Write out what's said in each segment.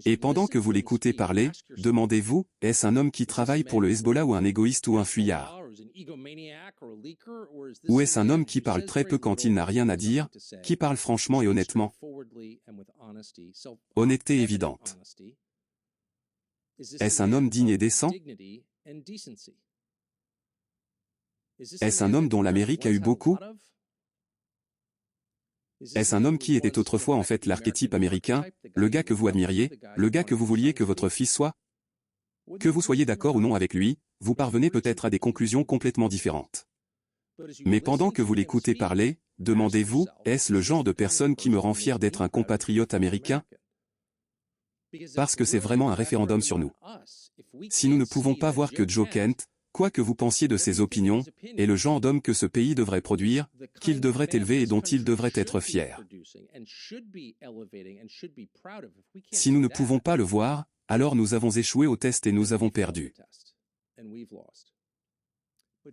Et pendant que vous l'écoutez parler, demandez-vous, est-ce un homme qui travaille pour le Hezbollah ou un égoïste ou un fuyard? Ou est-ce un homme qui parle très peu quand il n'a rien à dire, qui parle franchement et honnêtement? Honnêteté évidente. Est-ce un homme digne et décent? Est-ce un homme dont l'Amérique a eu beaucoup? Est-ce un homme qui était autrefois en fait l'archétype américain, le gars que vous admiriez, le gars que vous vouliez que votre fils soit? Que vous soyez d'accord ou non avec lui, vous parvenez peut-être à des conclusions complètement différentes. Mais pendant que vous l'écoutez parler, demandez-vous, est-ce le genre de personne qui me rend fier d'être un compatriote américain? Parce que c'est vraiment un référendum sur nous. Si nous ne pouvons pas voir que Joe Kent, quoi que vous pensiez de ses opinions, est le genre d'homme que ce pays devrait produire, qu'il devrait élever et dont il devrait être fier. Si nous ne pouvons pas le voir, alors nous avons échoué au test et nous avons perdu.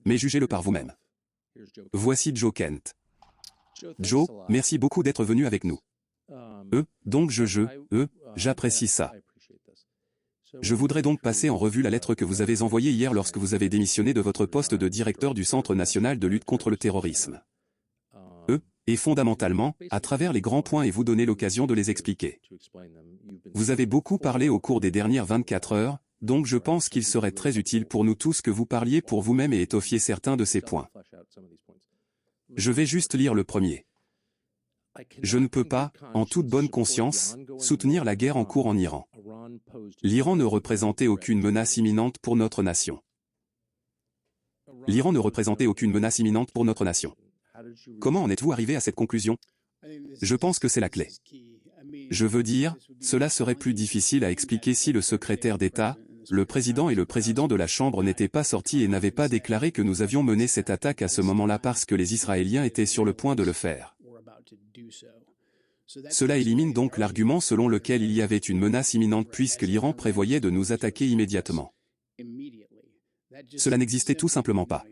Mais jugez-le par vous-même. Voici Joe Kent. Joe, merci beaucoup d'être venu avec nous. J'apprécie ça. Je voudrais donc passer en revue la lettre que vous avez envoyée hier lorsque vous avez démissionné de votre poste de directeur du Centre national de lutte contre le terrorisme. Et fondamentalement, à travers les grands points et vous donner l'occasion de les expliquer. Vous avez beaucoup parlé au cours des dernières 24 heures, donc je pense qu'il serait très utile pour nous tous que vous parliez pour vous-même et étoffiez certains de ces points. Je vais juste lire le premier. Je ne peux pas, en toute bonne conscience, soutenir la guerre en cours en Iran. L'Iran ne représentait aucune menace imminente pour notre nation. L'Iran ne représentait aucune menace imminente pour notre nation. Comment en êtes-vous arrivé à cette conclusion? Je pense que c'est la clé. Je veux dire, cela serait plus difficile à expliquer si le secrétaire d'État, le président et le président de la Chambre n'étaient pas sortis et n'avaient pas déclaré que nous avions mené cette attaque à ce moment-là parce que les Israéliens étaient sur le point de le faire. Cela élimine donc l'argument selon lequel il y avait une menace imminente puisque l'Iran prévoyait de nous attaquer immédiatement. Cela n'existait tout simplement pas.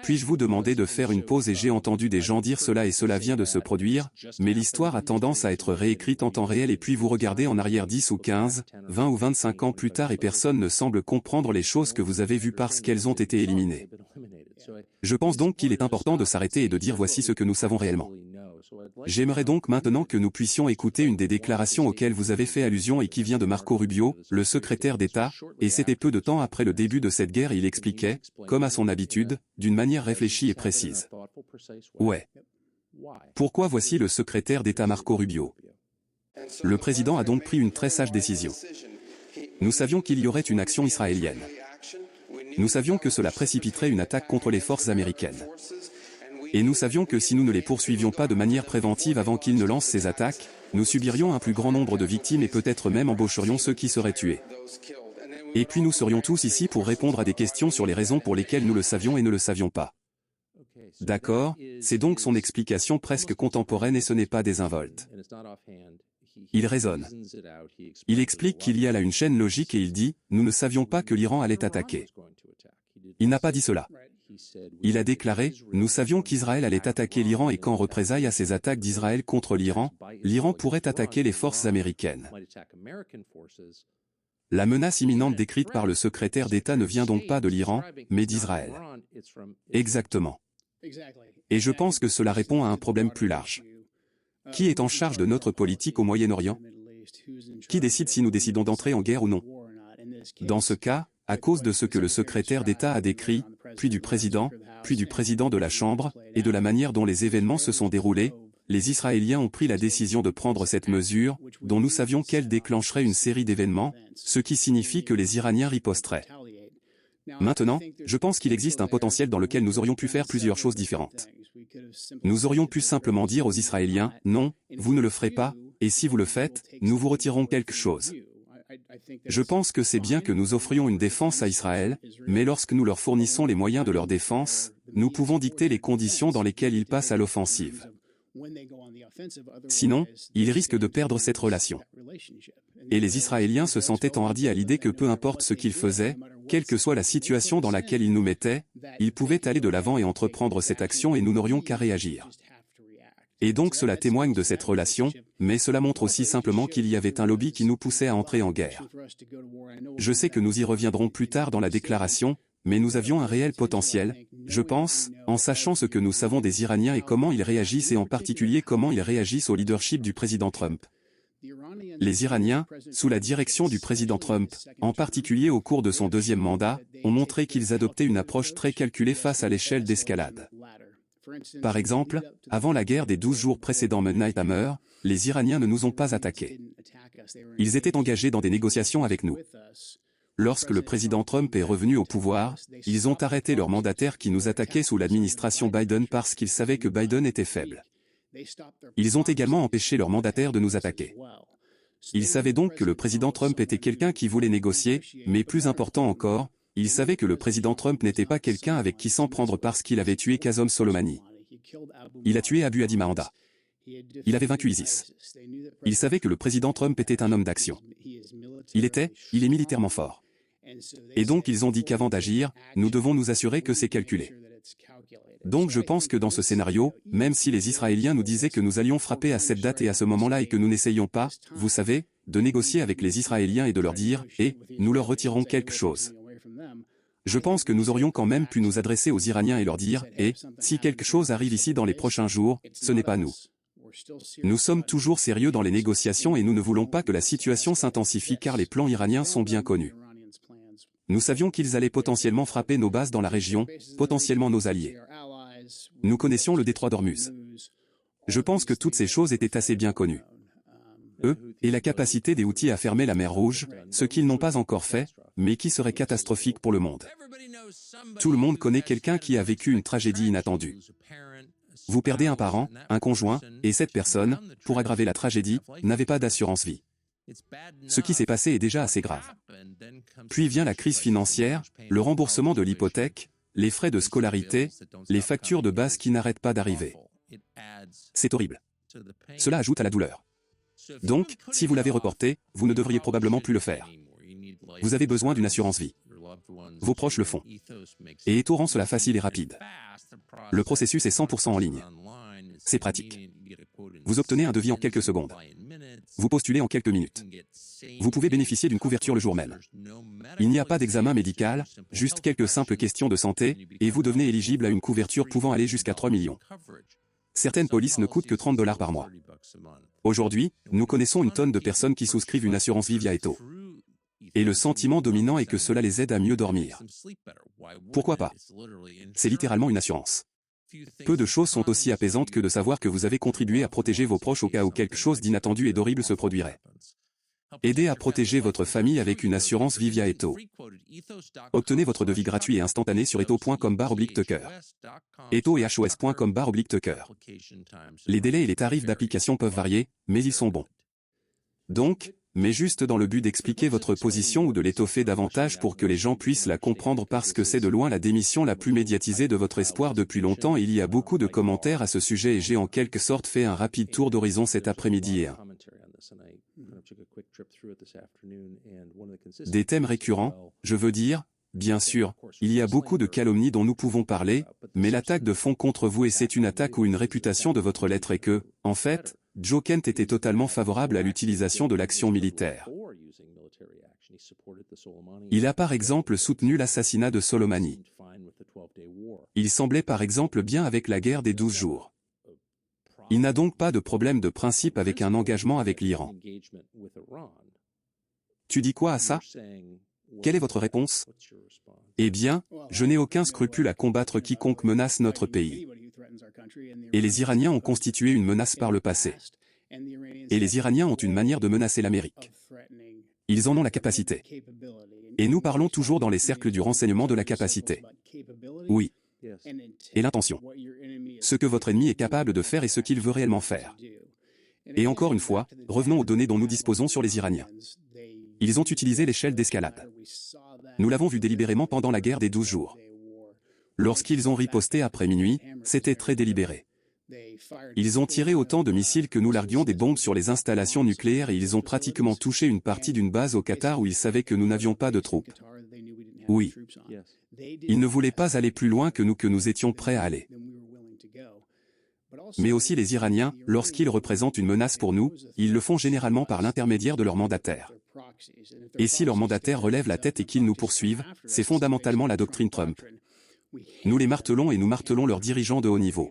Puis-je vous demander de faire une pause et j'ai entendu des gens dire cela et cela vient de se produire, mais l'histoire a tendance à être réécrite en temps réel et puis vous regardez en arrière 10 ou 15, 20 ou 25 ans plus tard et personne ne semble comprendre les choses que vous avez vues parce qu'elles ont été éliminées. Je pense donc qu'il est important de s'arrêter et de dire voici ce que nous savons réellement. J'aimerais donc maintenant que nous puissions écouter une des déclarations auxquelles vous avez fait allusion et qui vient de Marco Rubio, le secrétaire d'État, et c'était peu de temps après le début de cette guerre et il expliquait, comme à son habitude, d'une manière réfléchie et précise. Ouais. Pourquoi voici le secrétaire d'État Marco Rubio? Le président a donc pris une très sage décision. Nous savions qu'il y aurait une action israélienne. Nous savions que cela précipiterait une attaque contre les forces américaines. Et nous savions que si nous ne les poursuivions pas de manière préventive avant qu'ils ne lancent ces attaques, nous subirions un plus grand nombre de victimes et peut-être même embaucherions ceux qui seraient tués. Et puis nous serions tous ici pour répondre à des questions sur les raisons pour lesquelles nous le savions et ne le savions pas. D'accord, c'est donc son explication presque contemporaine et ce n'est pas désinvolte. Il raisonne. Il explique qu'il y a là une chaîne logique et il dit, nous ne savions pas que l'Iran allait attaquer. Il n'a pas dit cela. Il a déclaré, nous savions qu'Israël allait attaquer l'Iran et qu'en représailles à ces attaques d'Israël contre l'Iran, l'Iran pourrait attaquer les forces américaines. La menace imminente décrite par le secrétaire d'État ne vient donc pas de l'Iran, mais d'Israël. Exactement. Et je pense que cela répond à un problème plus large. Qui est en charge de notre politique au Moyen-Orient? Qui décide si nous décidons d'entrer en guerre ou non? Dans ce cas, à cause de ce que le secrétaire d'État a décrit, puis du président de la Chambre, et de la manière dont les événements se sont déroulés, les Israéliens ont pris la décision de prendre cette mesure, dont nous savions qu'elle déclencherait une série d'événements, ce qui signifie que les Iraniens riposteraient. Maintenant, je pense qu'il existe un potentiel dans lequel nous aurions pu faire plusieurs choses différentes. Nous aurions pu simplement dire aux Israéliens, non, vous ne le ferez pas, et si vous le faites, nous vous retirerons quelque chose. Je pense que c'est bien que nous offrions une défense à Israël, mais lorsque nous leur fournissons les moyens de leur défense, nous pouvons dicter les conditions dans lesquelles ils passent à l'offensive. Sinon, ils risquent de perdre cette relation. Et les Israéliens se sentaient enhardis à l'idée que peu importe ce qu'ils faisaient, quelle que soit la situation dans laquelle ils nous mettaient, ils pouvaient aller de l'avant et entreprendre cette action et nous n'aurions qu'à réagir. Et donc cela témoigne de cette relation, mais cela montre aussi simplement qu'il y avait un lobby qui nous poussait à entrer en guerre. Je sais que nous y reviendrons plus tard dans la déclaration, mais nous avions un réel potentiel, je pense, en sachant ce que nous savons des Iraniens et comment ils réagissent et en particulier comment ils réagissent au leadership du président Trump. Les Iraniens, sous la direction du président Trump, en particulier au cours de son deuxième mandat, ont montré qu'ils adoptaient une approche très calculée face à l'échelle d'escalade. Par exemple, avant la guerre des 12 jours précédant Midnight Hammer, les Iraniens ne nous ont pas attaqués. Ils étaient engagés dans des négociations avec nous. Lorsque le président Trump est revenu au pouvoir, ils ont arrêté leur mandataire qui nous attaquait sous l'administration Biden parce qu'ils savaient que Biden était faible. Ils ont également empêché leur mandataire de nous attaquer. Ils savaient donc que le président Trump était quelqu'un qui voulait négocier, mais plus important encore, ils savaient que le président Trump n'était pas quelqu'un avec qui s'en prendre parce qu'il avait tué Qasem Soleimani. Il a tué Abu Hadi Mahanda. Il avait vaincu ISIS. Ils savaient que le président Trump était un homme d'action. Il est militairement fort. Et donc ils ont dit qu'avant d'agir, nous devons nous assurer que c'est calculé. Donc je pense que dans ce scénario, même si les Israéliens nous disaient que nous allions frapper à cette date et à ce moment-là et que nous n'essayions pas, vous savez, de négocier avec les Israéliens et de leur dire, nous leur retirerons quelque chose. Je pense que nous aurions quand même pu nous adresser aux Iraniens et leur dire, si quelque chose arrive ici dans les prochains jours, ce n'est pas nous. Nous sommes toujours sérieux dans les négociations et nous ne voulons pas que la situation s'intensifie car les plans iraniens sont bien connus. Nous savions qu'ils allaient potentiellement frapper nos bases dans la région, potentiellement nos alliés. Nous connaissions le détroit d'Ormuz. Je pense que toutes ces choses étaient assez bien connues. Eux, et la capacité des Houthis à fermer la mer Rouge, ce qu'ils n'ont pas encore fait, mais qui serait catastrophique pour le monde. Tout le monde connaît quelqu'un qui a vécu une tragédie inattendue. Vous perdez un parent, un conjoint, et cette personne, pour aggraver la tragédie, n'avait pas d'assurance vie. Ce qui s'est passé est déjà assez grave. Puis vient la crise financière, le remboursement de l'hypothèque, les frais de scolarité, les factures de base qui n'arrêtent pas d'arriver. C'est horrible. Cela ajoute à la douleur. Donc, si vous l'avez reporté, vous ne devriez probablement plus le faire. Vous avez besoin d'une assurance vie. Vos proches le font. Et Eto rend cela facile et rapide. Le processus est 100% en ligne. C'est pratique. Vous obtenez un devis en quelques secondes. Vous postulez en quelques minutes. Vous pouvez bénéficier d'une couverture le jour même. Il n'y a pas d'examen médical, juste quelques simples questions de santé, et vous devenez éligible à une couverture pouvant aller jusqu'à 3 millions. Certaines polices ne coûtent que $30 par mois. Aujourd'hui, nous connaissons une tonne de personnes qui souscrivent une assurance vie via Eto. Et le sentiment dominant est que cela les aide à mieux dormir. Pourquoi pas? C'est littéralement une assurance. Peu de choses sont aussi apaisantes que de savoir que vous avez contribué à protéger vos proches au cas où quelque chose d'inattendu et d'horrible se produirait. Aidez à protéger votre famille avec une assurance vie via Eto. Obtenez votre devis gratuit et instantané sur eto.com/tucker. Eto et hos.com/tucker. Les délais et les tarifs d'application peuvent varier, mais ils sont bons. Donc, mais juste dans le but d'expliquer votre position ou de l'étoffer davantage pour que les gens puissent la comprendre parce que c'est de loin la démission la plus médiatisée de votre espoir depuis longtemps. Il y a beaucoup de commentaires à ce sujet et j'ai en quelque sorte fait un rapide tour d'horizon cet après-midi. Des thèmes récurrents, je veux dire, bien sûr, il y a beaucoup de calomnies dont nous pouvons parler, mais l'attaque de fond contre vous et c'est une attaque ou une réputation de votre lettre est que, en fait, Joe Kent était totalement favorable à l'utilisation de l'action militaire. Il a par exemple soutenu l'assassinat de Soleimani. Il semblait par exemple bien avec la guerre des 12 jours. Il n'a donc pas de problème de principe avec un engagement avec l'Iran. Tu dis quoi à ça? Quelle est votre réponse? Eh bien, je n'ai aucun scrupule à combattre quiconque menace notre pays. Et les Iraniens ont constitué une menace par le passé. Et les Iraniens ont une manière de menacer l'Amérique. Ils en ont la capacité. Et nous parlons toujours dans les cercles du renseignement de la capacité. Oui. Et l'intention. Ce que votre ennemi est capable de faire et ce qu'il veut réellement faire. Et encore une fois, revenons aux données dont nous disposons sur les Iraniens. Ils ont utilisé l'échelle d'escalade. Nous l'avons vu délibérément pendant la guerre des 12 jours. Lorsqu'ils ont riposté après minuit, c'était très délibéré. Ils ont tiré autant de missiles que nous larguions des bombes sur les installations nucléaires et ils ont pratiquement touché une partie d'une base au Qatar où ils savaient que nous n'avions pas de troupes. Oui. Ils ne voulaient pas aller plus loin que nous étions prêts à aller. mais aussi les Iraniens, lorsqu'ils représentent une menace pour nous, ils le font généralement par l'intermédiaire de leurs mandataires. Et si leurs mandataires relèvent la tête et qu'ils nous poursuivent, c'est fondamentalement la doctrine Trump. Nous les martelons et nous martelons leurs dirigeants de haut niveau.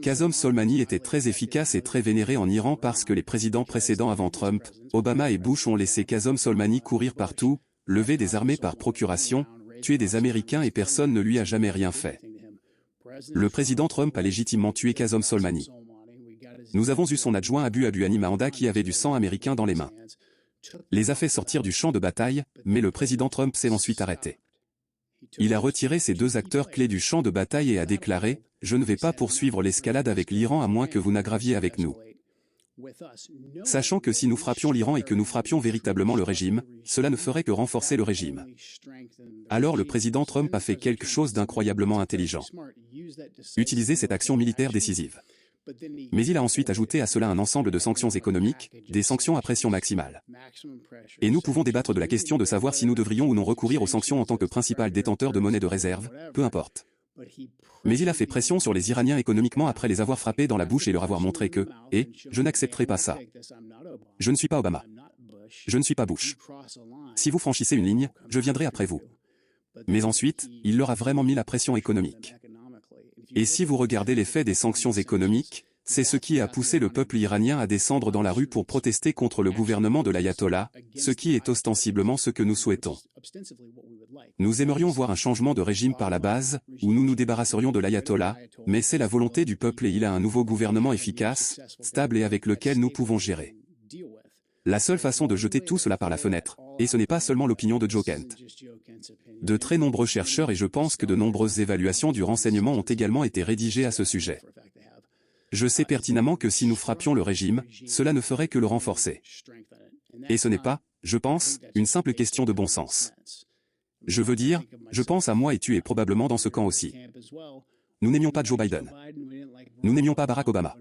Qasem Soleimani était très efficace et très vénéré en Iran parce que les présidents précédents avant Trump, Obama et Bush ont laissé Qasem Soleimani courir partout, lever des armées par procuration, tuer des Américains et personne ne lui a jamais rien fait. Le président Trump a légitimement tué Qasem Soleimani. Nous avons eu son adjoint Abu Ani Mahanda qui avait du sang américain dans les mains. Les a fait sortir du champ de bataille, mais le président Trump s'est ensuite arrêté. Il a retiré ces deux acteurs clés du champ de bataille et a déclaré « Je ne vais pas poursuivre l'escalade avec l'Iran à moins que vous n'aggraviez avec nous ». Sachant que si nous frappions l'Iran et que nous frappions véritablement le régime, cela ne ferait que renforcer le régime. Alors le président Trump a fait quelque chose d'incroyablement intelligent. Utiliser cette action militaire décisive. Mais il a ensuite ajouté à cela un ensemble de sanctions économiques, des sanctions à pression maximale. Et nous pouvons débattre de la question de savoir si nous devrions ou non recourir aux sanctions en tant que principal détenteur de monnaie de réserve, peu importe. Mais il a fait pression sur les Iraniens économiquement après les avoir frappés dans la bouche et leur avoir montré que, je n'accepterai pas ça. Je ne suis pas Obama. Je ne suis pas Bush. Si vous franchissez une ligne, je viendrai après vous. Mais ensuite, il leur a vraiment mis la pression économique. Et si vous regardez l'effet des sanctions économiques, c'est ce qui a poussé le peuple iranien à descendre dans la rue pour protester contre le gouvernement de l'ayatollah, ce qui est ostensiblement ce que nous souhaitons. Nous aimerions voir un changement de régime par la base, où nous nous débarrasserions de l'ayatollah, mais c'est la volonté du peuple et il a un nouveau gouvernement efficace, stable et avec lequel nous pouvons gérer. La seule façon de jeter tout cela par la fenêtre, et ce n'est pas seulement l'opinion de Joe Kent. De très nombreux chercheurs et je pense que de nombreuses évaluations du renseignement ont également été rédigées à ce sujet. Je sais pertinemment que si nous frappions le régime, cela ne ferait que le renforcer. Et ce n'est pas, je pense, une simple question de bon sens. Je veux dire, je pense à moi et tu es probablement dans ce camp aussi. Nous n'aimions pas Joe Biden. Nous n'aimions pas Barack Obama.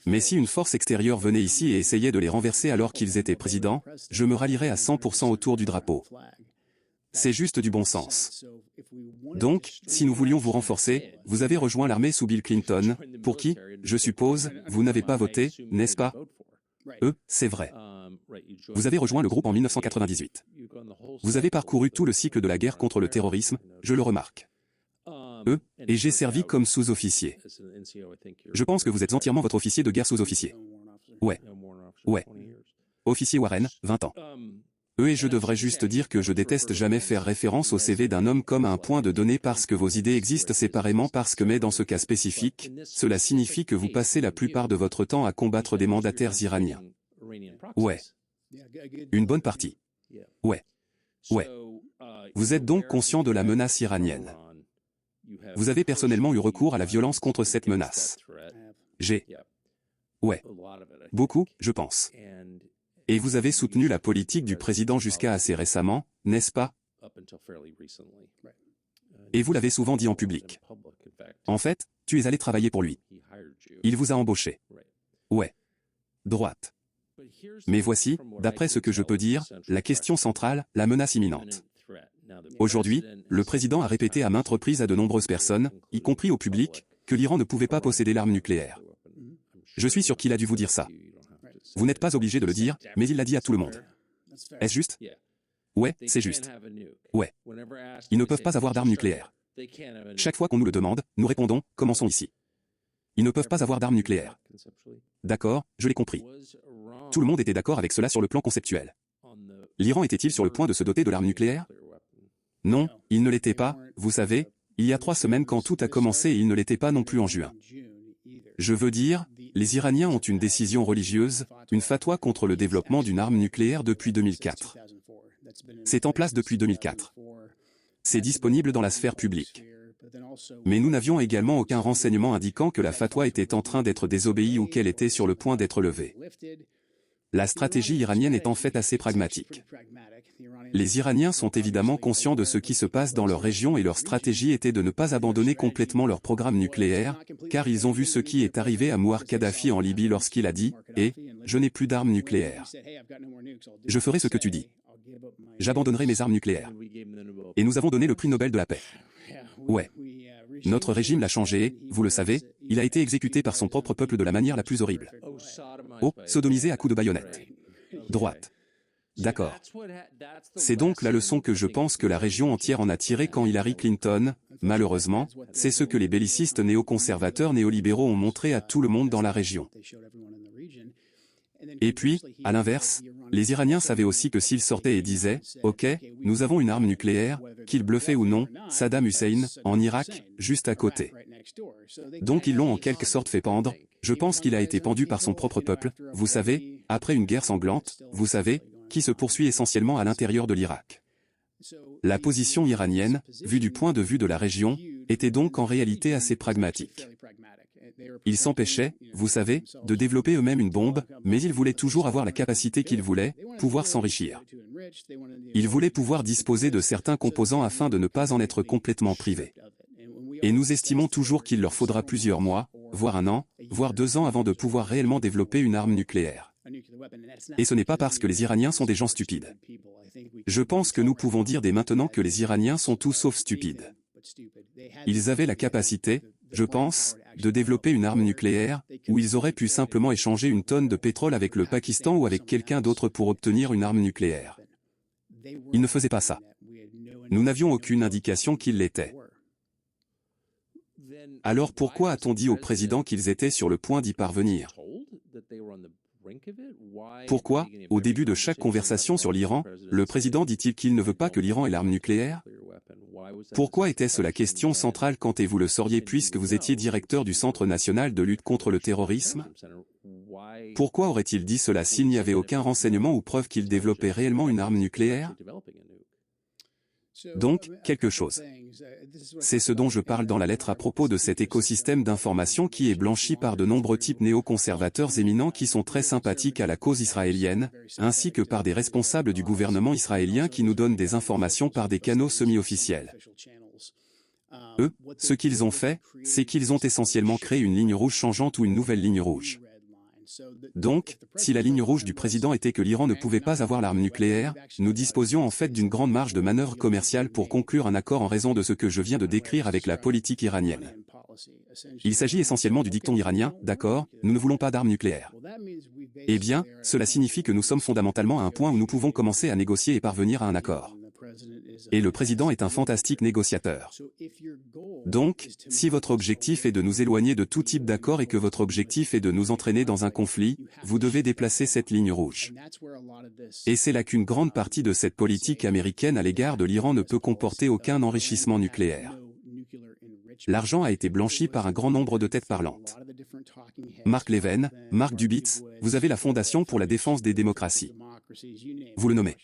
Mais si une force extérieure venait ici et essayait de les renverser alors qu'ils étaient présidents, je me rallierais à 100% autour du drapeau. C'est juste du bon sens. Donc, si nous voulions vous renforcer, vous avez rejoint l'armée sous Bill Clinton, pour qui, je suppose, vous n'avez pas voté, n'est-ce pas? C'est vrai. Vous avez rejoint le groupe en 1998. Vous avez parcouru tout le cycle de la guerre contre le terrorisme, je le remarque. Et j'ai servi comme sous-officier. Je pense que vous êtes entièrement votre officier de guerre sous-officier. Ouais. Officier Warren, 20 ans. Et je devrais juste dire que je déteste jamais faire référence au CV d'un homme comme à un point de données parce que vos idées existent séparément mais dans ce cas spécifique, cela signifie que vous passez la plupart de votre temps à combattre des mandataires iraniens. Ouais. Une bonne partie. Ouais. Vous êtes donc conscient de la menace iranienne. Vous avez personnellement eu recours à la violence contre cette menace. Beaucoup, je pense. Et vous avez soutenu la politique du président jusqu'à assez récemment, n'est-ce pas? Et vous l'avez souvent dit en public. En fait, tu es allé travailler pour lui. Il vous a embauché. Droite. Mais voici, d'après ce que je peux dire, la question centrale, la menace imminente. Aujourd'hui, le président a répété à maintes reprises à de nombreuses personnes, y compris au public, que l'Iran ne pouvait pas posséder l'arme nucléaire. Je suis sûr qu'il a dû vous dire ça. Vous n'êtes pas obligé de le dire, mais il l'a dit à tout le monde. Est-ce juste? Ouais, c'est juste. Ils ne peuvent pas avoir d'armes nucléaires. Chaque fois qu'on nous le demande, nous répondons, commençons ici. Ils ne peuvent pas avoir d'armes nucléaires. D'accord, je l'ai compris. Tout le monde était d'accord avec cela sur le plan conceptuel. L'Iran était-il sur le point de se doter de l'arme nucléaire? Non, il ne l'était pas, vous savez, il y a 3 semaines quand tout a commencé et il ne l'était pas non plus en juin. Je veux dire, les Iraniens ont une décision religieuse, une fatwa contre le développement d'une arme nucléaire depuis 2004. C'est en place depuis 2004. C'est disponible dans la sphère publique. Mais nous n'avions également aucun renseignement indiquant que la fatwa était en train d'être désobéie ou qu'elle était sur le point d'être levée. La stratégie iranienne est en fait assez pragmatique. Les Iraniens sont évidemment conscients de ce qui se passe dans leur région et leur stratégie était de ne pas abandonner complètement leur programme nucléaire, car ils ont vu ce qui est arrivé à Mouammar Kadhafi en Libye lorsqu'il a dit « je n'ai plus d'armes nucléaires. Je ferai ce que tu dis. J'abandonnerai mes armes nucléaires. Et nous avons donné le prix Nobel de la paix. Ouais. Notre régime l'a changé, vous le savez, il a été exécuté par son propre peuple de la manière la plus horrible. Oh, sodomisé à coups de baïonnette. Droite. D'accord. C'est donc la leçon que je pense que la région entière en a tirée quand Hillary Clinton, malheureusement, c'est ce que les bellicistes néoconservateurs néolibéraux ont montré à tout le monde dans la région. Et puis, à l'inverse, les Iraniens savaient aussi que s'ils sortaient et disaient « Ok, nous avons une arme nucléaire », qu'ils bluffaient ou non, Saddam Hussein, en Irak, juste à côté. Donc ils l'ont en quelque sorte fait pendre, je pense qu'il a été pendu par son propre peuple, vous savez, après une guerre sanglante, vous savez, qui se poursuit essentiellement à l'intérieur de l'Irak. La position iranienne, vue du point de vue de la région, était donc en réalité assez pragmatique. Ils s'empêchaient, vous savez, de développer eux-mêmes une bombe, mais ils voulaient toujours avoir la capacité qu'ils voulaient, pouvoir s'enrichir. Ils voulaient pouvoir disposer de certains composants afin de ne pas en être complètement privés. Et nous estimons toujours qu'il leur faudra plusieurs mois, voire un an, voire 2 ans avant de pouvoir réellement développer une arme nucléaire. Et ce n'est pas parce que les Iraniens sont des gens stupides. Je pense que nous pouvons dire dès maintenant que les Iraniens sont tout sauf stupides. Ils avaient la capacité, je pense, de développer une arme nucléaire, où ils auraient pu simplement échanger une tonne de pétrole avec le Pakistan ou avec quelqu'un d'autre pour obtenir une arme nucléaire. Ils ne faisaient pas ça. Nous n'avions aucune indication qu'ils l'étaient. Alors pourquoi a-t-on dit au président qu'ils étaient sur le point d'y parvenir? Pourquoi, au début de chaque conversation sur l'Iran, le président dit-il qu'il ne veut pas que l'Iran ait l'arme nucléaire? Pourquoi était-ce la question centrale quand et vous le sauriez puisque vous étiez directeur du Centre national de lutte contre le terrorisme? Pourquoi aurait-il dit cela s'il n'y avait aucun renseignement ou preuve qu'il développait réellement une arme nucléaire? Donc, quelque chose. C'est ce dont je parle dans la lettre à propos de cet écosystème d'information qui est blanchi par de nombreux types néoconservateurs éminents qui sont très sympathiques à la cause israélienne, ainsi que par des responsables du gouvernement israélien qui nous donnent des informations par des canaux semi-officiels. Eux, ce qu'ils ont fait, c'est qu'ils ont essentiellement créé une ligne rouge changeante ou une nouvelle ligne rouge. Donc, si la ligne rouge du président était que l'Iran ne pouvait pas avoir l'arme nucléaire, nous disposions en fait d'une grande marge de manœuvre commerciale pour conclure un accord en raison de ce que je viens de décrire avec la politique iranienne. Il s'agit essentiellement du dicton iranien, d'accord, nous ne voulons pas d'armes nucléaires. Eh bien, cela signifie que nous sommes fondamentalement à un point où nous pouvons commencer à négocier et parvenir à un accord. Et le président est un fantastique négociateur. Donc, si votre objectif est de nous éloigner de tout type d'accord et que votre objectif est de nous entraîner dans un conflit, vous devez déplacer cette ligne rouge. Et c'est là qu'une grande partie de cette politique américaine à l'égard de l'Iran ne peut comporter aucun enrichissement nucléaire. L'argent a été blanchi par un grand nombre de têtes parlantes. Mark Levin, Mark Dubitz, vous avez la Fondation pour la défense des démocraties. Vous le nommez.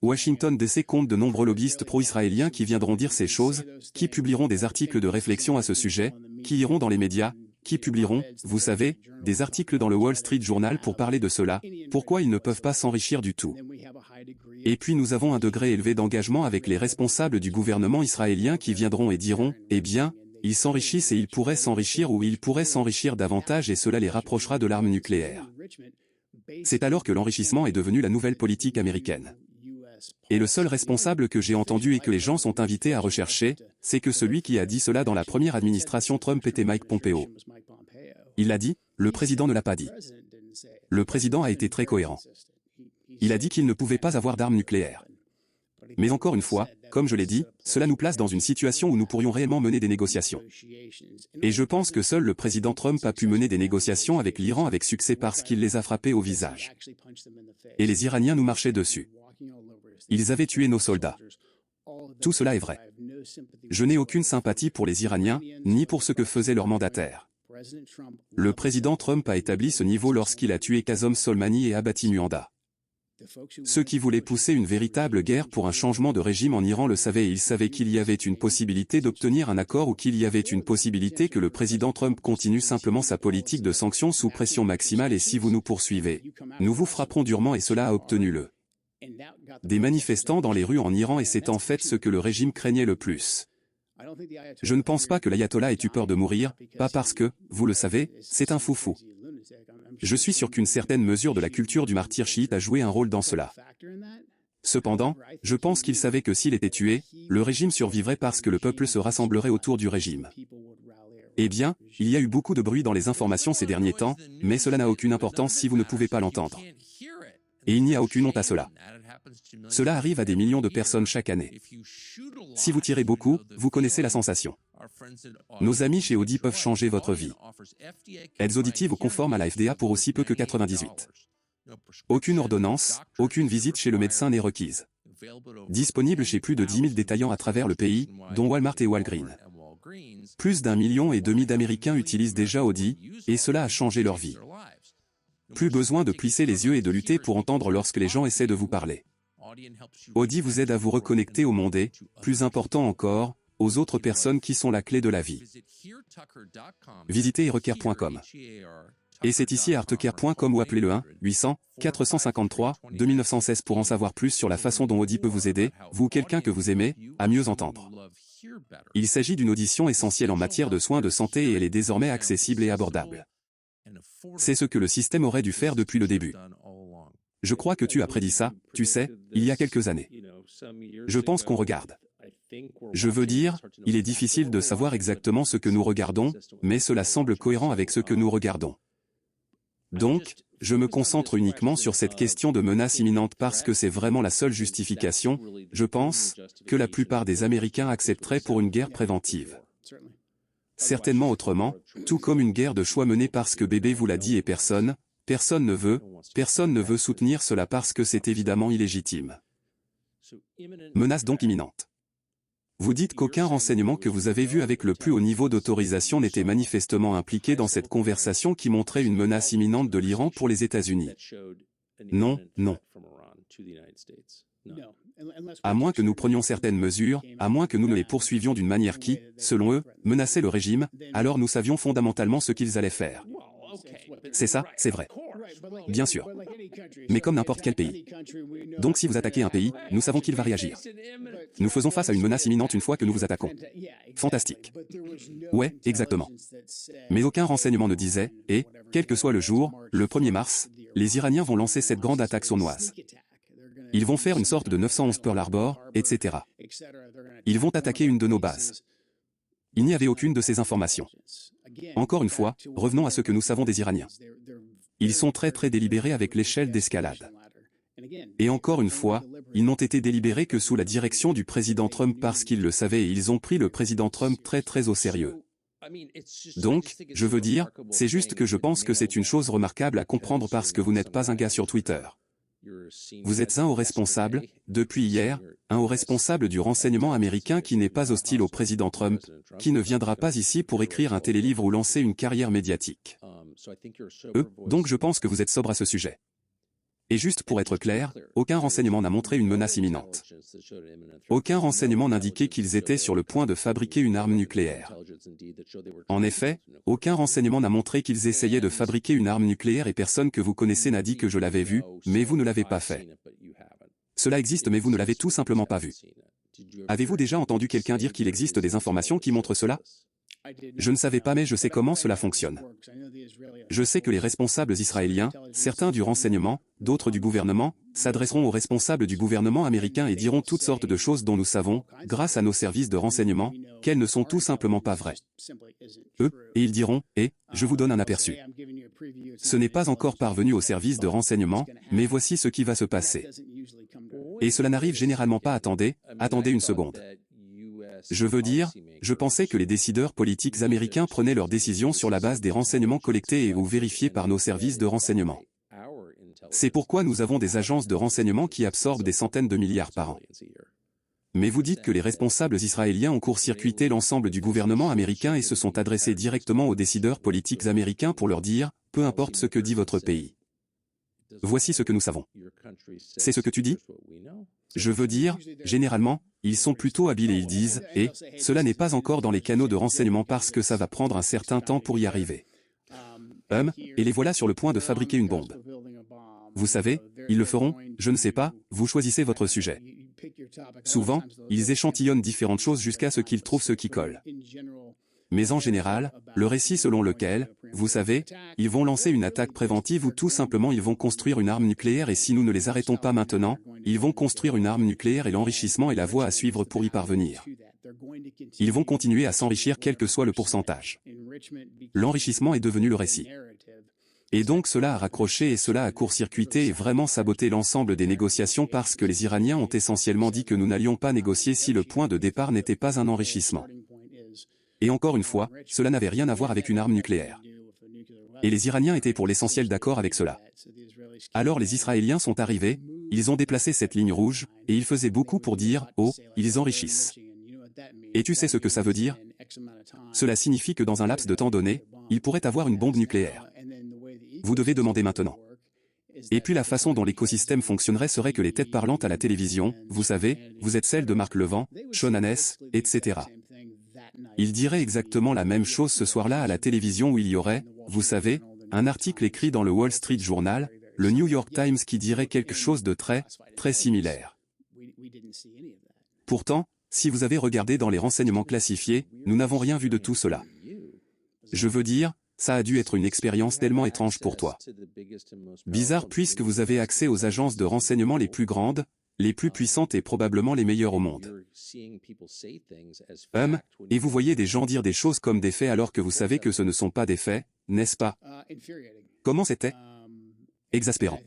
Washington DC compte de nombreux lobbyistes pro-israéliens qui viendront dire ces choses, qui publieront des articles de réflexion à ce sujet, qui iront dans les médias, qui publieront, vous savez, des articles dans le Wall Street Journal pour parler de cela, pourquoi ils ne peuvent pas s'enrichir du tout. Et puis nous avons un degré élevé d'engagement avec les responsables du gouvernement israélien qui viendront et diront, eh bien, ils s'enrichissent et ils pourraient s'enrichir ou ils pourraient s'enrichir davantage et cela les rapprochera de l'arme nucléaire. C'est alors que l'enrichissement est devenu la nouvelle politique américaine. Et le seul responsable que j'ai entendu et que les gens sont invités à rechercher, c'est que celui qui a dit cela dans la première administration Trump était Mike Pompeo. Il l'a dit, le président ne l'a pas dit. Le président a été très cohérent. Il a dit qu'il ne pouvait pas avoir d'armes nucléaires. Mais encore une fois, comme je l'ai dit, cela nous place dans une situation où nous pourrions réellement mener des négociations. Et je pense que seul le président Trump a pu mener des négociations avec l'Iran avec succès parce qu'il les a frappés au visage. Et les Iraniens nous marchaient dessus. Ils avaient tué nos soldats. Tout cela est vrai. Je n'ai aucune sympathie pour les Iraniens, ni pour ce que faisait leur mandataire. Le président Trump a établi ce niveau lorsqu'il a tué Qasem Soleimani et abattu Muanda. Ceux qui voulaient pousser une véritable guerre pour un changement de régime en Iran le savaient et ils savaient qu'il y avait une possibilité d'obtenir un accord ou qu'il y avait une possibilité que le président Trump continue simplement sa politique de sanctions sous pression maximale et si vous nous poursuivez, nous vous frapperons durement et cela a obtenu le des manifestants dans les rues en Iran et c'est en fait ce que le régime craignait le plus. Je ne pense pas que l'ayatollah ait eu peur de mourir, pas parce que, vous le savez, c'est un foufou. Je suis sûr qu'une certaine mesure de la culture du martyr chiite a joué un rôle dans cela. Cependant, je pense qu'il savait que s'il était tué, le régime survivrait parce que le peuple se rassemblerait autour du régime. Eh bien, il y a eu beaucoup de bruit dans les informations ces derniers temps, mais cela n'a aucune importance si vous ne pouvez pas l'entendre. Et il n'y a aucune honte à cela. Cela arrive à des millions de personnes chaque année. Si vous tirez beaucoup, vous connaissez la sensation. Nos amis chez Audi peuvent changer votre vie. Aides auditives conformes à la FDA pour aussi peu que 98. Aucune ordonnance, aucune visite chez le médecin n'est requise. Disponible chez plus de 10 000 détaillants à travers le pays, dont Walmart et Walgreens. Plus d'1,5 million d'Américains utilisent déjà Audi, et cela a changé leur vie. Plus besoin de plisser les yeux et de lutter pour entendre lorsque les gens essaient de vous parler. Audi vous aide à vous reconnecter au monde et, plus important encore, aux autres personnes qui sont la clé de la vie. Visitez herecare.com. Et c'est ici à heartecare.com ou appelez le 1-800-453-2916 pour en savoir plus sur la façon dont Audi peut vous aider, vous ou quelqu'un que vous aimez, à mieux entendre. Il s'agit d'une audition essentielle en matière de soins de santé et elle est désormais accessible et abordable. C'est ce que le système aurait dû faire depuis le début. Je crois que tu as prédit ça, tu sais, il y a quelques années. Je pense qu'on regarde. Je veux dire, il est difficile de savoir exactement ce que nous regardons, mais cela semble cohérent avec ce que nous regardons. Donc, je me concentre uniquement sur cette question de menace imminente parce que c'est vraiment la seule justification, je pense, que la plupart des Américains accepteraient pour une guerre préventive. Certainement autrement, tout comme une guerre de choix menée parce que bébé vous l'a dit et personne ne veut soutenir cela parce que c'est évidemment illégitime. Menace donc imminente. Vous dites qu'aucun renseignement que vous avez vu avec le plus haut niveau d'autorisation n'était manifestement impliqué dans cette conversation qui montrait une menace imminente de l'Iran pour les États-Unis. Non, non. À moins que nous prenions certaines mesures, à moins que nous ne les poursuivions d'une manière qui, selon eux, menaçait le régime, alors nous savions fondamentalement ce qu'ils allaient faire. C'est ça, c'est vrai. Bien sûr. Mais comme n'importe quel pays. Donc si vous attaquez un pays, nous savons qu'il va réagir. Nous faisons face à une menace imminente une fois que nous vous attaquons. Fantastique. Ouais, exactement. Mais aucun renseignement ne disait, et, quel que soit le jour, le 1er mars, les Iraniens vont lancer cette grande attaque sournoise. Ils vont faire une sorte de 911 Pearl Harbor, etc. Ils vont attaquer une de nos bases. Il n'y avait aucune de ces informations. Encore une fois, revenons à ce que nous savons des Iraniens. Ils sont très délibérés avec l'échelle d'escalade. Et encore une fois, ils n'ont été délibérés que sous la direction du président Trump parce qu'ils le savaient et ils ont pris le président Trump très au sérieux. Donc, je veux dire, c'est juste que je pense que c'est une chose remarquable à comprendre parce que vous n'êtes pas un gars sur Twitter. Vous êtes un haut responsable, depuis hier, un haut responsable du renseignement américain qui n'est pas hostile au président Trump, qui ne viendra pas ici pour écrire un télélivre ou lancer une carrière médiatique. Donc je pense que vous êtes sobre à ce sujet. Et juste pour être clair, aucun renseignement n'a montré une menace imminente. Aucun renseignement n'indiquait qu'ils étaient sur le point de fabriquer une arme nucléaire. En effet, aucun renseignement n'a montré qu'ils essayaient de fabriquer une arme nucléaire et personne que vous connaissez n'a dit que je l'avais vu, mais vous ne l'avez pas fait. Cela existe mais vous ne l'avez tout simplement pas vu. Avez-vous déjà entendu quelqu'un dire qu'il existe des informations qui montrent cela ? Je ne savais pas mais je sais comment cela fonctionne. Je sais que les responsables israéliens, certains du renseignement, d'autres du gouvernement, s'adresseront aux responsables du gouvernement américain et diront toutes sortes de choses dont nous savons, grâce à nos services de renseignement, qu'elles ne sont tout simplement pas vraies. Et ils diront, je vous donne un aperçu. Ce n'est pas encore parvenu aux services de renseignement, mais voici ce qui va se passer. Et cela n'arrive généralement pas, attendez une seconde. Je veux dire, je pensais que les décideurs politiques américains prenaient leurs décisions sur la base des renseignements collectés et ou vérifiés par nos services de renseignement. C'est pourquoi nous avons des agences de renseignement qui absorbent des centaines de milliards par an. Mais vous dites que les responsables israéliens ont court-circuité l'ensemble du gouvernement américain et se sont adressés directement aux décideurs politiques américains pour leur dire, peu importe ce que dit votre pays. Voici ce que nous savons. C'est ce que tu dis ? Je veux dire, généralement, ils sont plutôt habiles et ils disent, cela n'est pas encore dans les canaux de renseignement parce que ça va prendre un certain temps pour y arriver. Et les voilà sur le point de fabriquer une bombe. Vous savez, ils le feront, je ne sais pas, vous choisissez votre sujet. Souvent, ils échantillonnent différentes choses jusqu'à ce qu'ils trouvent ce qui colle. Mais en général, le récit selon lequel, vous savez, ils vont lancer une attaque préventive ou tout simplement ils vont construire une arme nucléaire et si nous ne les arrêtons pas maintenant, ils vont construire une arme nucléaire et l'enrichissement est la voie à suivre pour y parvenir. Ils vont continuer à s'enrichir quel que soit le pourcentage. L'enrichissement est devenu le récit. Et donc cela a raccroché et cela a court-circuité et vraiment saboté l'ensemble des négociations parce que les Iraniens ont essentiellement dit que nous n'allions pas négocier si le point de départ n'était pas un enrichissement. Et encore une fois, cela n'avait rien à voir avec une arme nucléaire. Et les Iraniens étaient pour l'essentiel d'accord avec cela. Alors les Israéliens sont arrivés, ils ont déplacé cette ligne rouge, et ils faisaient beaucoup pour dire « Oh, ils enrichissent ». Et tu sais ce que ça veut dire? Cela signifie que dans un laps de temps donné, ils pourraient avoir une bombe nucléaire. Vous devez demander maintenant. Et puis la façon dont l'écosystème fonctionnerait serait que les têtes parlantes à la télévision, vous savez, vous êtes celle de Marc Levent, Sean Hannity, etc. Ils diraient exactement la même chose ce soir-là à la télévision où il y aurait, vous savez, un article écrit dans le Wall Street Journal, le New York Times qui dirait quelque chose de très, très similaire. Pourtant, si vous avez regardé dans les renseignements classifiés, nous n'avons rien vu de tout cela. Je veux dire, ça a dû être une expérience tellement étrange pour toi. Bizarre puisque vous avez accès aux agences de renseignement les plus grandes, les plus puissantes et probablement les meilleures au monde. Et vous voyez des gens dire des choses comme des faits alors que vous savez que ce ne sont pas des faits, n'est-ce pas? Comment c'était? Exaspérant.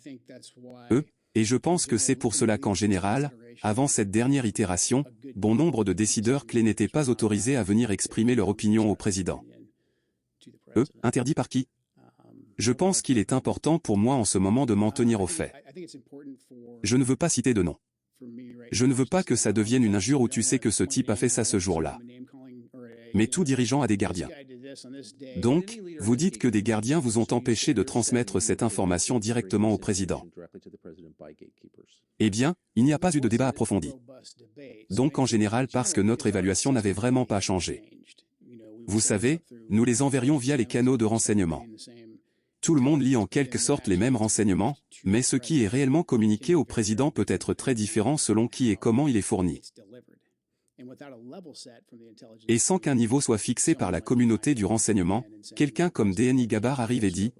Et je pense que c'est pour cela qu'en général, avant cette dernière itération, bon nombre de décideurs clés n'étaient pas autorisés à venir exprimer leur opinion au président. Interdit par qui? Je pense qu'il est important pour moi en ce moment de m'en tenir aux faits. Je ne veux pas citer de nom. Je ne veux pas que ça devienne une injure où tu sais que ce type a fait ça ce jour-là. Mais tout dirigeant a des gardiens. Donc, vous dites que des gardiens vous ont empêché de transmettre cette information directement au président. Eh bien, il n'y a pas eu de débat approfondi. Donc en général parce que notre évaluation n'avait vraiment pas changé. Vous savez, nous les enverrions via les canaux de renseignement. Tout le monde lit en quelque sorte les mêmes renseignements, mais ce qui est réellement communiqué au président peut être très différent selon qui et comment il est fourni. Et sans qu'un niveau soit fixé par la communauté du renseignement, quelqu'un comme DNI Gabar arrive et dit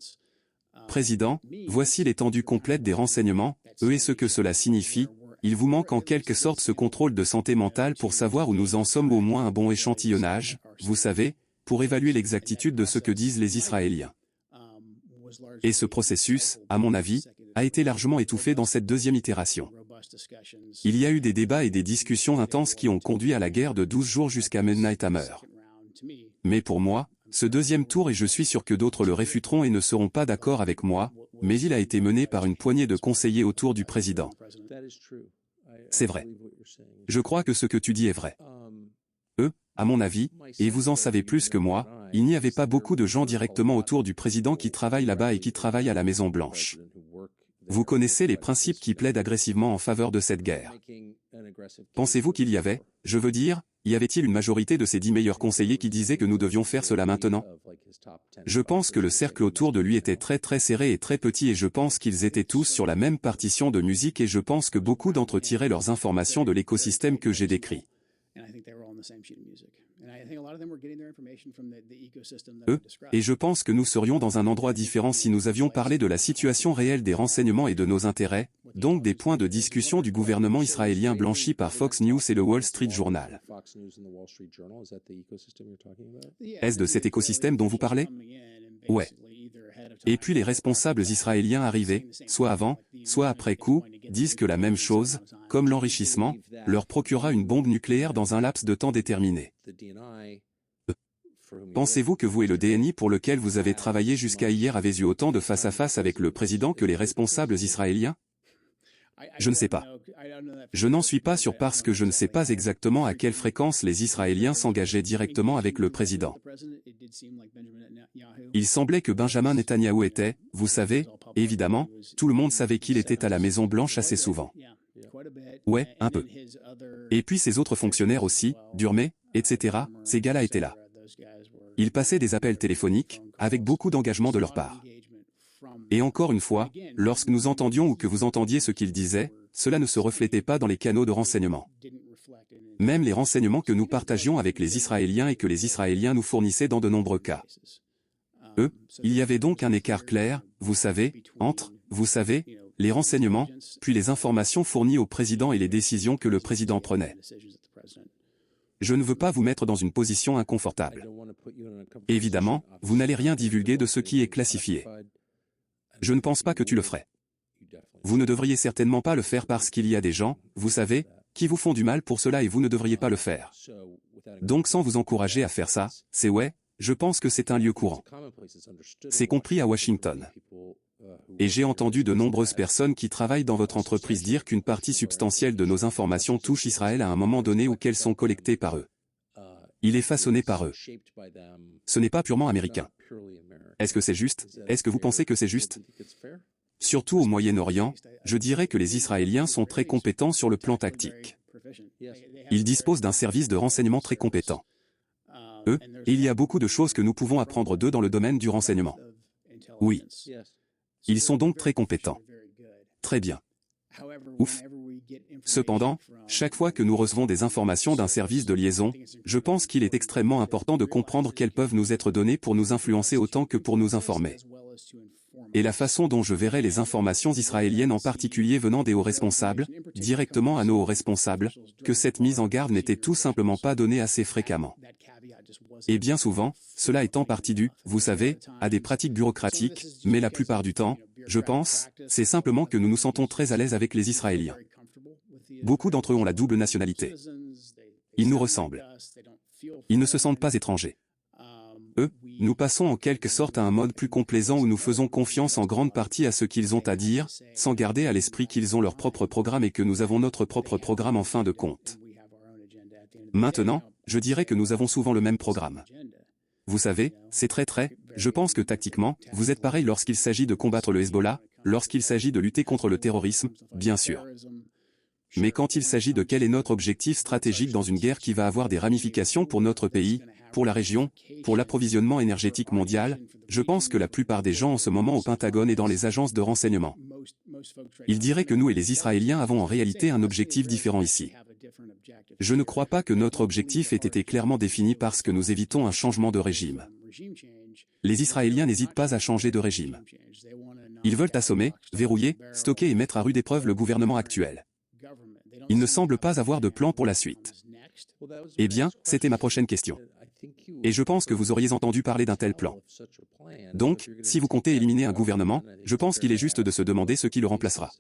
« Président, voici l'étendue complète des renseignements, et ce que cela signifie, il vous manque en quelque sorte ce contrôle de santé mentale pour savoir où nous en sommes au moins un bon échantillonnage, vous savez, pour évaluer l'exactitude de ce que disent les Israéliens. » Et ce processus, à mon avis, a été largement étouffé dans cette deuxième itération. Il y a eu des débats et des discussions intenses qui ont conduit à la guerre de 12 jours jusqu'à Midnight Hammer. Mais pour moi, ce deuxième tour et je suis sûr que d'autres le réfuteront et ne seront pas d'accord avec moi, mais il a été mené par une poignée de conseillers autour du président. C'est vrai. Je crois que ce que tu dis est vrai. À mon avis, et vous en savez plus que moi, il n'y avait pas beaucoup de gens directement autour du président qui travaillent là-bas et qui travaillent à la Maison-Blanche. Vous connaissez les principes qui plaident agressivement en faveur de cette guerre. Pensez-vous qu'il y avait, je veux dire, y avait-il une majorité de ces 10 meilleurs conseillers qui disaient que nous devions faire cela maintenant? Je pense que le cercle autour de lui était très très serré et très petit et je pense qu'ils étaient tous sur la même partition de musique et je pense que beaucoup d'entre eux tiraient leurs informations de l'écosystème que j'ai décrit. Et je pense que nous serions dans un endroit différent si nous avions parlé de la situation réelle des renseignements et de nos intérêts, donc des points de discussion du gouvernement israélien blanchi par Fox News et le Wall Street Journal. Est-ce de cet écosystème dont vous parlez? Ouais. Et puis les responsables israéliens arrivés, soit avant, soit après coup, disent que la même chose, comme l'enrichissement, leur procurera une bombe nucléaire dans un laps de temps déterminé. Pensez-vous que vous et le DNI pour lequel vous avez travaillé jusqu'à hier avez eu autant de face-à-face avec le président que les responsables israéliens? Je ne sais pas. Je n'en suis pas sûr parce que je ne sais pas exactement à quelle fréquence les Israéliens s'engageaient directement avec le président. Il semblait que Benjamin Netanyahou était, vous savez, évidemment, tout le monde savait qu'il était à la Maison-Blanche assez souvent. Ouais, un peu. Et puis ces autres fonctionnaires aussi, Durmé, etc., ces gars-là étaient là. Ils passaient des appels téléphoniques, avec beaucoup d'engagement de leur part. Et encore une fois, lorsque nous entendions ou que vous entendiez ce qu'ils disaient, cela ne se reflétait pas dans les canaux de renseignement. Même les renseignements que nous partagions avec les Israéliens et que les Israéliens nous fournissaient dans de nombreux cas. Il y avait donc un écart clair, vous savez, entre, vous savez, les renseignements, puis les informations fournies au président et les décisions que le président prenait. Je ne veux pas vous mettre dans une position inconfortable. Évidemment, vous n'allez rien divulguer de ce qui est classifié. Je ne pense pas que tu le ferais. Vous ne devriez certainement pas le faire parce qu'il y a des gens, vous savez, qui vous font du mal pour cela et vous ne devriez pas le faire. Donc sans vous encourager à faire ça, c'est ouais, je pense que c'est un lieu courant. C'est compris à Washington. Et j'ai entendu de nombreuses personnes qui travaillent dans votre entreprise dire qu'une partie substantielle de nos informations touche Israël à un moment donné ou qu'elles sont collectées par eux. Il est façonné par eux. Ce n'est pas purement américain. Est-ce que c'est juste? Est-ce que vous pensez que c'est juste? Surtout au Moyen-Orient, je dirais que les Israéliens sont très compétents sur le plan tactique. Ils disposent d'un service de renseignement très compétent. Et il y a beaucoup de choses que nous pouvons apprendre d'eux dans le domaine du renseignement. Oui. Ils sont donc très compétents. Très bien. Ouf. Cependant, chaque fois que nous recevons des informations d'un service de liaison, je pense qu'il est extrêmement important de comprendre qu'elles peuvent nous être données pour nous influencer autant que pour nous informer. Et la façon dont je verrai les informations israéliennes en particulier venant des hauts responsables, directement à nos hauts responsables, que cette mise en garde n'était tout simplement pas donnée assez fréquemment. Et bien souvent, cela est en partie dû, vous savez, à des pratiques bureaucratiques, mais la plupart du temps, je pense, c'est simplement que nous nous sentons très à l'aise avec les Israéliens. Beaucoup d'entre eux ont la double nationalité. Ils nous ressemblent. Ils ne se sentent pas étrangers. Nous passons en quelque sorte à un mode plus complaisant où nous faisons confiance en grande partie à ce qu'ils ont à dire, sans garder à l'esprit qu'ils ont leur propre programme et que nous avons notre propre programme en fin de compte. Maintenant, je dirais que nous avons souvent le même programme. Vous savez, c'est je pense que tactiquement, vous êtes pareil lorsqu'il s'agit de combattre le Hezbollah, lorsqu'il s'agit de lutter contre le terrorisme, bien sûr. Mais quand il s'agit de quel est notre objectif stratégique dans une guerre qui va avoir des ramifications pour notre pays, pour la région, pour l'approvisionnement énergétique mondial, je pense que la plupart des gens en ce moment au Pentagone et dans les agences de renseignement. Ils diraient que nous et les Israéliens avons en réalité un objectif différent ici. Je ne crois pas que notre objectif ait été clairement défini parce que nous évitons un changement de régime. Les Israéliens n'hésitent pas à changer de régime. Ils veulent assommer, verrouiller, stocker et mettre à rude épreuve le gouvernement actuel. Ils ne semblent pas avoir de plan pour la suite. Eh bien, c'était ma prochaine question. Et je pense que vous auriez entendu parler d'un tel plan. Donc, si vous comptez éliminer un gouvernement, je pense qu'il est juste de se demander ce qui le remplacera.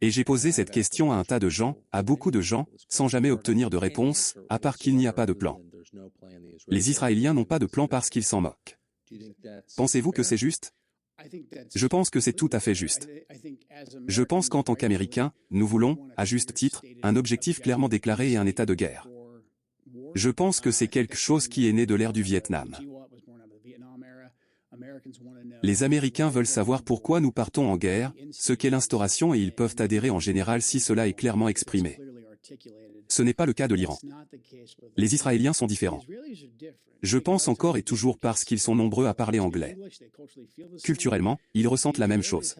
Et j'ai posé cette question à un tas de gens, à beaucoup de gens, sans jamais obtenir de réponse, à part qu'il n'y a pas de plan. Les Israéliens n'ont pas de plan parce qu'ils s'en moquent. Pensez-vous que c'est juste? Je pense que c'est tout à fait juste. Je pense qu'en tant qu'Américains, nous voulons, à juste titre, un objectif clairement déclaré et un état de guerre. Je pense que c'est quelque chose qui est né de l'ère du Vietnam. Les Américains veulent savoir pourquoi nous partons en guerre, ce qu'est l'instauration et ils peuvent adhérer en général si cela est clairement exprimé. Ce n'est pas le cas de l'Iran. Les Israéliens sont différents. Je pense encore et toujours parce qu'ils sont nombreux à parler anglais. Culturellement, ils ressentent la même chose.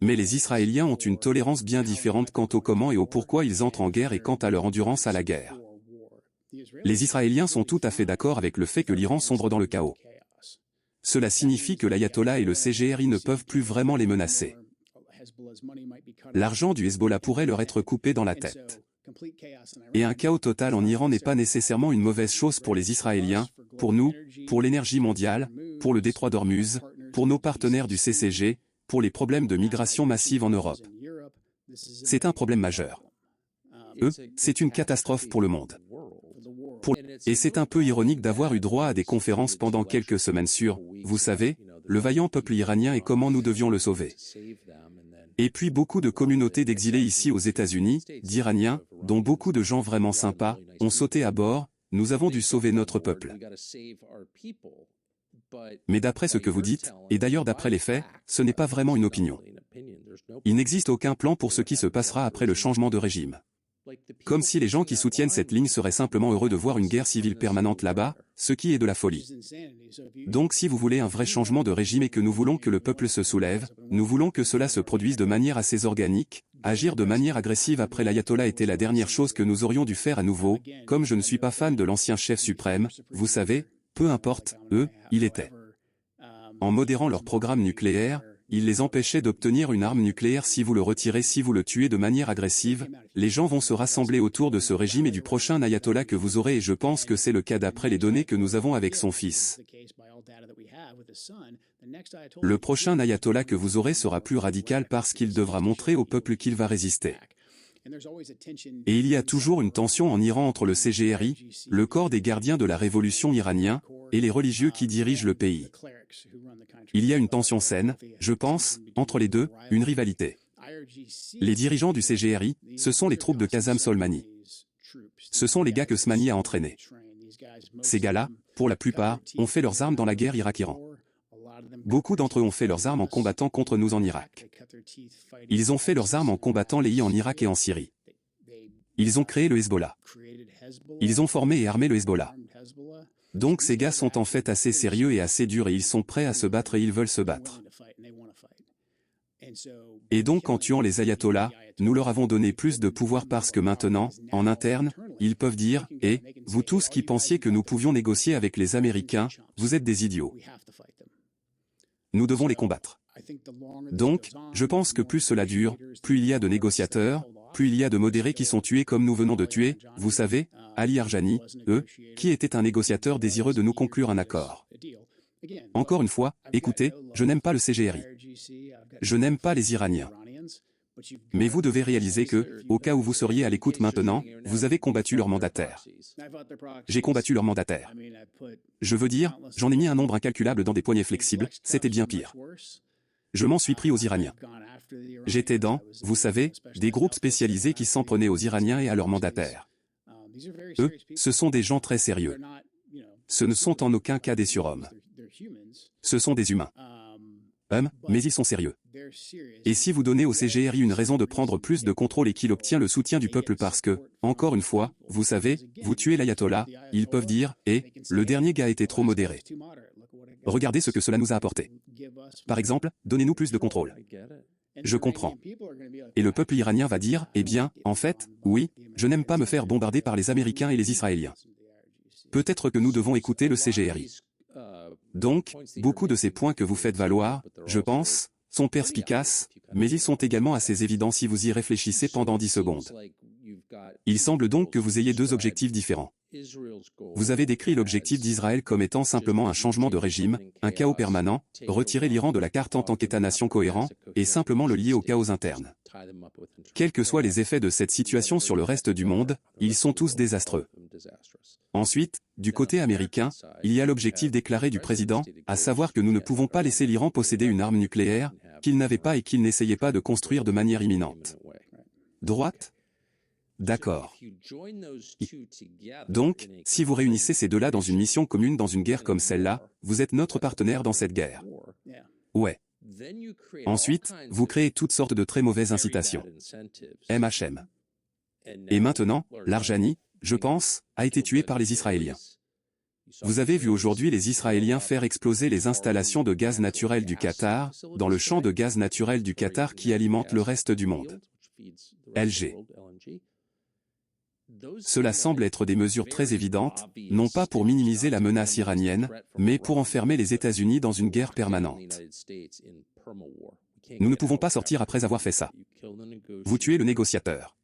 Mais les Israéliens ont une tolérance bien différente quant au comment et au pourquoi ils entrent en guerre et quant à leur endurance à la guerre. Les Israéliens sont tout à fait d'accord avec le fait que l'Iran sombre dans le chaos. Cela signifie que l'ayatollah et le CGRI ne peuvent plus vraiment les menacer. L'argent du Hezbollah pourrait leur être coupé dans la tête. Et un chaos total en Iran n'est pas nécessairement une mauvaise chose pour les Israéliens, pour nous, pour l'énergie mondiale, pour le détroit d'Ormuz, pour nos partenaires du CCG, pour les problèmes de migration massive en Europe. C'est un problème majeur. C'est une catastrophe pour le monde. Et c'est un peu ironique d'avoir eu droit à des conférences pendant quelques semaines sur, vous savez, le vaillant peuple iranien et comment nous devions le sauver. Et puis beaucoup de communautés d'exilés ici aux États-Unis, d'Iraniens, dont beaucoup de gens vraiment sympas, ont sauté à bord, nous avons dû sauver notre peuple. Mais d'après ce que vous dites, et d'ailleurs d'après les faits, ce n'est pas vraiment une opinion. Il n'existe aucun plan pour ce qui se passera après le changement de régime. Comme si les gens qui soutiennent cette ligne seraient simplement heureux de voir une guerre civile permanente là-bas, ce qui est de la folie. Donc si vous voulez un vrai changement de régime et que nous voulons que le peuple se soulève, nous voulons que cela se produise de manière assez organique, agir de manière agressive après l'ayatollah était la dernière chose que nous aurions dû faire à nouveau, comme je ne suis pas fan de l'ancien chef suprême, vous savez, peu importe, il était. En modérant leur programme nucléaire, il les empêchait d'obtenir une arme nucléaire. Si vous le retirez, si vous le tuez de manière agressive, les gens vont se rassembler autour de ce régime et du prochain ayatollah que vous aurez, et je pense que c'est le cas d'après les données que nous avons avec son fils. Le prochain ayatollah que vous aurez sera plus radical parce qu'il devra montrer au peuple qu'il va résister. Et il y a toujours une tension en Iran entre le CGRI, le corps des gardiens de la révolution iranien, et les religieux qui dirigent le pays. Il y a une tension saine, je pense, entre les deux, une rivalité. Les dirigeants du CGRI, ce sont les troupes de Qasem Soleimani. Ce sont les gars que Soleimani a entraînés. Ces gars-là, pour la plupart, ont fait leurs armes dans la guerre Irak-Iran. Beaucoup d'entre eux ont fait leurs armes en combattant contre nous en Irak. Ils ont fait leurs armes en combattant les I en Irak et en Syrie. Ils ont créé le Hezbollah. Ils ont formé et armé le Hezbollah. Donc ces gars sont en fait assez sérieux et assez durs et ils sont prêts à se battre et ils veulent se battre. Et donc en tuant les ayatollahs, nous leur avons donné plus de pouvoir parce que maintenant, en interne, ils peuvent dire « Eh, vous tous qui pensiez que nous pouvions négocier avec les Américains, vous êtes des idiots. Nous devons les combattre. » Donc, je pense que plus cela dure, plus il y a de négociateurs, plus il y a de modérés qui sont tués comme nous venons de tuer, vous savez, Ali Arjani, qui était un négociateur désireux de nous conclure un accord. Encore une fois, écoutez, je n'aime pas le CGRI. Je n'aime pas les Iraniens. Mais vous devez réaliser que, au cas où vous seriez à l'écoute maintenant, vous avez combattu leur mandataire. J'ai combattu leur mandataire. Je veux dire, j'en ai mis un nombre incalculable dans des poignets flexibles, c'était bien pire. Je m'en suis pris aux Iraniens. J'étais dans, vous savez, des groupes spécialisés qui s'en prenaient aux Iraniens et à leurs mandataires. Eux, ce sont des gens très sérieux. Ce ne sont en aucun cas des surhommes. Ce sont des humains. Mais ils sont sérieux. Et si vous donnez au CGRI une raison de prendre plus de contrôle et qu'il obtient le soutien du peuple parce que, encore une fois, vous savez, vous tuez l'ayatollah, ils peuvent dire « Eh, le dernier gars était trop modéré. Regardez ce que cela nous a apporté. Par exemple, donnez-nous plus de contrôle. » Je comprends. Et le peuple iranien va dire « Eh bien, en fait, oui, je n'aime pas me faire bombarder par les Américains et les Israéliens. » Peut-être que nous devons écouter le CGRI. Donc, beaucoup de ces points que vous faites valoir, je pense, sont perspicaces, mais ils sont également assez évidents si vous y réfléchissez pendant 10 secondes. Il semble donc que vous ayez deux objectifs différents. Vous avez décrit l'objectif d'Israël comme étant simplement un changement de régime, un chaos permanent, retirer l'Iran de la carte en tant qu'État-nation cohérent, et simplement le lier au chaos interne. Quels que soient les effets de cette situation sur le reste du monde, ils sont tous désastreux. Ensuite, du côté américain, il y a l'objectif déclaré du président, à savoir que nous ne pouvons pas laisser l'Iran posséder une arme nucléaire, qu'il n'avait pas et qu'il n'essayait pas de construire de manière imminente. Droite ? D'accord. Donc, si vous réunissez ces deux-là dans une mission commune dans une guerre comme celle-là, vous êtes notre partenaire dans cette guerre. Ouais. Ensuite, vous créez toutes sortes de très mauvaises incitations. MHM. Et maintenant, l'Arjani, je pense, a été tué par les Israéliens. Vous avez vu aujourd'hui les Israéliens faire exploser les installations de gaz naturel du Qatar, dans le champ de gaz naturel du Qatar qui alimente le reste du monde. LG. Cela semble être des mesures très évidentes, non pas pour minimiser la menace iranienne, mais pour enfermer les États-Unis dans une guerre permanente. Nous ne pouvons pas sortir après avoir fait ça. Vous tuez le négociateur.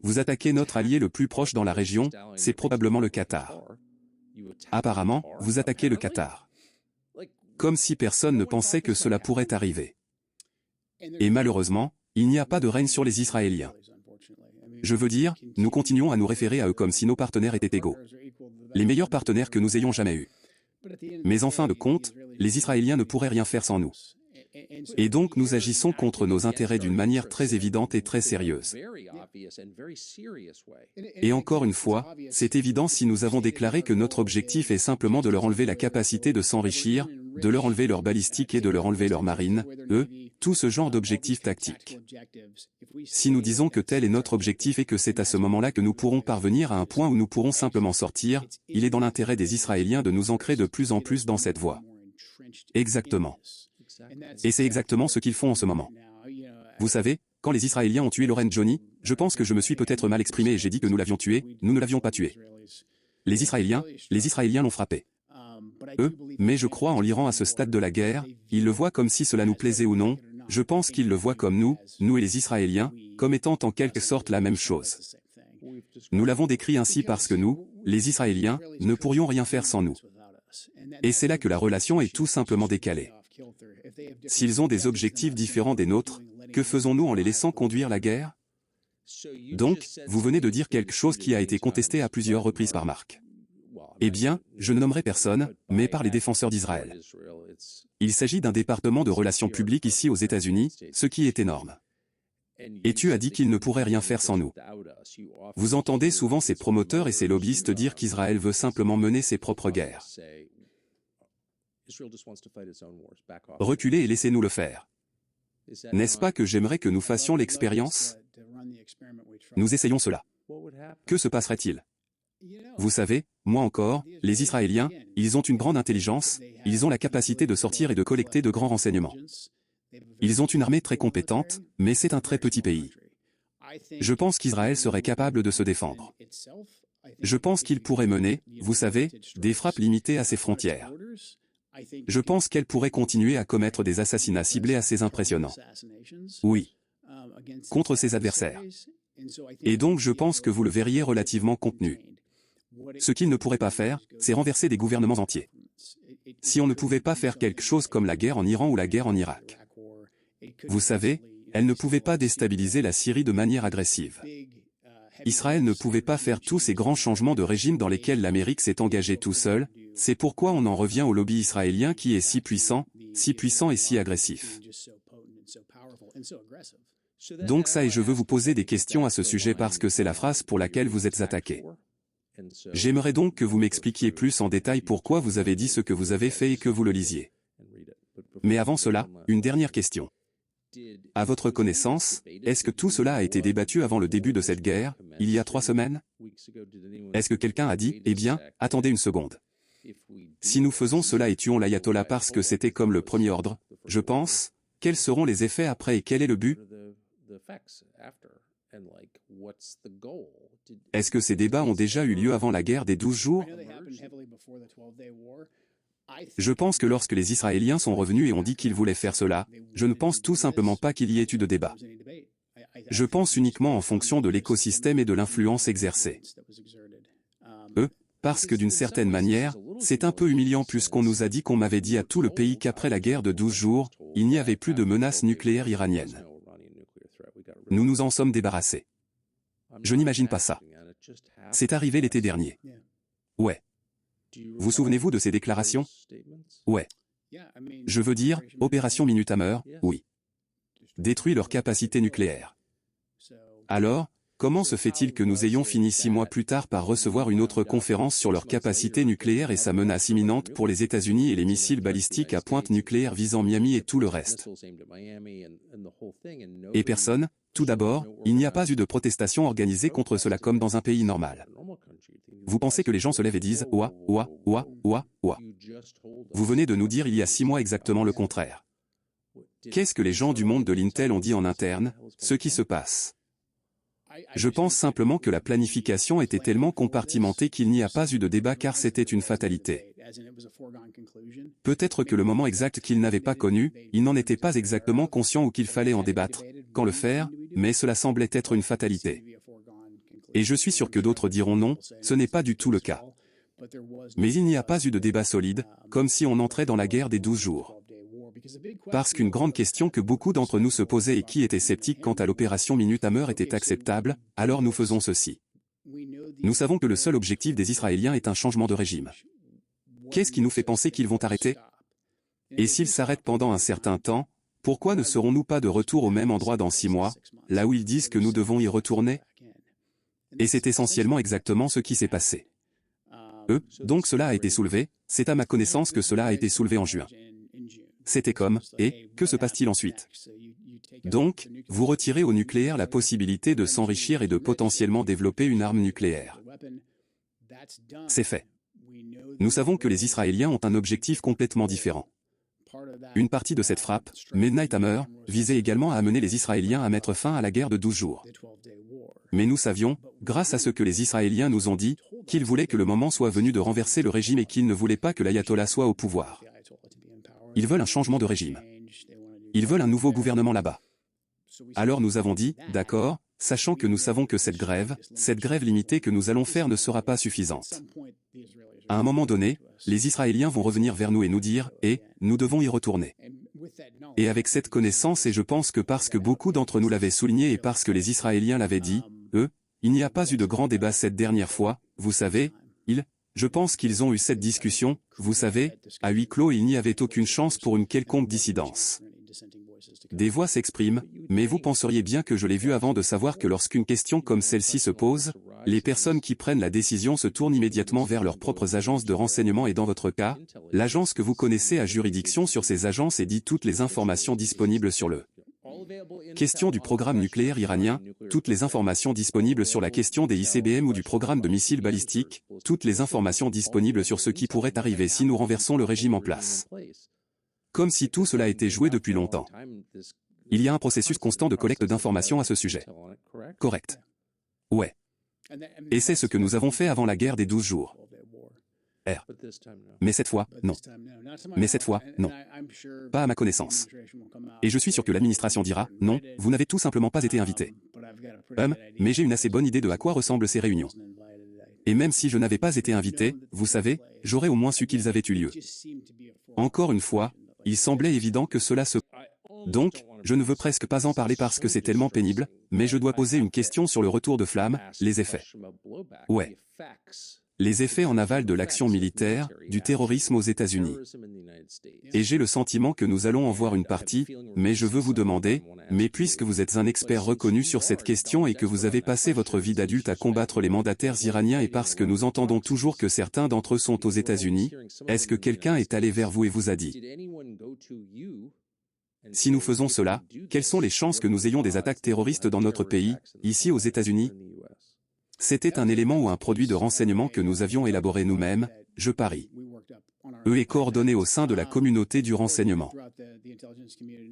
Vous attaquez notre allié le plus proche dans la région, c'est probablement le Qatar. Apparemment, vous attaquez le Qatar. Comme si personne ne pensait que cela pourrait arriver. Et malheureusement, il n'y a pas de règne sur les Israéliens. Je veux dire, nous continuons à nous référer à eux comme si nos partenaires étaient égaux. Les meilleurs partenaires que nous ayons jamais eus. Mais en fin de compte, les Israéliens ne pourraient rien faire sans nous. Et donc nous agissons contre nos intérêts d'une manière très évidente et très sérieuse. Et encore une fois, c'est évident si nous avons déclaré que notre objectif est simplement de leur enlever la capacité de s'enrichir, de leur enlever leur balistique et de leur enlever leur marine, tout ce genre d'objectifs tactiques. Si nous disons que tel est notre objectif et que c'est à ce moment-là que nous pourrons parvenir à un point où nous pourrons simplement sortir, il est dans l'intérêt des Israéliens de nous ancrer de plus en plus dans cette voie. Exactement. Et c'est exactement ce qu'ils font en ce moment. Vous savez, quand les Israéliens ont tué Lorraine Johnny, je pense que je me suis peut-être mal exprimé et j'ai dit que nous l'avions tué, nous ne l'avions pas tué. Les Israéliens l'ont frappé. Mais je crois en l'Iran à ce stade de la guerre, ils le voient comme si cela nous plaisait ou non, je pense qu'ils le voient comme nous et les Israéliens, comme étant en quelque sorte la même chose. Nous l'avons décrit ainsi parce que nous, les Israéliens, ne pourrions rien faire sans nous. Et c'est là que la relation est tout simplement décalée. S'ils ont des objectifs différents des nôtres, que faisons-nous en les laissant conduire la guerre? Donc, vous venez de dire quelque chose qui a été contesté à plusieurs reprises par Marc. Eh bien, je ne nommerai personne, mais par les défenseurs d'Israël. Il s'agit d'un département de relations publiques ici aux États-Unis, ce qui est énorme. Et tu as dit qu'ils ne pourraient rien faire sans nous. Vous entendez souvent ces promoteurs et ces lobbyistes dire qu'Israël veut simplement mener ses propres guerres. Reculez et laissez-nous le faire. N'est-ce pas que j'aimerais que nous fassions l'expérience? Nous essayons cela. Que se passerait-il? Vous savez, moi encore, les Israéliens, ils ont une grande intelligence, ils ont la capacité de sortir et de collecter de grands renseignements. Ils ont une armée très compétente, mais c'est un très petit pays. Je pense qu'Israël serait capable de se défendre. Je pense qu'il pourrait mener, vous savez, des frappes limitées à ses frontières. Je pense qu'elle pourrait continuer à commettre des assassinats ciblés assez impressionnants. Oui. Contre ses adversaires. Et donc je pense que vous le verriez relativement contenu. Ce qu'il ne pourrait pas faire, c'est renverser des gouvernements entiers. Si on ne pouvait pas faire quelque chose comme la guerre en Iran ou la guerre en Irak. Vous savez, elle ne pouvait pas déstabiliser la Syrie de manière agressive. Israël ne pouvait pas faire tous ces grands changements de régime dans lesquels l'Amérique s'est engagée tout seul, c'est pourquoi on en revient au lobby israélien qui est si puissant et si agressif. Donc ça et je veux vous poser des questions à ce sujet parce que c'est la phrase pour laquelle vous êtes attaqué. J'aimerais donc que vous m'expliquiez plus en détail pourquoi vous avez dit ce que vous avez fait et que vous le lisiez. Mais avant cela, une dernière question. À votre connaissance, est-ce que tout cela a été débattu avant le début de cette guerre, il y a 3 semaines? Est-ce que quelqu'un a dit, eh bien, attendez une seconde. Si nous faisons cela et tuons l'ayatollah parce que c'était comme le premier ordre, je pense, quels seront les effets après et quel est le but? Est-ce que ces débats ont déjà eu lieu avant la guerre des 12 jours? Je pense que lorsque les Israéliens sont revenus et ont dit qu'ils voulaient faire cela, je ne pense tout simplement pas qu'il y ait eu de débat. Je pense uniquement en fonction de l'écosystème et de l'influence exercée. Parce que d'une certaine manière, c'est un peu humiliant puisqu'on nous a dit qu'on m'avait dit à tout le pays qu'après la guerre de 12 jours, il n'y avait plus de menace nucléaire iranienne. Nous nous en sommes débarrassés. Je n'imagine pas ça. C'est arrivé l'été dernier. Ouais. Vous souvenez-vous de ces déclarations? Ouais. Je veux dire, opération Minute Hammer, oui. Détruit leur capacité nucléaire. Alors, comment se fait-il que nous ayons fini 6 mois plus tard par recevoir une autre conférence sur leur capacité nucléaire et sa menace imminente pour les États-Unis et les missiles balistiques à pointe nucléaire visant Miami et tout le reste? Et personne, tout d'abord, il n'y a pas eu de protestation organisée contre cela comme dans un pays normal. Vous pensez que les gens se lèvent et disent « Ouah, ouah, ouah, ouah, ouah ». Vous venez de nous dire il y a 6 mois exactement le contraire. Qu'est-ce que les gens du monde de l'Intel ont dit en interne, ce qui se passe? Je pense simplement que la planification était tellement compartimentée qu'il n'y a pas eu de débat car c'était une fatalité. Peut-être que le moment exact qu'ils n'avaient pas connu, ils n'en étaient pas exactement conscients ou qu'il fallait en débattre, quand le faire, mais cela semblait être une fatalité. Et je suis sûr que d'autres diront non, ce n'est pas du tout le cas. Mais il n'y a pas eu de débat solide, comme si on entrait dans la guerre des 12 jours. Parce qu'une grande question que beaucoup d'entre nous se posaient et qui étaient sceptiques quant à l'opération Minute Hammer était acceptable, alors nous faisons ceci. Nous savons que le seul objectif des Israéliens est un changement de régime. Qu'est-ce qui nous fait penser qu'ils vont arrêter? Et s'ils s'arrêtent pendant un certain temps, pourquoi ne serons-nous pas de retour au même endroit dans 6 mois, là où ils disent que nous devons y retourner? Et c'est essentiellement exactement ce qui s'est passé. Donc cela a été soulevé, c'est à ma connaissance que cela a été soulevé en juin. C'était comme, et, que se passe-t-il ensuite? Donc, vous retirez au nucléaire la possibilité de s'enrichir et de potentiellement développer une arme nucléaire. C'est fait. Nous savons que les Israéliens ont un objectif complètement différent. Une partie de cette frappe, Midnight Hammer, visait également à amener les Israéliens à mettre fin à la guerre de 12 jours. Mais nous savions, grâce à ce que les Israéliens nous ont dit, qu'ils voulaient que le moment soit venu de renverser le régime et qu'ils ne voulaient pas que l'ayatollah soit au pouvoir. Ils veulent un changement de régime. Ils veulent un nouveau gouvernement là-bas. Alors nous avons dit, d'accord, sachant que nous savons que cette grève limitée que nous allons faire ne sera pas suffisante. À un moment donné, les Israéliens vont revenir vers nous et nous dire, nous devons y retourner. Et avec cette connaissance, et je pense que parce que beaucoup d'entre nous l'avaient souligné et parce que les Israéliens l'avaient dit, il n'y a pas eu de grand débat cette dernière fois, vous savez, je pense qu'ils ont eu cette discussion, vous savez, à huis clos et il n'y avait aucune chance pour une quelconque dissidence. Des voix s'expriment, mais vous penseriez bien que je l'ai vu avant de savoir que lorsqu'une question comme celle-ci se pose, les personnes qui prennent la décision se tournent immédiatement vers leurs propres agences de renseignement et dans votre cas, l'agence que vous connaissez a juridiction sur ces agences et dit toutes les informations disponibles sur le question du programme nucléaire iranien, toutes les informations disponibles sur la question des ICBM ou du programme de missiles balistiques, toutes les informations disponibles sur ce qui pourrait arriver si nous renversons le régime en place. Comme si tout cela était joué depuis longtemps. Il y a un processus constant de collecte d'informations à ce sujet. Correct. Ouais. Et c'est ce que nous avons fait avant la guerre des 12 jours. Mais cette fois, non. Mais cette fois, non. Pas à ma connaissance. Et je suis sûr que l'administration dira, non, vous n'avez tout simplement pas été invité. Mais j'ai une assez bonne idée de à quoi ressemblent ces réunions. Et même si je n'avais pas été invité, vous savez, j'aurais au moins su qu'ils avaient eu lieu. Encore une fois, il semblait évident que cela se... Donc, je ne veux presque pas en parler parce que c'est tellement pénible, mais je dois poser une question sur le retour de flamme, les effets. Ouais. Les effets en aval de l'action militaire, du terrorisme aux États-Unis. Et j'ai le sentiment que nous allons en voir une partie, mais je veux vous demander, mais puisque vous êtes un expert reconnu sur cette question et que vous avez passé votre vie d'adulte à combattre les mandataires iraniens et parce que nous entendons toujours que certains d'entre eux sont aux États-Unis, est-ce que quelqu'un est allé vers vous et vous a dit, si nous faisons cela, quelles sont les chances que nous ayons des attaques terroristes dans notre pays, ici aux États-Unis? C'était un élément ou un produit de renseignement que nous avions élaboré nous-mêmes, je parie. Est coordonné au sein de la communauté du renseignement.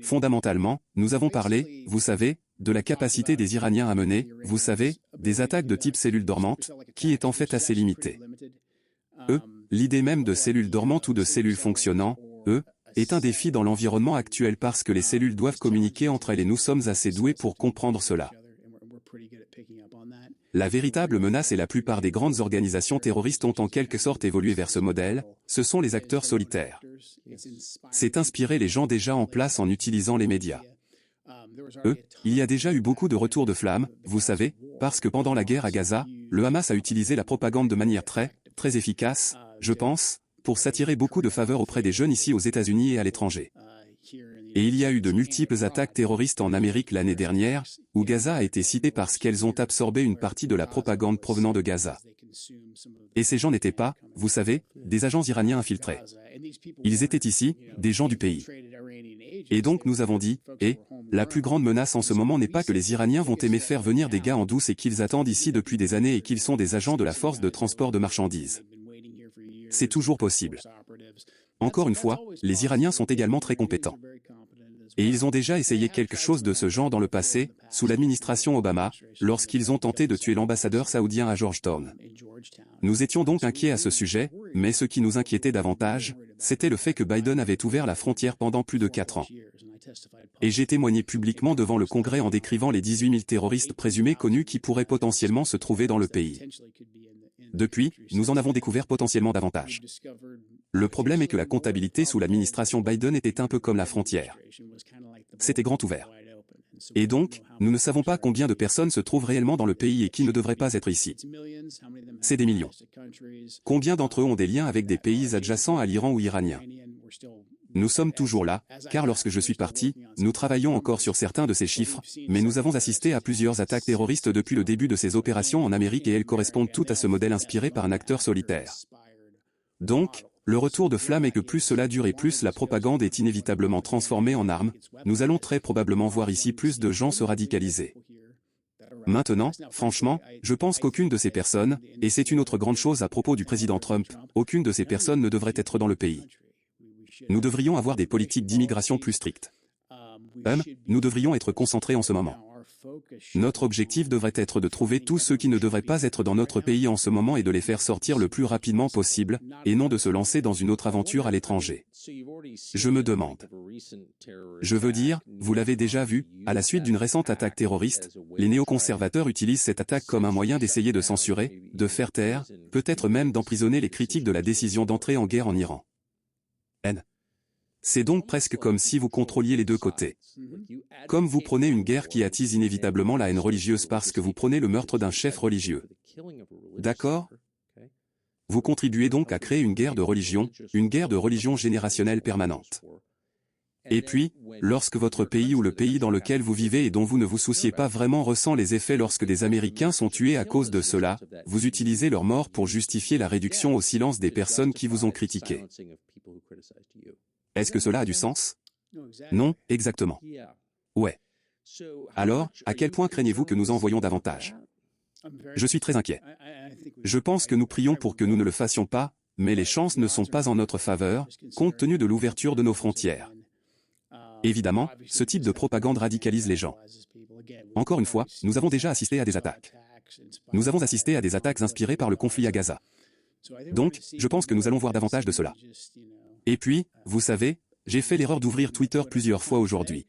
Fondamentalement, nous avons parlé, vous savez, de la capacité des Iraniens à mener, vous savez, des attaques de type cellule dormante, qui est en fait assez limitée. L'idée même de cellules dormantes ou de cellules fonctionnant, est un défi dans l'environnement actuel parce que les cellules doivent communiquer entre elles et nous sommes assez doués pour comprendre cela. La véritable menace et la plupart des grandes organisations terroristes ont en quelque sorte évolué vers ce modèle, ce sont les acteurs solitaires. C'est inspirer les gens déjà en place en utilisant les médias. Il y a déjà eu beaucoup de retours de flammes, vous savez, parce que pendant la guerre à Gaza, le Hamas a utilisé la propagande de manière très efficace, je pense, pour s'attirer beaucoup de faveurs auprès des jeunes ici aux États-Unis et à l'étranger. Et il y a eu de multiples attaques terroristes en Amérique l'année dernière, où Gaza a été cité parce qu'elles ont absorbé une partie de la propagande provenant de Gaza. Et ces gens n'étaient pas, vous savez, des agents iraniens infiltrés. Ils étaient ici, des gens du pays. Et donc nous avons dit, la plus grande menace en ce moment n'est pas que les Iraniens vont aimer faire venir des gars en douce et qu'ils attendent ici depuis des années et qu'ils sont des agents de la force de transport de marchandises. C'est toujours possible. Encore une fois, les Iraniens sont également très compétents. Et ils ont déjà essayé quelque chose de ce genre dans le passé, sous l'administration Obama, lorsqu'ils ont tenté de tuer l'ambassadeur saoudien à Georgetown. Nous étions donc inquiets à ce sujet, mais ce qui nous inquiétait davantage, c'était le fait que Biden avait ouvert la frontière pendant plus de 4 ans. Et j'ai témoigné publiquement devant le Congrès en décrivant les 18 000 terroristes présumés connus qui pourraient potentiellement se trouver dans le pays. Depuis, nous en avons découvert potentiellement davantage. Le problème est que la comptabilité sous l'administration Biden était un peu comme la frontière. C'était grand ouvert. Et donc, nous ne savons pas combien de personnes se trouvent réellement dans le pays et qui ne devraient pas être ici. C'est des millions. Combien d'entre eux ont des liens avec des pays adjacents à l'Iran ou iraniens? Nous sommes toujours là, car lorsque je suis parti, nous travaillons encore sur certains de ces chiffres, mais nous avons assisté à plusieurs attaques terroristes depuis le début de ces opérations en Amérique et elles correspondent toutes à ce modèle inspiré par un acteur solitaire. Donc, le retour de flamme est que plus cela dure et plus la propagande est inévitablement transformée en arme, nous allons très probablement voir ici plus de gens se radicaliser. Maintenant, franchement, je pense qu'aucune de ces personnes, et c'est une autre grande chose à propos du président Trump, aucune de ces personnes ne devrait être dans le pays. Nous devrions avoir des politiques d'immigration plus strictes. Nous devrions être concentrés en ce moment. Notre objectif devrait être de trouver tous ceux qui ne devraient pas être dans notre pays en ce moment et de les faire sortir le plus rapidement possible, et non de se lancer dans une autre aventure à l'étranger. Je me demande. Je veux dire, vous l'avez déjà vu, à la suite d'une récente attaque terroriste, les néoconservateurs utilisent cette attaque comme un moyen d'essayer de censurer, de faire taire, peut-être même d'emprisonner les critiques de la décision d'entrer en guerre en Iran. C'est donc presque comme si vous contrôliez les deux côtés. Comme vous prenez une guerre qui attise inévitablement la haine religieuse parce que vous prenez le meurtre d'un chef religieux. D'accord ? Vous contribuez donc à créer une guerre de religion générationnelle permanente. Et puis, lorsque votre pays ou le pays dans lequel vous vivez et dont vous ne vous souciez pas vraiment ressent les effets lorsque des Américains sont tués à cause de cela, vous utilisez leur mort pour justifier la réduction au silence des personnes qui vous ont critiqué. Est-ce que cela a du sens? Non, exactement. Ouais. Alors, à quel point craignez-vous que nous en voyions davantage? Je suis très inquiet. Je pense que nous prions pour que nous ne le fassions pas, mais les chances ne sont pas en notre faveur, compte tenu de l'ouverture de nos frontières. Évidemment, ce type de propagande radicalise les gens. Encore une fois, nous avons déjà assisté à des attaques. Nous avons assisté à des attaques inspirées par le conflit à Gaza. Donc, je pense que nous allons voir davantage de cela. Et puis, vous savez, j'ai fait l'erreur d'ouvrir Twitter plusieurs fois aujourd'hui.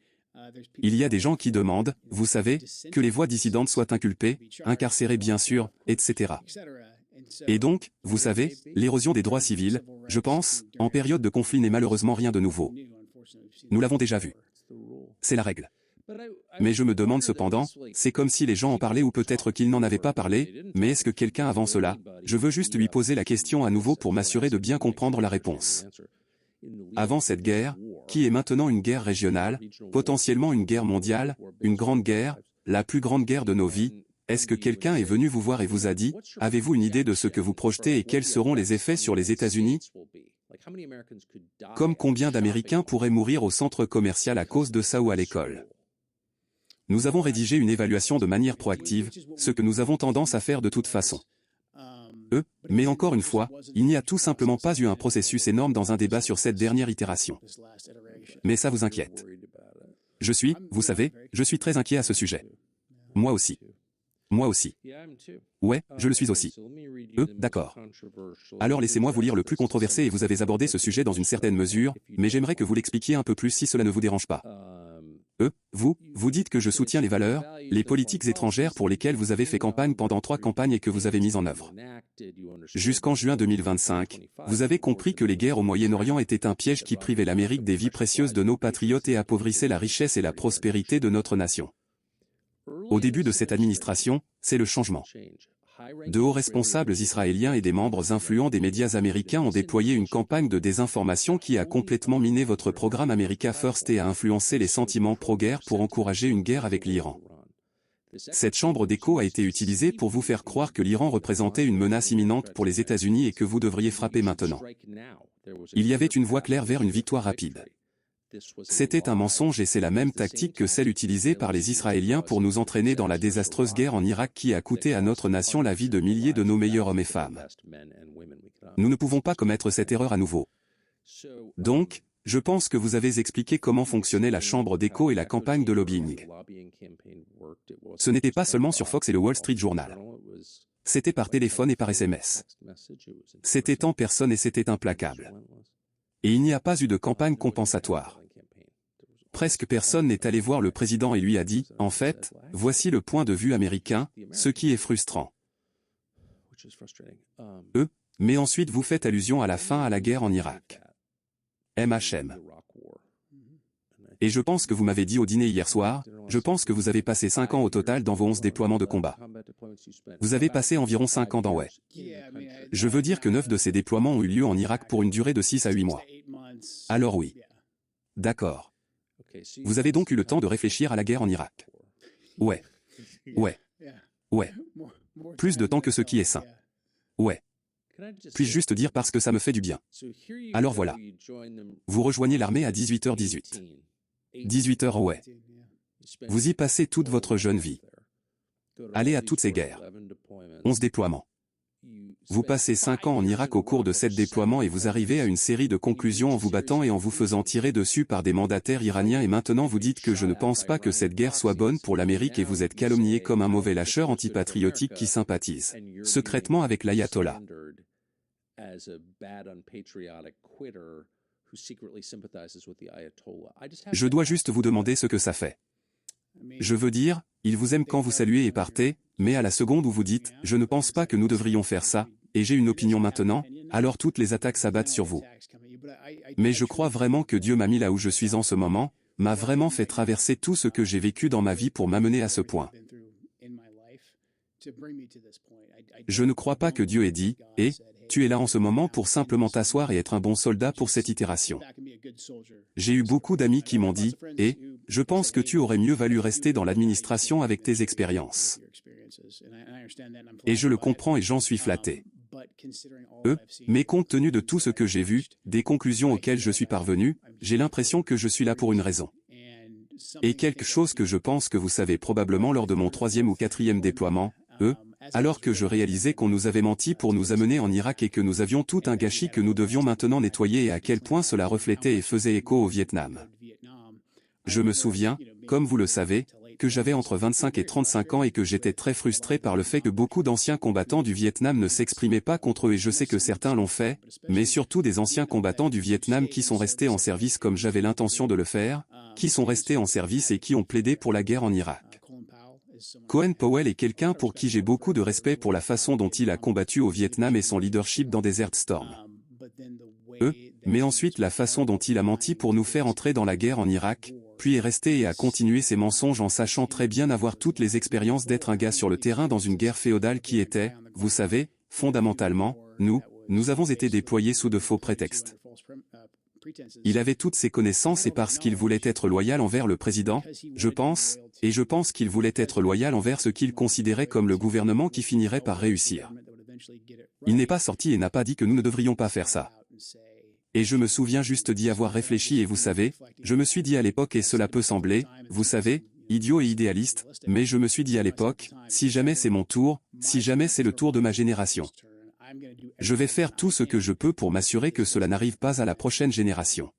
Il y a des gens qui demandent, vous savez, que les voix dissidentes soient inculpées, incarcérées bien sûr, etc. Et donc, vous savez, l'érosion des droits civils, je pense, en période de conflit n'est malheureusement rien de nouveau. Nous l'avons déjà vu. C'est la règle. Mais je me demande cependant, c'est comme si les gens en parlaient ou peut-être qu'ils n'en avaient pas parlé, mais est-ce que quelqu'un avant cela? Je veux juste lui poser la question à nouveau pour m'assurer de bien comprendre la réponse. Avant cette guerre, qui est maintenant une guerre régionale, potentiellement une guerre mondiale, une grande guerre, la plus grande guerre de nos vies, est-ce que quelqu'un est venu vous voir et vous a dit, avez-vous une idée de ce que vous projetez et quels seront les effets sur les États-Unis? Comme combien d'Américains pourraient mourir au centre commercial à cause de ça ou à l'école? Nous avons rédigé une évaluation de manière proactive, ce que nous avons tendance à faire de toute façon. Mais encore une fois, il n'y a tout simplement pas eu un processus énorme dans un débat sur cette dernière itération. Mais ça vous inquiète. Vous savez, je suis très inquiet à ce sujet. Moi aussi. Moi aussi. Ouais, je le suis aussi. D'accord. Alors laissez-moi vous lire le plus controversé et vous avez abordé ce sujet dans une certaine mesure, mais j'aimerais que vous l'expliquiez un peu plus si cela ne vous dérange pas. Vous dites que je soutiens les valeurs, les politiques étrangères pour lesquelles vous avez fait campagne pendant 3 campagnes et que vous avez mises en œuvre. Jusqu'en juin 2025, vous avez compris que les guerres au Moyen-Orient étaient un piège qui privait l'Amérique des vies précieuses de nos patriotes et appauvrissait la richesse et la prospérité de notre nation. Au début de cette administration, c'est le changement. De hauts responsables israéliens et des membres influents des médias américains ont déployé une campagne de désinformation qui a complètement miné votre programme America First et a influencé les sentiments pro-guerre pour encourager une guerre avec l'Iran. Cette chambre d'écho a été utilisée pour vous faire croire que l'Iran représentait une menace imminente pour les États-Unis et que vous devriez frapper maintenant. Il y avait une voie claire vers une victoire rapide. C'était un mensonge et c'est la même tactique que celle utilisée par les Israéliens pour nous entraîner dans la désastreuse guerre en Irak qui a coûté à notre nation la vie de milliers de nos meilleurs hommes et femmes. Nous ne pouvons pas commettre cette erreur à nouveau. Donc, je pense que vous avez expliqué comment fonctionnait la chambre d'écho et la campagne de lobbying. Ce n'était pas seulement sur Fox et le Wall Street Journal. C'était par téléphone et par SMS. C'était en personne et c'était implacable. Et il n'y a pas eu de campagne compensatoire. Presque personne n'est allé voir le président et lui a dit, en fait, voici le point de vue américain, ce qui est frustrant. Mais ensuite vous faites allusion à la fin à la guerre en Irak. MHM. Et je pense que vous m'avez dit au dîner hier soir, je pense que vous avez passé 5 ans au total dans vos 11 déploiements de combat. Vous avez passé environ 5 ans dans ouais. Je veux dire que 9 de ces déploiements ont eu lieu en Irak pour une durée de 6 à 8 mois. Alors oui. D'accord. Vous avez donc eu le temps de réfléchir à la guerre en Irak. Ouais. Ouais. Ouais. Plus de temps que ce qui est sain. Ouais. Puis-je juste dire parce que ça me fait du bien. Alors voilà. Vous rejoignez l'armée à 18h18. 18h ouais. Vous y passez toute votre jeune vie. Allez à toutes ces guerres. 11 déploiements. vous passez 5 ans en Irak au cours de 7 déploiements et vous arrivez à une série de conclusions en vous battant et en vous faisant tirer dessus par des mandataires iraniens et maintenant vous dites que je ne pense pas que cette guerre soit bonne pour l'Amérique et vous êtes calomnié comme un mauvais lâcheur antipatriotique qui sympathise secrètement avec l'ayatollah. Je dois juste vous demander ce que ça fait. Je veux dire, il vous aime quand vous saluez et partez, mais à la seconde où vous dites « je ne pense pas que nous devrions faire ça, et j'ai une opinion maintenant », alors toutes les attaques s'abattent sur vous. Mais je crois vraiment que Dieu m'a mis là où je suis en ce moment, m'a vraiment fait traverser tout ce que j'ai vécu dans ma vie pour m'amener à ce point. Je ne crois pas que Dieu ait dit « et, tu es là en ce moment pour simplement t'asseoir et être un bon soldat pour cette itération. » J'ai eu beaucoup d'amis qui m'ont dit « et, je pense que tu aurais mieux valu rester dans l'administration avec tes expériences. » Et je le comprends et j'en suis flatté. Mais compte tenu de tout ce que j'ai vu, des conclusions auxquelles je suis parvenu, j'ai l'impression que je suis là pour une raison. Et quelque chose que je pense que vous savez probablement lors de mon 3e ou 4e déploiement, alors que je réalisais qu'on nous avait menti pour nous amener en Irak et que nous avions tout un gâchis que nous devions maintenant nettoyer et à quel point cela reflétait et faisait écho au Vietnam. Je me souviens, comme vous le savez, que j'avais entre 25 et 35 ans et que j'étais très frustré par le fait que beaucoup d'anciens combattants du Vietnam ne s'exprimaient pas contre eux et je sais que certains l'ont fait, mais surtout des anciens combattants du Vietnam qui sont restés en service comme j'avais l'intention de le faire, qui sont restés en service et qui ont plaidé pour la guerre en Irak. Colin Powell est quelqu'un pour qui j'ai beaucoup de respect pour la façon dont il a combattu au Vietnam et son leadership dans Desert Storm. Mais ensuite la façon dont il a menti pour nous faire entrer dans la guerre en Irak, puis est resté et a continué ses mensonges en sachant très bien avoir toutes les expériences d'être un gars sur le terrain dans une guerre féodale qui était, vous savez, fondamentalement, nous avons été déployés sous de faux prétextes. Il avait toutes ses connaissances et parce qu'il voulait être loyal envers le président, je pense qu'il voulait être loyal envers ce qu'il considérait comme le gouvernement qui finirait par réussir. Il n'est pas sorti et n'a pas dit que nous ne devrions pas faire ça. Et je me souviens juste d'y avoir réfléchi et vous savez, je me suis dit à l'époque et cela peut sembler, vous savez, idiot et idéaliste, mais je me suis dit à l'époque, si jamais c'est mon tour, si jamais c'est le tour de ma génération. Je vais faire tout ce que je peux pour m'assurer que cela n'arrive pas à la prochaine génération.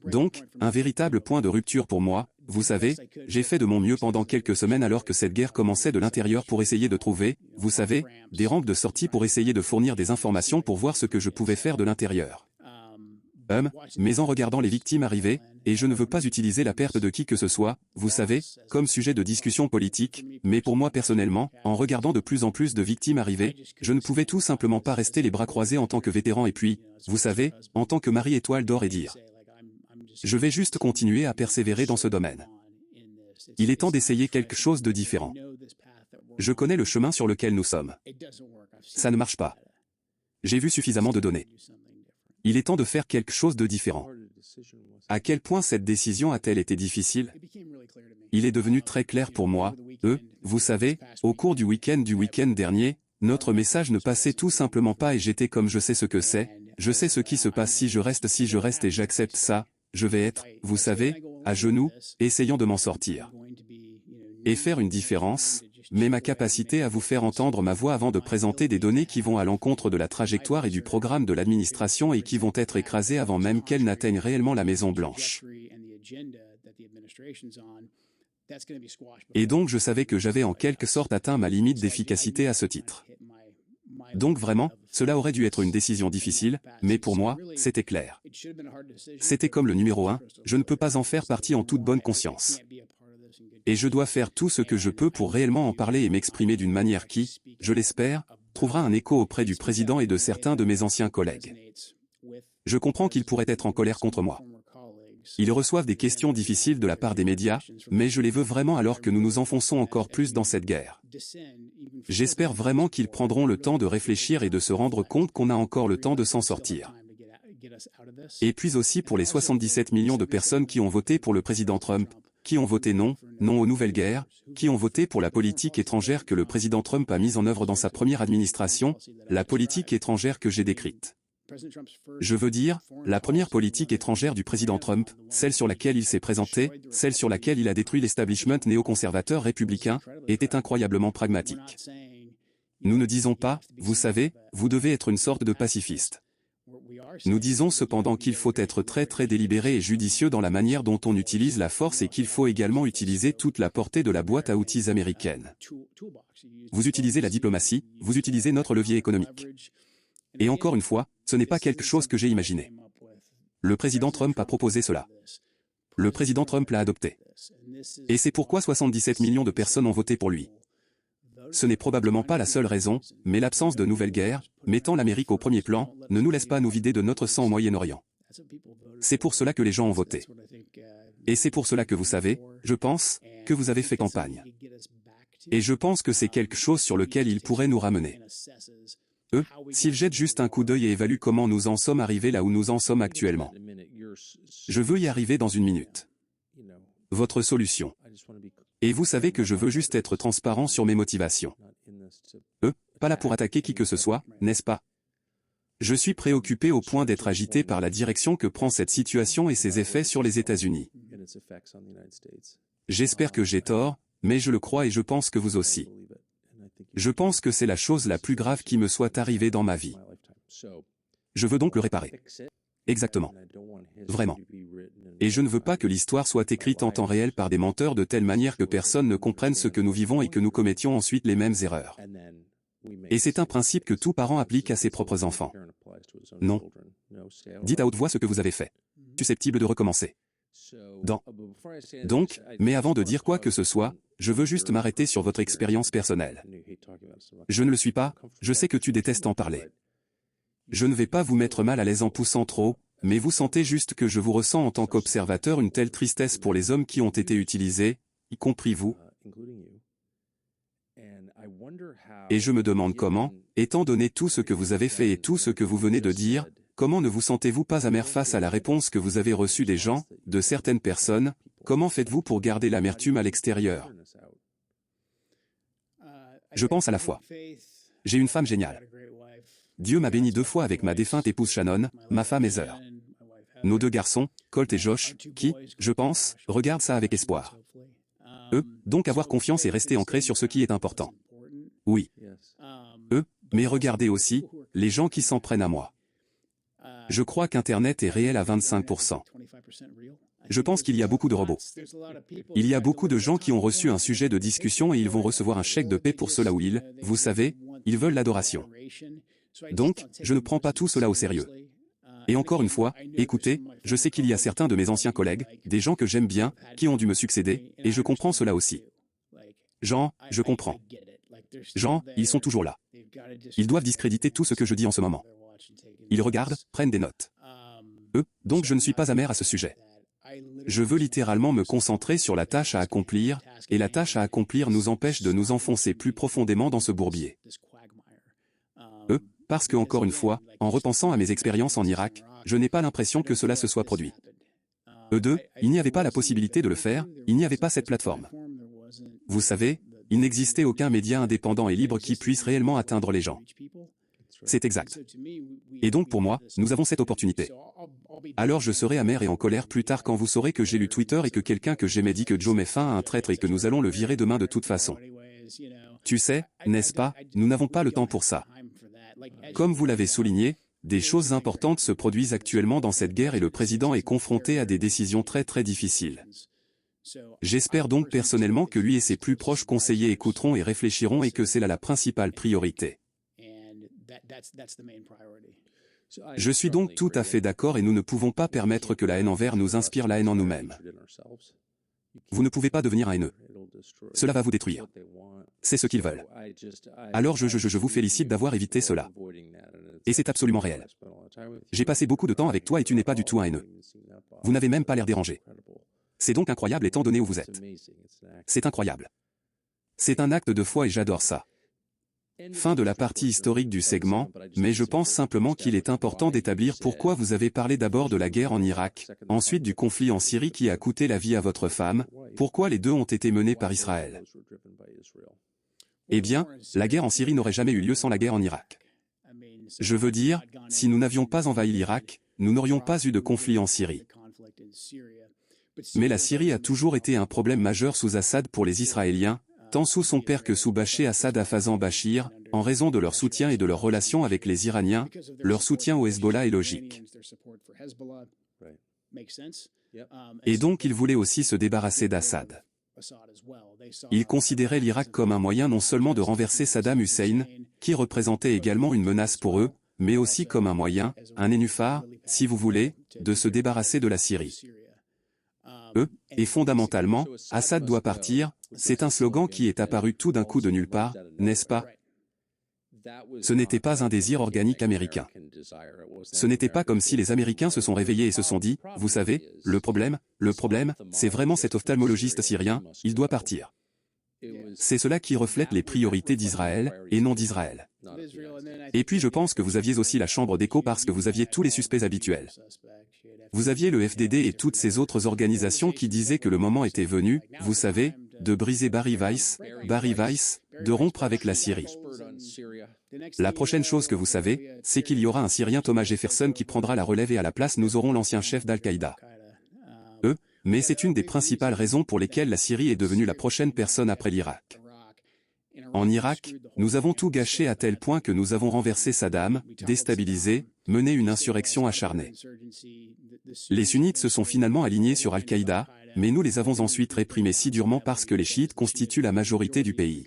Donc, un véritable point de rupture pour moi, vous savez, j'ai fait de mon mieux pendant quelques semaines alors que cette guerre commençait de l'intérieur pour essayer de trouver, vous savez, des rampes de sortie pour essayer de fournir des informations pour voir ce que je pouvais faire de l'intérieur. Mais en regardant les victimes arriver, et je ne veux pas utiliser la perte de qui que ce soit, vous savez, comme sujet de discussion politique, mais pour moi personnellement, en regardant de plus en plus de victimes arriver, je ne pouvais tout simplement pas rester les bras croisés en tant que vétéran et puis, vous savez, en tant que Marie Étoile d'Or et dire « Je vais juste continuer à persévérer dans ce domaine. Il est temps d'essayer quelque chose de différent. Je connais le chemin sur lequel nous sommes. Ça ne marche pas. J'ai vu suffisamment de données. Il est temps de faire quelque chose de différent. » À quel point cette décision a-t-elle été difficile? Il est devenu très clair pour moi, vous savez, au cours du week-end dernier, notre message ne passait tout simplement pas et j'étais comme je sais ce que c'est, je sais ce qui se passe si je reste et j'accepte ça, je vais être, vous savez, à genoux, essayant de m'en sortir. Et faire une différence, mais ma capacité à vous faire entendre ma voix avant de présenter des données qui vont à l'encontre de la trajectoire et du programme de l'administration et qui vont être écrasées avant même qu'elles n'atteignent réellement la Maison-Blanche. Et donc je savais que j'avais en quelque sorte atteint ma limite d'efficacité à ce titre. Donc vraiment, cela aurait dû être une décision difficile, mais pour moi, c'était clair. C'était comme le numéro 1, je ne peux pas en faire partie en toute bonne conscience. Et je dois faire tout ce que je peux pour réellement en parler et m'exprimer d'une manière qui, je l'espère, trouvera un écho auprès du président et de certains de mes anciens collègues. Je comprends qu'ils pourraient être en colère contre moi. Ils reçoivent des questions difficiles de la part des médias, mais je les veux vraiment alors que nous nous enfonçons encore plus dans cette guerre. J'espère vraiment qu'ils prendront le temps de réfléchir et de se rendre compte qu'on a encore le temps de s'en sortir. Et puis aussi pour les 77 millions de personnes qui ont voté pour le président Trump, qui ont voté non aux nouvelles guerres, qui ont voté pour la politique étrangère que le président Trump a mise en œuvre dans sa première administration, la politique étrangère que j'ai décrite. Je veux dire, la première politique étrangère du président Trump, celle sur laquelle il s'est présenté, celle sur laquelle il a détruit l'establishment néoconservateur républicain, était incroyablement pragmatique. Nous ne disons pas, vous savez, vous devez être une sorte de pacifiste. Nous disons cependant qu'il faut être très délibéré et judicieux dans la manière dont on utilise la force et qu'il faut également utiliser toute la portée de la boîte à outils américaine. Vous utilisez la diplomatie, vous utilisez notre levier économique. Et encore une fois, ce n'est pas quelque chose que j'ai imaginé. Le président Trump a proposé cela. Le président Trump l'a adopté. Et c'est pourquoi 77 millions de personnes ont voté pour lui. Ce n'est probablement pas la seule raison, mais l'absence de nouvelles guerres, mettant l'Amérique au premier plan, ne nous laisse pas nous vider de notre sang au Moyen-Orient. C'est pour cela que les gens ont voté. Et c'est pour cela que vous savez, je pense, que vous avez fait campagne. Et je pense que c'est quelque chose sur lequel ils pourraient nous ramener. Eux, s'ils jettent juste un coup d'œil et évaluent comment nous en sommes arrivés là où nous en sommes actuellement. Je veux y arriver dans une minute. Votre solution. Et vous savez que je veux juste être transparent sur mes motivations. Eux, pas là pour attaquer qui que ce soit, n'est-ce pas? Je suis préoccupé au point d'être agité par la direction que prend cette situation et ses effets sur les États-Unis. J'espère que j'ai tort, mais je le crois et je pense que vous aussi. Je pense que c'est la chose la plus grave qui me soit arrivée dans ma vie. Je veux donc le réparer. Exactement. Vraiment. Et je ne veux pas que l'histoire soit écrite en temps réel par des menteurs de telle manière que personne ne comprenne ce que nous vivons et que nous commettions ensuite les mêmes erreurs. Et c'est un principe que tout parent applique à ses propres enfants. Non. Dites à haute voix ce que vous avez fait. Susceptible de recommencer. Donc, mais avant de dire quoi que ce soit, je veux juste m'arrêter sur votre expérience personnelle. Je ne le suis pas, je sais que tu détestes en parler. Je ne vais pas vous mettre mal à l'aise en poussant trop, mais vous sentez juste que je vous ressens en tant qu'observateur une telle tristesse pour les hommes qui ont été utilisés, y compris vous. Et je me demande comment, étant donné tout ce que vous avez fait et tout ce que vous venez de dire, comment ne vous sentez-vous pas amer face à la réponse que vous avez reçue des gens, de certaines personnes, comment faites-vous pour garder l'amertume à l'extérieur? Je pense à la foi. J'ai une femme géniale. Dieu m'a béni 2 fois avec ma défunte épouse Shannon, ma femme Heather. Nos 2 garçons, Colt et Josh, qui, je pense, regardent ça avec espoir. Eux, donc avoir confiance et rester ancré sur ce qui est important. Oui. Eux, mais regardez aussi, les gens qui s'en prennent à moi. Je crois qu'Internet est réel à 25%. Je pense qu'il y a beaucoup de robots. Il y a beaucoup de gens qui ont reçu un sujet de discussion et ils vont recevoir un chèque de paie pour cela où ils, vous savez, ils veulent l'adoration. Donc, je ne prends pas tout cela au sérieux. Et encore une fois, écoutez, je sais qu'il y a certains de mes anciens collègues, des gens que j'aime bien, qui ont dû me succéder, et je comprends cela aussi. Jean, je comprends. Jean, ils sont toujours là. Ils doivent discréditer tout ce que je dis en ce moment. Ils regardent, prennent des notes. Donc je ne suis pas amer à ce sujet. Je veux littéralement me concentrer sur la tâche à accomplir, et la tâche à accomplir nous empêche de nous enfoncer plus profondément dans ce bourbier. Parce que, encore une fois, en repensant à mes expériences en Irak, je n'ai pas l'impression que cela se soit produit. Eux deux, il n'y avait pas la possibilité de le faire, il n'y avait pas cette plateforme. Vous savez, il n'existait aucun média indépendant et libre qui puisse réellement atteindre les gens. C'est exact. Et donc pour moi, nous avons cette opportunité. Alors je serai amer et en colère plus tard quand vous saurez que j'ai lu Twitter et que quelqu'un que j'aimais dit que Joe met fin à un traître et que nous allons le virer demain de toute façon. Tu sais, n'est-ce pas, nous n'avons pas le temps pour ça. Comme vous l'avez souligné, des choses importantes se produisent actuellement dans cette guerre et le président est confronté à des décisions très difficiles. J'espère donc personnellement que lui et ses plus proches conseillers écouteront et réfléchiront et que c'est là la principale priorité. Je suis donc tout à fait d'accord et nous ne pouvons pas permettre que la haine envers nous inspire la haine en nous-mêmes. Vous ne pouvez pas devenir un haineux. Cela va vous détruire. C'est ce qu'ils veulent. Alors je vous félicite d'avoir évité cela. Et c'est absolument réel. J'ai passé beaucoup de temps avec toi et tu n'es pas du tout un haineux. Vous n'avez même pas l'air dérangé. C'est donc incroyable étant donné où vous êtes. C'est incroyable. C'est un acte de foi et j'adore ça. Fin de la partie historique du segment, mais je pense simplement qu'il est important d'établir pourquoi vous avez parlé d'abord de la guerre en Irak, ensuite du conflit en Syrie qui a coûté la vie à votre femme, pourquoi les deux ont été menés par Israël. Eh bien, la guerre en Syrie n'aurait jamais eu lieu sans la guerre en Irak. Je veux dire, si nous n'avions pas envahi l'Irak, nous n'aurions pas eu de conflit en Syrie. Mais la Syrie a toujours été un problème majeur sous Assad pour les Israéliens, tant sous son père que sous Bachar Assad Afazan Bashir, en raison de leur soutien et de leur relation avec les Iraniens, leur soutien au Hezbollah est logique. Et donc ils voulaient aussi se débarrasser d'Assad. Ils considéraient l'Irak comme un moyen non seulement de renverser Saddam Hussein, qui représentait également une menace pour eux, mais aussi comme un moyen, un nénuphar, si vous voulez, de se débarrasser de la Syrie. Et fondamentalement, Assad doit partir, c'est un slogan qui est apparu tout d'un coup de nulle part, n'est-ce pas? Ce n'était pas un désir organique américain. Ce n'était pas comme si les Américains se sont réveillés et se sont dit, vous savez, le problème, c'est vraiment cet ophtalmologiste syrien, il doit partir. C'est cela qui reflète les priorités d'Israël, et non d'Israël. Et puis je pense que vous aviez aussi la chambre d'écho parce que vous aviez tous les suspects habituels. Vous aviez le FDD et toutes ces autres organisations qui disaient que le moment était venu, vous savez, de briser Barry Weiss, de rompre avec la Syrie. La prochaine chose que vous savez, c'est qu'il y aura un Syrien Thomas Jefferson qui prendra la relève et à la place nous aurons l'ancien chef d'Al-Qaïda. Mais c'est une des principales raisons pour lesquelles la Syrie est devenue la prochaine personne après l'Irak. En Irak, nous avons tout gâché à tel point que nous avons renversé Saddam, déstabilisé, mené une insurrection acharnée. Les sunnites se sont finalement alignés sur Al-Qaïda, mais nous les avons ensuite réprimés si durement parce que les chiites constituent la majorité du pays.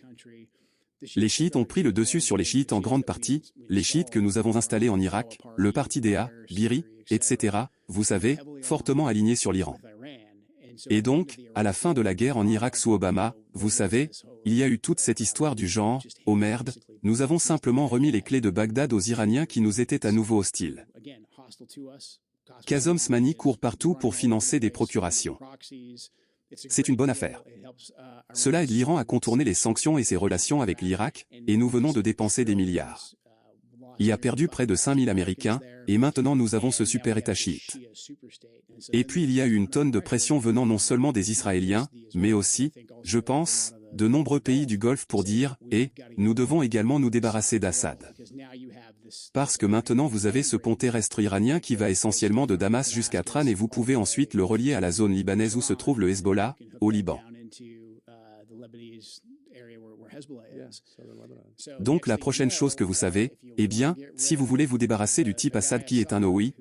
Les chiites ont pris le dessus sur les chiites en grande partie, les chiites que nous avons installés en Irak, le parti Déa, Biri, etc., vous savez, fortement alignés sur l'Iran. Et donc, à la fin de la guerre en Irak sous Obama, vous savez, il y a eu toute cette histoire du genre, oh merde, nous avons simplement remis les clés de Bagdad aux Iraniens qui nous étaient à nouveau hostiles. Qasem Soleimani court partout pour financer des procurations. C'est une bonne affaire. Cela aide l'Iran à contourner les sanctions et ses relations avec l'Irak, et nous venons de dépenser des milliards. Il a perdu près de 5000 Américains, et maintenant nous avons ce super État chiite. Et puis il y a eu une tonne de pression venant non seulement des Israéliens, mais aussi, je pense, de nombreux pays du Golfe pour dire, nous devons également nous débarrasser d'Assad. Parce que maintenant vous avez ce pont terrestre iranien qui va essentiellement de Damas jusqu'à Tran et vous pouvez ensuite le relier à la zone libanaise où se trouve le Hezbollah, au Liban. Donc la prochaine chose que vous savez, si vous voulez vous débarrasser du type Assad qui est un oui,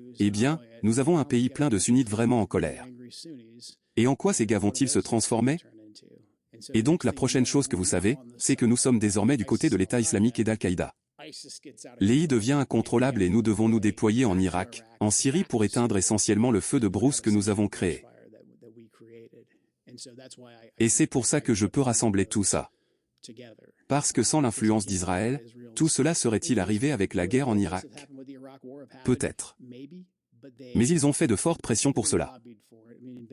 nous avons un pays plein de sunnites vraiment en colère. Et en quoi ces gars vont-ils se transformer? Et donc la prochaine chose que vous savez, c'est que nous sommes désormais du côté de l'État islamique et d'Al-Qaïda. L'EI devient incontrôlable et nous devons nous déployer en Irak, en Syrie pour éteindre essentiellement le feu de brousse que nous avons créé. Et c'est pour ça que je peux rassembler tout ça. Parce que sans l'influence d'Israël, tout cela serait-il arrivé avec la guerre en Irak? Peut-être. Mais ils ont fait de fortes pressions pour cela.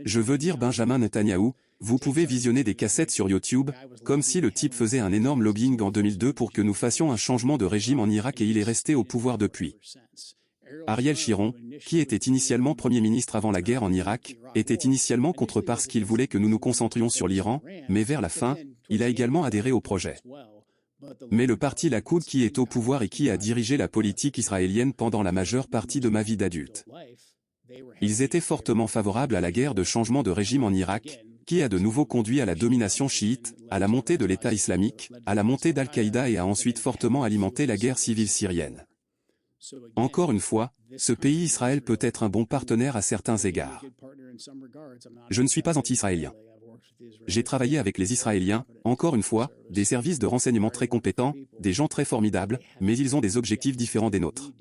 Je veux dire Benjamin Netanyahou, vous pouvez visionner des cassettes sur YouTube, comme si le type faisait un énorme lobbying en 2002 pour que nous fassions un changement de régime en Irak et il est resté au pouvoir depuis. Ariel Sharon, qui était initialement Premier ministre avant la guerre en Irak, était initialement contre parce qu'il voulait que nous nous concentrions sur l'Iran, mais vers la fin, il a également adhéré au projet. Mais le parti Likoud qui est au pouvoir et qui a dirigé la politique israélienne pendant la majeure partie de ma vie d'adulte. Ils étaient fortement favorables à la guerre de changement de régime en Irak, qui a de nouveau conduit à la domination chiite, à la montée de l'État islamique, à la montée d'Al-Qaïda et a ensuite fortement alimenté la guerre civile syrienne. Encore une fois, ce pays Israël peut être un bon partenaire à certains égards. Je ne suis pas anti-israélien. J'ai travaillé avec les Israéliens, encore une fois, des services de renseignement très compétents, des gens très formidables, mais ils ont des objectifs différents des nôtres.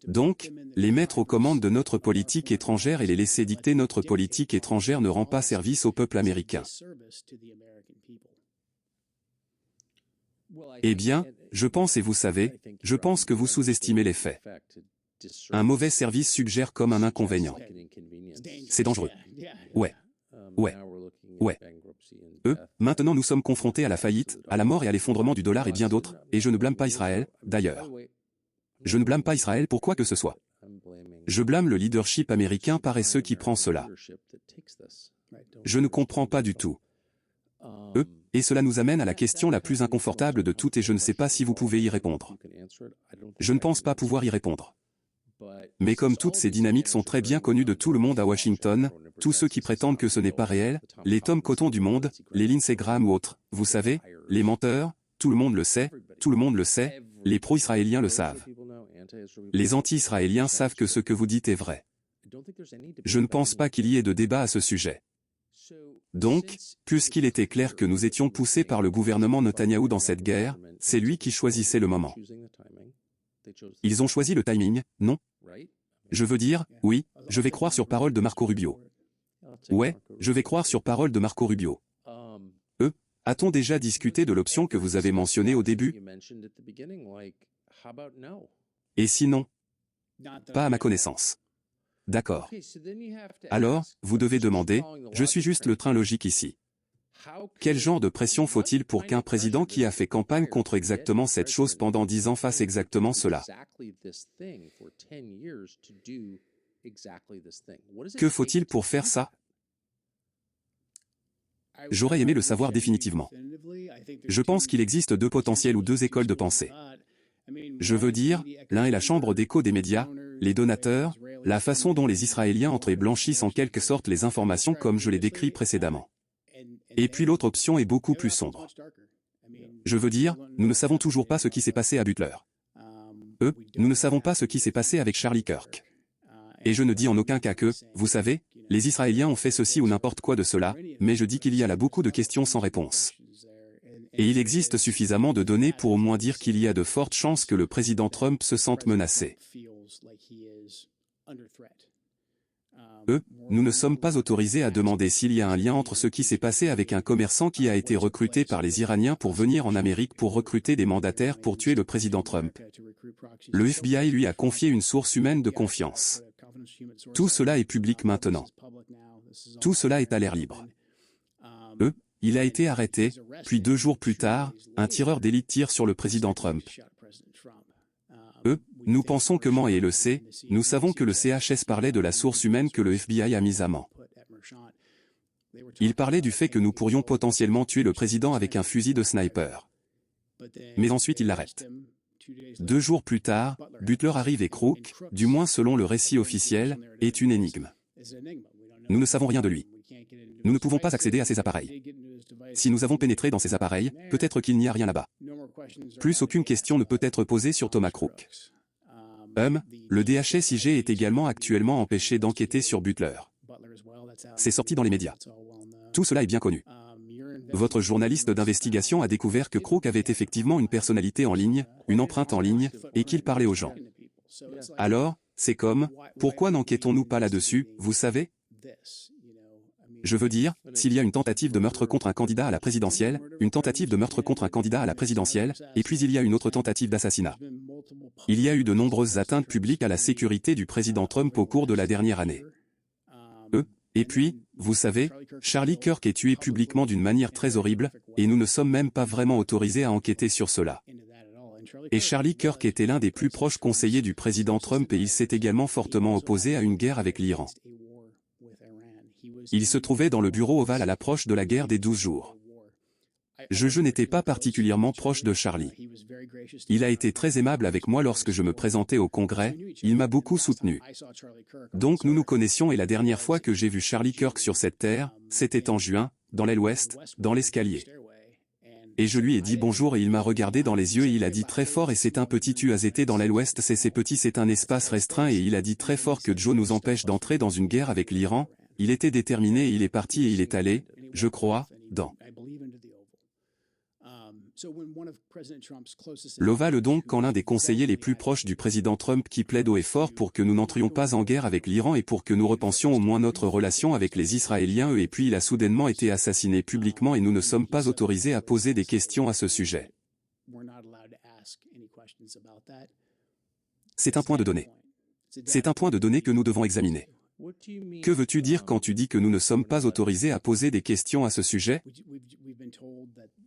Donc, les mettre aux commandes de notre politique étrangère et les laisser dicter notre politique étrangère ne rend pas service au peuple américain. Eh bien, je pense et vous savez, je pense que vous sous-estimez les faits. Un mauvais service suggère comme un inconvénient. C'est dangereux. Ouais. Maintenant nous sommes confrontés à la faillite, à la mort et à l'effondrement du dollar et bien d'autres, et je ne blâme pas Israël, d'ailleurs. Je ne blâme pas Israël pour quoi que ce soit. Je blâme le leadership américain paresseux qui prend cela. Je ne comprends pas du tout. Et cela nous amène à la question la plus inconfortable de toutes et je ne sais pas si vous pouvez y répondre. Je ne pense pas pouvoir y répondre. Mais comme toutes ces dynamiques sont très bien connues de tout le monde à Washington, tous ceux qui prétendent que ce n'est pas réel, les Tom Cotton du monde, les Lindsey Graham ou autres, vous savez, les menteurs, Tout le monde le sait, tout le monde le sait, les pro-israéliens le savent. Les anti-israéliens savent que ce que vous dites est vrai. Je ne pense pas qu'il y ait de débat à ce sujet. Donc, puisqu'il était clair que nous étions poussés par le gouvernement Netanyahou dans cette guerre, c'est lui qui choisissait le moment. Ils ont choisi le timing, non? Je veux dire, oui, je vais croire sur parole de Marco Rubio. Ouais, je vais croire sur parole de Marco Rubio. A-t-on déjà discuté de l'option que vous avez mentionnée au début? Et sinon? Pas à ma connaissance. D'accord. Alors, vous devez demander, je suis juste le train logique ici. Quel genre de pression faut-il pour qu'un président qui a fait campagne contre exactement cette chose pendant 10 ans fasse exactement cela? Que faut-il pour faire ça? J'aurais aimé le savoir définitivement. Je pense qu'il existe deux potentiels ou deux écoles de pensée. Je veux dire, l'un est la chambre d'écho des médias, les donateurs, la façon dont les Israéliens entrent et blanchissent en quelque sorte les informations comme je l'ai décrit précédemment. Et puis l'autre option est beaucoup plus sombre. Je veux dire, nous ne savons toujours pas ce qui s'est passé à Butler. Nous ne savons pas ce qui s'est passé avec Charlie Kirk. Et je ne dis en aucun cas que, vous savez, les Israéliens ont fait ceci ou n'importe quoi de cela, mais je dis qu'il y a là beaucoup de questions sans réponse. Et il existe suffisamment de données pour au moins dire qu'il y a de fortes chances que le président Trump se sente menacé. Nous ne sommes pas autorisés à demander s'il y a un lien entre ce qui s'est passé avec un commerçant qui a été recruté par les Iraniens pour venir en Amérique pour recruter des mandataires pour tuer le président Trump. Le FBI lui a confié une source humaine de confiance. Tout cela est public maintenant. Tout cela est à l'air libre. Il a été arrêté, puis 2 jours plus tard, un tireur d'élite tire sur le président Trump. Nous pensons que Mann et le sait, nous savons que le CHS parlait de la source humaine que le FBI a mise à Mann. Il parlait du fait que nous pourrions potentiellement tuer le président avec un fusil de sniper. Mais ensuite il l'arrête. 2 jours plus tard, Butler arrive et Crook, du moins selon le récit officiel, est une énigme. Nous ne savons rien de lui. Nous ne pouvons pas accéder à ces appareils. Si nous avons pénétré dans ces appareils, peut-être qu'il n'y a rien là-bas. Plus aucune question ne peut être posée sur Thomas Crook. Le DHS-IG est également actuellement empêché d'enquêter sur Butler. C'est sorti dans les médias. Tout cela est bien connu. Votre journaliste d'investigation a découvert que Crook avait effectivement une personnalité en ligne, une empreinte en ligne, et qu'il parlait aux gens. Alors, c'est comme, pourquoi n'enquêtons-nous pas là-dessus, vous savez? Je veux dire, s'il y a une tentative de meurtre contre un candidat à la présidentielle, une tentative de meurtre contre un candidat à la présidentielle, et puis il y a une autre tentative d'assassinat. Il y a eu de nombreuses atteintes publiques à la sécurité du président Trump au cours de la dernière année. Et puis, vous savez, Charlie Kirk est tué publiquement d'une manière très horrible, et nous ne sommes même pas vraiment autorisés à enquêter sur cela. Et Charlie Kirk était l'un des plus proches conseillers du président Trump et il s'est également fortement opposé à une guerre avec l'Iran. Il se trouvait dans le bureau ovale à l'approche de la guerre des 12 jours. Je n'étais pas particulièrement proche de Charlie. Il a été très aimable avec moi lorsque je me présentais au Congrès, il m'a beaucoup soutenu. Donc nous nous connaissions et la dernière fois que j'ai vu Charlie Kirk sur cette terre, c'était en juin, dans l'aile ouest, dans l'escalier. Et je lui ai dit bonjour et il m'a regardé dans les yeux et il a dit très fort et c'est un petit tu as été dans l'aile ouest c'est petit c'est un espace restreint et il a dit très fort que Joe nous empêche d'entrer dans une guerre avec l'Iran, il était déterminé et il est parti et il est allé, je crois, dans l'Ovale donc quand l'un des conseillers les plus proches du président Trump qui plaide haut et fort pour que nous n'entrions pas en guerre avec l'Iran et pour que nous repensions au moins notre relation avec les Israéliens et puis il a soudainement été assassiné publiquement et nous ne sommes pas autorisés à poser des questions à ce sujet. C'est un point de données. C'est un point de données que nous devons examiner. Que veux-tu dire quand tu dis que nous ne sommes pas autorisés à poser des questions à ce sujet?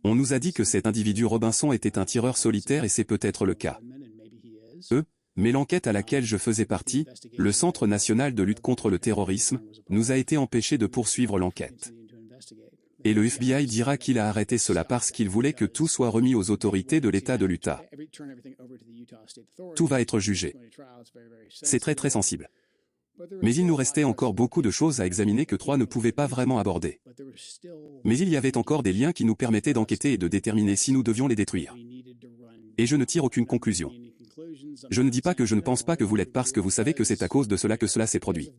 On nous a dit que cet individu Robinson était un tireur solitaire et c'est peut-être le cas. Mais l'enquête à laquelle je faisais partie, le Centre national de lutte contre le terrorisme, nous a été empêché de poursuivre l'enquête. Et le FBI dira qu'il a arrêté cela parce qu'il voulait que tout soit remis aux autorités de l'État de l'Utah. Tout va être jugé. C'est très très sensible. Mais il nous restait encore beaucoup de choses à examiner que 3 ne pouvait pas vraiment aborder. Mais il y avait encore des liens qui nous permettaient d'enquêter et de déterminer si nous devions les détruire. Et je ne tire aucune conclusion. Je ne dis pas que je ne pense pas que vous l'êtes parce que vous savez que c'est à cause de cela que cela s'est produit.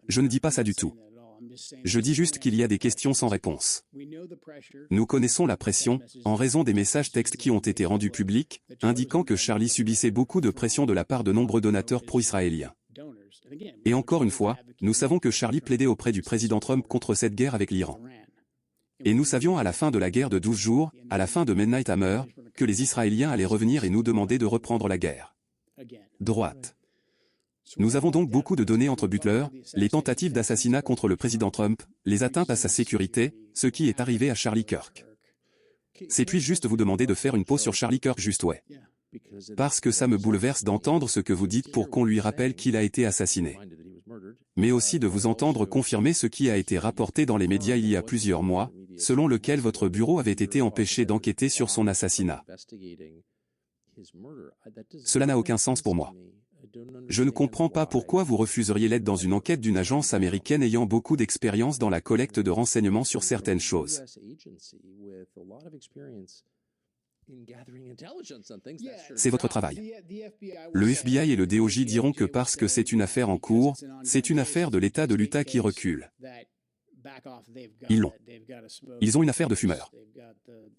Je ne dis pas ça du tout. Je dis juste qu'il y a des questions sans réponse. Nous connaissons la pression, en raison des messages textes qui ont été rendus publics, indiquant que Charlie subissait beaucoup de pression de la part de nombreux donateurs pro-israéliens. Et encore une fois, nous savons que Charlie plaidait auprès du président Trump contre cette guerre avec l'Iran. Et nous savions à la fin de la guerre de 12 jours, à la fin de Midnight Hammer, que les Israéliens allaient revenir et nous demander de reprendre la guerre. Droite. Nous avons donc beaucoup de données entre Butler, les tentatives d'assassinat contre le président Trump, les atteintes à sa sécurité, ce qui est arrivé à Charlie Kirk. C'est puis juste vous demander de faire une pause sur Charlie Kirk juste ouais. Parce que ça me bouleverse d'entendre ce que vous dites pour qu'on lui rappelle qu'il a été assassiné. Mais aussi de vous entendre confirmer ce qui a été rapporté dans les médias il y a plusieurs mois, selon lequel votre bureau avait été empêché d'enquêter sur son assassinat. Cela n'a aucun sens pour moi. Je ne comprends pas pourquoi vous refuseriez l'aide dans une enquête d'une agence américaine ayant beaucoup d'expérience dans la collecte de renseignements sur certaines choses. C'est votre travail. Le FBI et le DOJ diront que parce que c'est une affaire en cours, c'est une affaire de l'État de l'Utah qui recule. Ils l'ont. Ils ont une affaire de fumeur.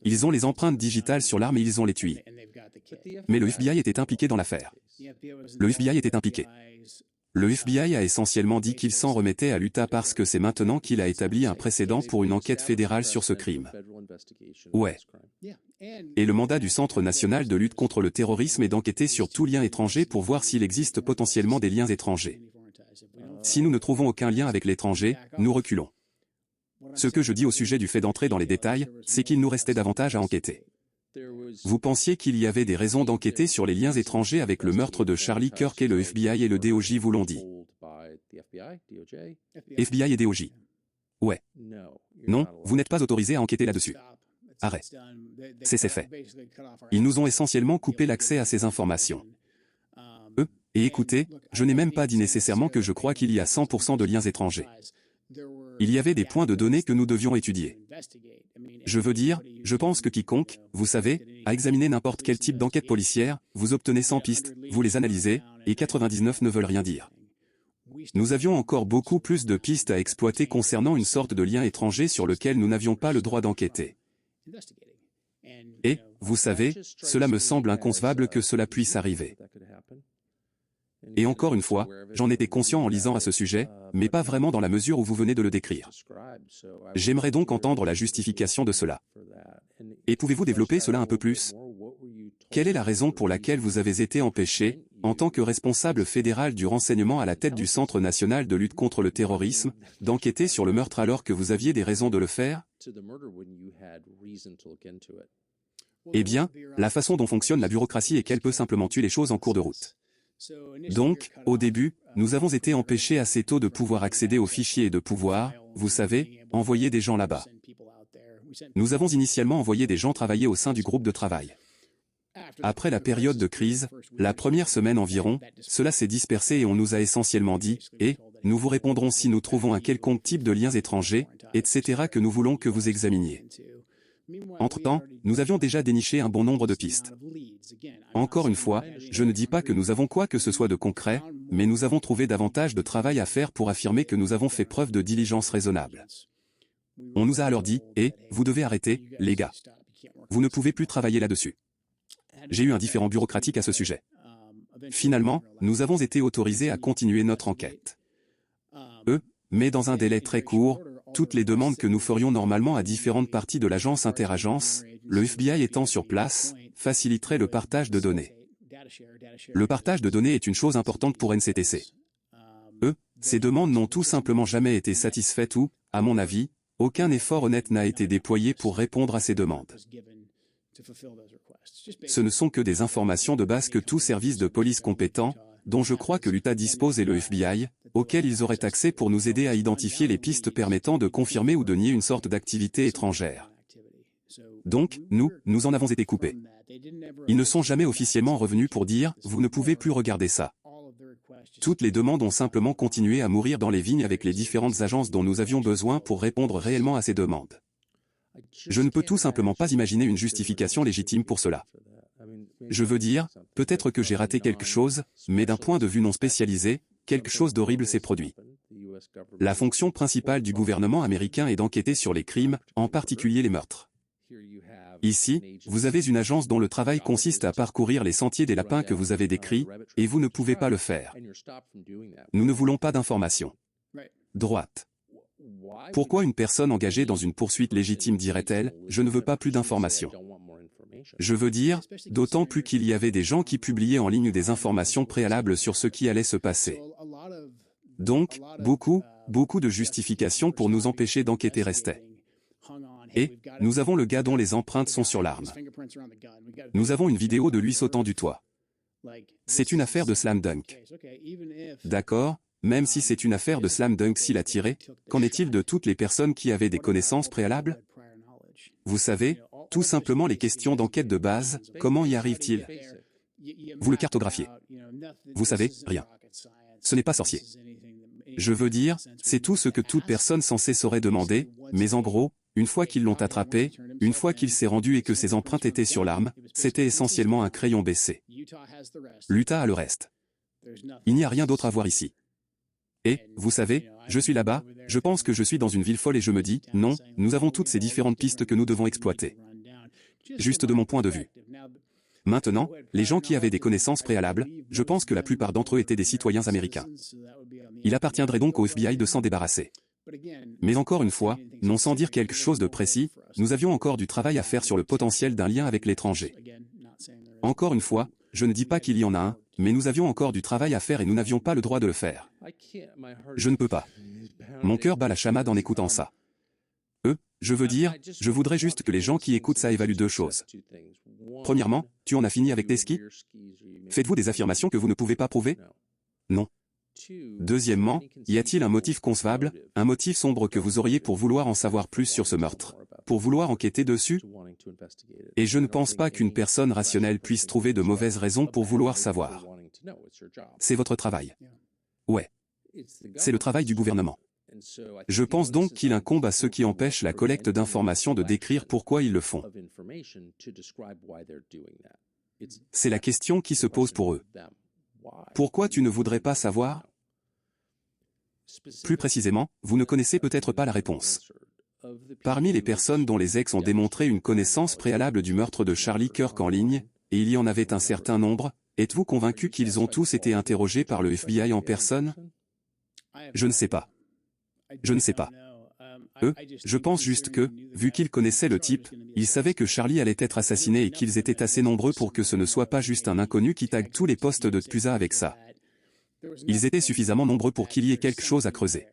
Ils ont les empreintes digitales sur l'arme et ils ont l'étui. Mais le FBI était impliqué dans l'affaire. Le FBI était impliqué. Le FBI a essentiellement dit qu'il s'en remettait à l'Utah parce que c'est maintenant qu'il a établi un précédent pour une enquête fédérale sur ce crime. Ouais. Et le mandat du Centre national de lutte contre le terrorisme est d'enquêter sur tout lien étranger pour voir s'il existe potentiellement des liens étrangers. Si nous ne trouvons aucun lien avec l'étranger, nous reculons. Ce que je dis au sujet du fait d'entrer dans les détails, c'est qu'il nous restait davantage à enquêter. Vous pensiez qu'il y avait des raisons d'enquêter sur les liens étrangers avec le meurtre de Charlie Kirk et le FBI et le DOJ vous l'ont dit. FBI et DOJ. Ouais. Non, vous n'êtes pas autorisé à enquêter là-dessus. Arrêt. C'est fait. Ils nous ont essentiellement coupé l'accès à ces informations. Et écoutez, je n'ai même pas dit nécessairement que je crois qu'il y a 100% de liens étrangers. Il y avait des points de données que nous devions étudier. Je veux dire, je pense que quiconque, vous savez, a examiné n'importe quel type d'enquête policière, vous obtenez 100 pistes, vous les analysez, et 99 ne veulent rien dire. Nous avions encore beaucoup plus de pistes à exploiter concernant une sorte de lien étranger sur lequel nous n'avions pas le droit d'enquêter. Et, vous savez, cela me semble inconcevable que cela puisse arriver. Et encore une fois, j'en étais conscient en lisant à ce sujet, mais pas vraiment dans la mesure où vous venez de le décrire. J'aimerais donc entendre la justification de cela. Et pouvez-vous développer cela un peu plus? Quelle est la raison pour laquelle vous avez été empêché, en tant que responsable fédéral du renseignement à la tête du Centre national de lutte contre le terrorisme, d'enquêter sur le meurtre alors que vous aviez des raisons de le faire? Eh bien, la façon dont fonctionne la bureaucratie est qu'elle peut simplement tuer les choses en cours de route. Donc, au début, nous avons été empêchés assez tôt de pouvoir accéder aux fichiers et de pouvoir, vous savez, envoyer des gens là-bas. Nous avons initialement envoyé des gens travailler au sein du groupe de travail. Après la période de crise, la première semaine environ, cela s'est dispersé et on nous a essentiellement dit, nous vous répondrons si nous trouvons un quelconque type de liens étrangers, etc. que nous voulons que vous examiniez. Entre-temps, nous avions déjà déniché un bon nombre de pistes. Encore une fois, je ne dis pas que nous avons quoi que ce soit de concret, mais nous avons trouvé davantage de travail à faire pour affirmer que nous avons fait preuve de diligence raisonnable. On nous a alors dit, vous devez arrêter, les gars. Vous ne pouvez plus travailler là-dessus. J'ai eu un différend bureaucratique à ce sujet. Finalement, nous avons été autorisés à continuer notre enquête. Mais dans un délai très court, toutes les demandes que nous ferions normalement à différentes parties de l'agence interagence, le FBI étant sur place, faciliterait le partage de données. Le partage de données est une chose importante pour NCTC. Ces demandes n'ont tout simplement jamais été satisfaites ou, à mon avis, aucun effort honnête n'a été déployé pour répondre à ces demandes. Ce ne sont que des informations de base que tout service de police compétent, dont je crois que l'Utah dispose et le FBI, auxquels ils auraient accès pour nous aider à identifier les pistes permettant de confirmer ou de nier une sorte d'activité étrangère. Donc, nous en avons été coupés. Ils ne sont jamais officiellement revenus pour dire « vous ne pouvez plus regarder ça ». Toutes les demandes ont simplement continué à mourir dans les vignes avec les différentes agences dont nous avions besoin pour répondre réellement à ces demandes. Je ne peux tout simplement pas imaginer une justification légitime pour cela. Je veux dire, peut-être que j'ai raté quelque chose, mais d'un point de vue non spécialisé, quelque chose d'horrible s'est produit. La fonction principale du gouvernement américain est d'enquêter sur les crimes, en particulier les meurtres. Ici, vous avez une agence dont le travail consiste à parcourir les sentiers des lapins que vous avez décrits, et vous ne pouvez pas le faire. Nous ne voulons pas d'informations. Droite. Pourquoi une personne engagée dans une poursuite légitime dirait-elle « Je ne veux pas plus d'informations ». Je veux dire, d'autant plus qu'il y avait des gens qui publiaient en ligne des informations préalables sur ce qui allait se passer. Donc, beaucoup de justifications pour nous empêcher d'enquêter restaient. Et, nous avons le gars dont les empreintes sont sur l'arme. Nous avons une vidéo de lui sautant du toit. C'est une affaire de slam dunk. D'accord, même si c'est une affaire de slam dunk s'il a tiré, qu'en est-il de toutes les personnes qui avaient des connaissances préalables? Vous savez, tout simplement les questions d'enquête de base, comment y arrive-t-il? Vous le cartographiez. Vous savez, rien. Ce n'est pas sorcier. Je veux dire, c'est tout ce que toute personne censée saurait demander, mais en gros, une fois qu'ils l'ont attrapé, une fois qu'il s'est rendu et que ses empreintes étaient sur l'arme, c'était essentiellement un crayon baissé. L'Utah a le reste. Il n'y a rien d'autre à voir ici. Et, vous savez, je suis là-bas, je pense que je suis dans une ville folle et je me dis, non, nous avons toutes ces différentes pistes que nous devons exploiter. Juste de mon point de vue. Maintenant, les gens qui avaient des connaissances préalables, je pense que la plupart d'entre eux étaient des citoyens américains. Il appartiendrait donc au FBI de s'en débarrasser. Mais encore une fois, non sans dire quelque chose de précis, nous avions encore du travail à faire sur le potentiel d'un lien avec l'étranger. Encore une fois, je ne dis pas qu'il y en a un, mais nous avions encore du travail à faire et nous n'avions pas le droit de le faire. Je ne peux pas. Mon cœur bat la chamade en écoutant ça. Je veux dire, je voudrais juste que les gens qui écoutent ça évaluent deux choses. Premièrement, tu en as fini avec tes skis? Faites-vous des affirmations que vous ne pouvez pas prouver? Non. Deuxièmement, y a-t-il un motif concevable, un motif sombre que vous auriez pour vouloir en savoir plus sur ce meurtre, pour vouloir enquêter dessus? Et je ne pense pas qu'une personne rationnelle puisse trouver de mauvaises raisons pour vouloir savoir. C'est votre travail. Ouais. C'est le travail du gouvernement. Je pense donc qu'il incombe à ceux qui empêchent la collecte d'informations de décrire pourquoi ils le font. C'est la question qui se pose pour eux. Pourquoi tu ne voudrais pas savoir? Plus précisément, vous ne connaissez peut-être pas la réponse. Parmi les personnes dont les ex ont démontré une connaissance préalable du meurtre de Charlie Kirk en ligne, et il y en avait un certain nombre, êtes-vous convaincu qu'ils ont tous été interrogés par le FBI en personne? Je ne sais pas. Je ne sais pas. Je pense juste que, vu qu'ils connaissaient le type, ils savaient que Charlie allait être assassiné et qu'ils étaient assez nombreux pour que ce ne soit pas juste un inconnu qui tague tous les posts de Tpusa avec ça. Ils étaient suffisamment nombreux pour qu'il y ait quelque chose à creuser.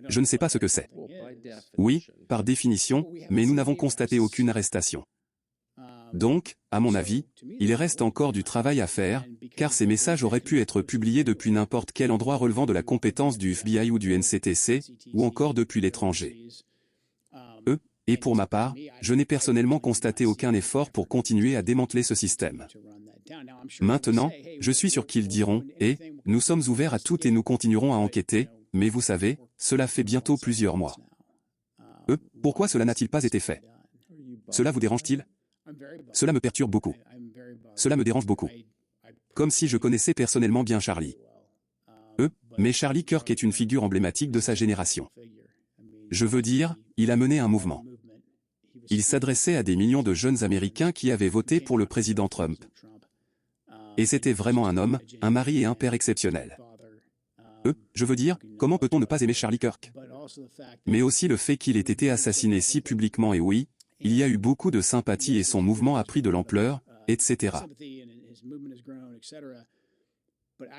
Je ne sais pas ce que c'est. Oui, par définition, mais nous n'avons constaté aucune arrestation. Donc, à mon avis, il reste encore du travail à faire, car ces messages auraient pu être publiés depuis n'importe quel endroit relevant de la compétence du FBI ou du NCTC, ou encore depuis l'étranger. Et pour ma part, je n'ai personnellement constaté aucun effort pour continuer à démanteler ce système. Maintenant, je suis sûr qu'ils diront, nous sommes ouverts à tout et nous continuerons à enquêter, mais vous savez, cela fait bientôt plusieurs mois. Pourquoi cela n'a-t-il pas été fait? Cela vous dérange-t-il? Cela me perturbe beaucoup. Cela me dérange beaucoup. Comme si je connaissais personnellement bien Charlie. Mais Charlie Kirk est une figure emblématique de sa génération. Je veux dire, il a mené un mouvement. Il s'adressait à des millions de jeunes Américains qui avaient voté pour le président Trump. Et c'était vraiment un homme, un mari et un père exceptionnels. Je veux dire, comment peut-on ne pas aimer Charlie Kirk? Mais aussi le fait qu'il ait été assassiné si publiquement et oui, il y a eu beaucoup de sympathie et son mouvement a pris de l'ampleur, etc.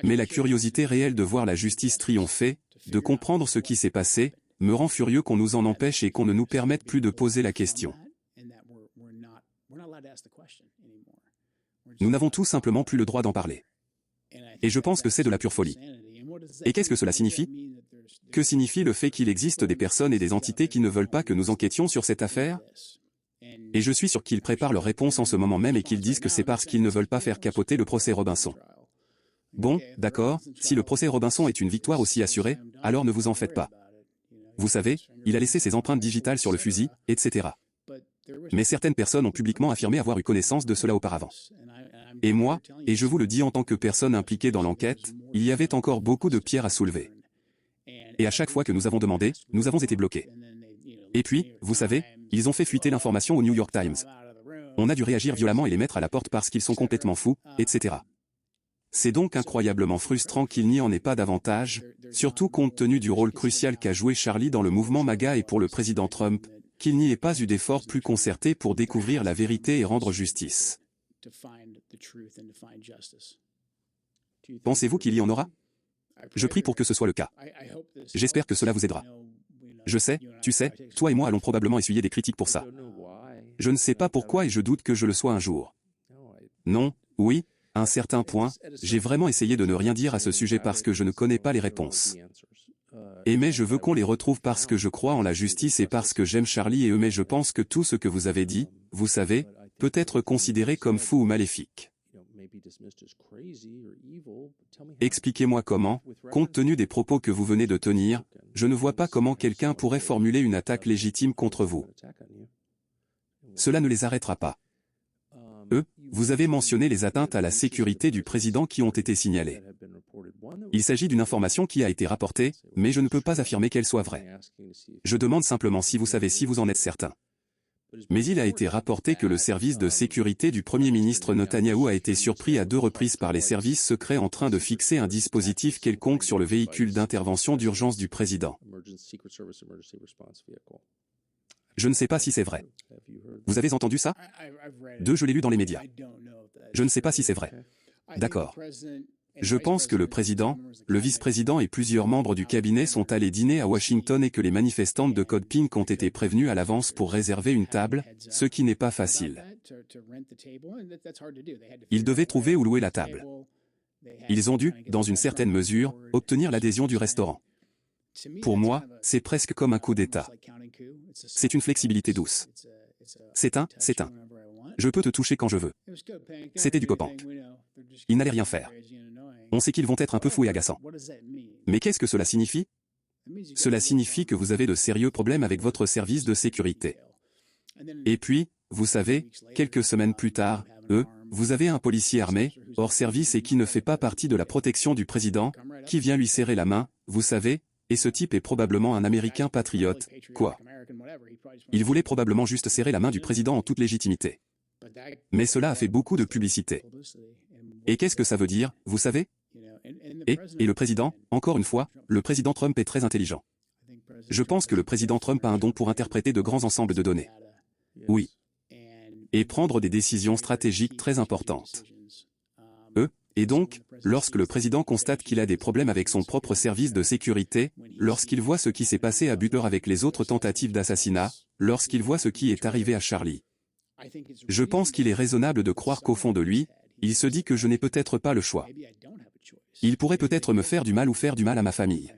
Mais la curiosité réelle de voir la justice triompher, de comprendre ce qui s'est passé, me rend furieux qu'on nous en empêche et qu'on ne nous permette plus de poser la question. Nous n'avons tout simplement plus le droit d'en parler. Et je pense que c'est de la pure folie. Et qu'est-ce que cela signifie? Que signifie le fait qu'il existe des personnes et des entités qui ne veulent pas que nous enquêtions sur cette affaire? Et je suis sûr qu'ils préparent leur réponse en ce moment même et qu'ils disent que c'est parce qu'ils ne veulent pas faire capoter le procès Robinson. Bon, d'accord, si le procès Robinson est une victoire aussi assurée, alors ne vous en faites pas. Vous savez, il a laissé ses empreintes digitales sur le fusil, etc. Mais certaines personnes ont publiquement affirmé avoir eu connaissance de cela auparavant. Et moi, et je vous le dis en tant que personne impliquée dans l'enquête, il y avait encore beaucoup de pierres à soulever. Et à chaque fois que nous avons demandé, nous avons été bloqués. Et puis, vous savez, ils ont fait fuiter l'information au New York Times. On a dû réagir violemment et les mettre à la porte parce qu'ils sont complètement fous, etc. C'est donc incroyablement frustrant qu'il n'y en ait pas davantage, surtout compte tenu du rôle crucial qu'a joué Charlie dans le mouvement MAGA et pour le président Trump, qu'il n'y ait pas eu d'effort plus concerté pour découvrir la vérité et rendre justice. Pensez-vous qu'il y en aura? Je prie pour que ce soit le cas. J'espère que cela vous aidera. Je sais, tu sais, toi et moi allons probablement essuyer des critiques pour ça. Je ne sais pas pourquoi et je doute que je le sois un jour. Non, oui, à un certain point, j'ai vraiment essayé de ne rien dire à ce sujet parce que je ne connais pas les réponses. Et mais je veux qu'on les retrouve parce que je crois en la justice et parce que j'aime Charlie et eux, mais je pense que tout ce que vous avez dit, vous savez, peut être considéré comme fou ou maléfique. Expliquez-moi comment, compte tenu des propos que vous venez de tenir, je ne vois pas comment quelqu'un pourrait formuler une attaque légitime contre vous. Cela ne les arrêtera pas. Vous avez mentionné les atteintes à la sécurité du président qui ont été signalées. Il s'agit d'une information qui a été rapportée, mais je ne peux pas affirmer qu'elle soit vraie. Je demande simplement si vous savez si vous en êtes certain. Mais il a été rapporté que le service de sécurité du Premier ministre Netanyahou a été surpris à 2 reprises par les services secrets en train de fixer un dispositif quelconque sur le véhicule d'intervention d'urgence du président. Je ne sais pas si c'est vrai. Vous avez entendu ça? 2, je l'ai lu dans les médias. Je ne sais pas si c'est vrai. D'accord. Je pense que le président, le vice-président et plusieurs membres du cabinet sont allés dîner à Washington et que les manifestantes de Code Pink ont été prévenues à l'avance pour réserver une table, ce qui n'est pas facile. Ils devaient trouver où louer la table. Ils ont dû, dans une certaine mesure, obtenir l'adhésion du restaurant. Pour moi, c'est presque comme un coup d'État. C'est une flexibilité douce. C'est un. Je peux te toucher quand je veux. C'était du cop-punk. Ils n'allaient rien faire. On sait qu'ils vont être un peu fous et agaçants. Mais qu'est-ce que cela signifie? Cela signifie que vous avez de sérieux problèmes avec votre service de sécurité. Et puis, vous savez, quelques semaines plus tard, vous avez un policier armé, hors service et qui ne fait pas partie de la protection du président, qui vient lui serrer la main, vous savez, et ce type est probablement un Américain patriote, quoi. Il voulait probablement juste serrer la main du président en toute légitimité. Mais cela a fait beaucoup de publicité. Et qu'est-ce que ça veut dire, vous savez? Et le président, encore une fois, le président Trump est très intelligent. Je pense que le président Trump a un don pour interpréter de grands ensembles de données. Oui. Et prendre des décisions stratégiques très importantes. Et donc, lorsque le président constate qu'il a des problèmes avec son propre service de sécurité, lorsqu'il voit ce qui s'est passé à Butler avec les autres tentatives d'assassinat, lorsqu'il voit ce qui est arrivé à Charlie, je pense qu'il est raisonnable de croire qu'au fond de lui, il se dit que je n'ai peut-être pas le choix. Il pourrait peut-être me faire du mal ou faire du mal à ma famille.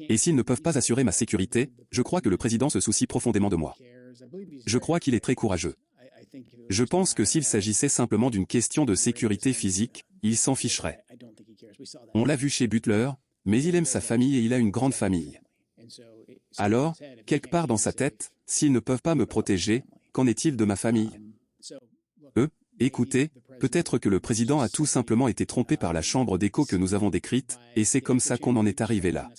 Et s'ils ne peuvent pas assurer ma sécurité, je crois que le président se soucie profondément de moi. Je crois qu'il est très courageux. Je pense que s'il s'agissait simplement d'une question de sécurité physique, il s'en ficherait. On l'a vu chez Butler, mais il aime sa famille et il a une grande famille. Alors, quelque part dans sa tête, s'ils ne peuvent pas me protéger, qu'en est-il de ma famille? Écoutez, peut-être que le président a tout simplement été trompé par la chambre d'écho que nous avons décrite, et c'est comme ça qu'on en est arrivé là.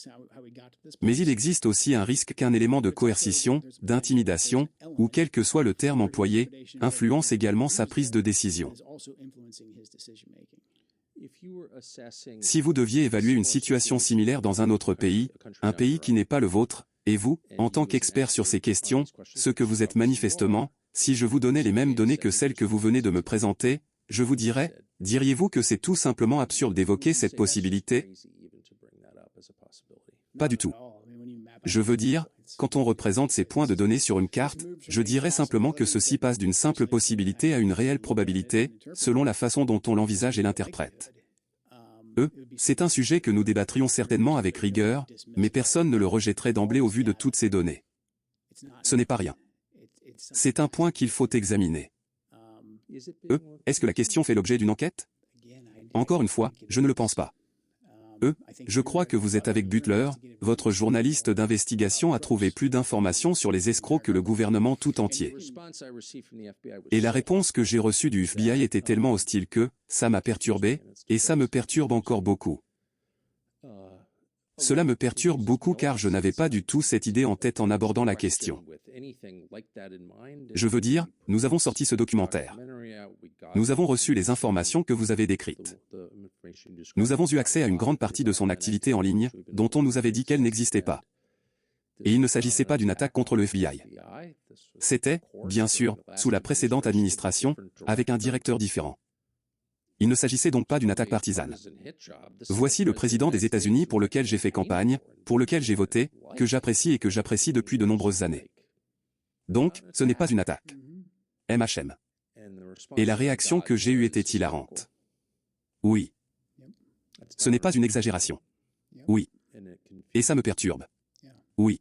Mais il existe aussi un risque qu'un élément de coercition, d'intimidation, ou quel que soit le terme employé, influence également sa prise de décision. Si vous deviez évaluer une situation similaire dans un autre pays, un pays qui n'est pas le vôtre, et vous, en tant qu'expert sur ces questions, ce que vous êtes manifestement, si je vous donnais les mêmes données que celles que vous venez de me présenter, je vous dirais, diriez-vous que c'est tout simplement absurde d'évoquer cette possibilité? Pas du tout. Je veux dire, quand on représente ces points de données sur une carte, je dirais simplement que ceci passe d'une simple possibilité à une réelle probabilité, selon la façon dont on l'envisage et l'interprète. C'est un sujet que nous débattrions certainement avec rigueur, mais personne ne le rejetterait d'emblée au vu de toutes ces données. Ce n'est pas rien. C'est un point qu'il faut examiner. Est-ce que la question fait l'objet d'une enquête? Encore une fois, je ne le pense pas. Je crois que vous êtes avec Butler, votre journaliste d'investigation a trouvé plus d'informations sur les escrocs que le gouvernement tout entier. Et la réponse que j'ai reçue du FBI était tellement hostile que, ça m'a perturbé, et ça me perturbe encore beaucoup. Cela me perturbe beaucoup car je n'avais pas du tout cette idée en tête en abordant la question. Je veux dire, nous avons sorti ce documentaire. Nous avons reçu les informations que vous avez décrites. Nous avons eu accès à une grande partie de son activité en ligne, dont on nous avait dit qu'elle n'existait pas. Et il ne s'agissait pas d'une attaque contre le FBI. C'était, bien sûr, sous la précédente administration, avec un directeur différent. Il ne s'agissait donc pas d'une attaque partisane. Voici le président des États-Unis pour lequel j'ai fait campagne, pour lequel j'ai voté, que j'apprécie et que j'apprécie depuis de nombreuses années. Donc, ce n'est pas une attaque. MHM. Et la réaction que j'ai eue était hilarante. Oui. Ce n'est pas une exagération. Oui. Et ça me perturbe. Oui.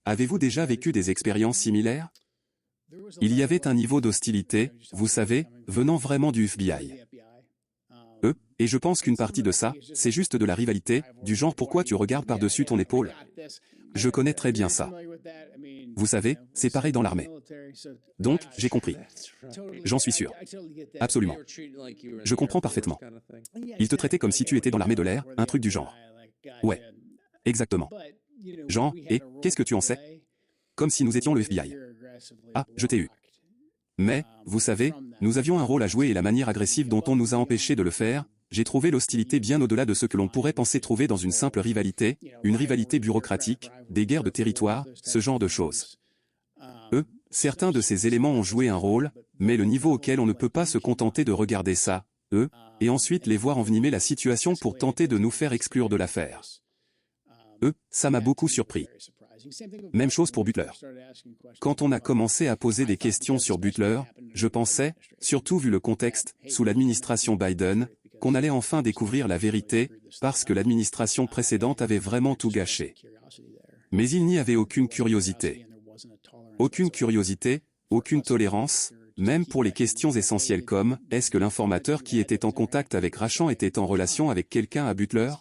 Avez-vous déjà vécu des expériences similaires? Il y avait un niveau d'hostilité, vous savez, venant vraiment du FBI. Et je pense qu'une partie de ça, c'est juste de la rivalité, du genre pourquoi tu regardes par-dessus ton épaule. Je connais très bien ça. Vous savez, c'est pareil dans l'armée. Donc, j'ai compris. J'en suis sûr. Absolument. Je comprends parfaitement. Ils te traitaient comme si tu étais dans l'armée de l'air, un truc du genre. Ouais. Exactement. Genre, et, qu'est-ce que tu en sais? Comme si nous étions le FBI. Ah, je t'ai eu. Mais, vous savez, nous avions un rôle à jouer et la manière agressive dont on nous a empêchés de le faire, j'ai trouvé l'hostilité bien au-delà de ce que l'on pourrait penser trouver dans une simple rivalité, une rivalité bureaucratique, des guerres de territoire, ce genre de choses. Certains de ces éléments ont joué un rôle, mais le niveau auquel on ne peut pas se contenter de regarder ça, et ensuite les voir envenimer la situation pour tenter de nous faire exclure de l'affaire. Ça m'a beaucoup surpris. Même chose pour Butler. Quand on a commencé à poser des questions sur Butler, je pensais, surtout vu le contexte, sous l'administration Biden, qu'on allait enfin découvrir la vérité, parce que l'administration précédente avait vraiment tout gâché. Mais il n'y avait aucune curiosité. Aucune curiosité, aucune tolérance, même pour les questions essentielles comme « Est-ce que l'informateur qui était en contact avec Rachan était en relation avec quelqu'un à Butler ?»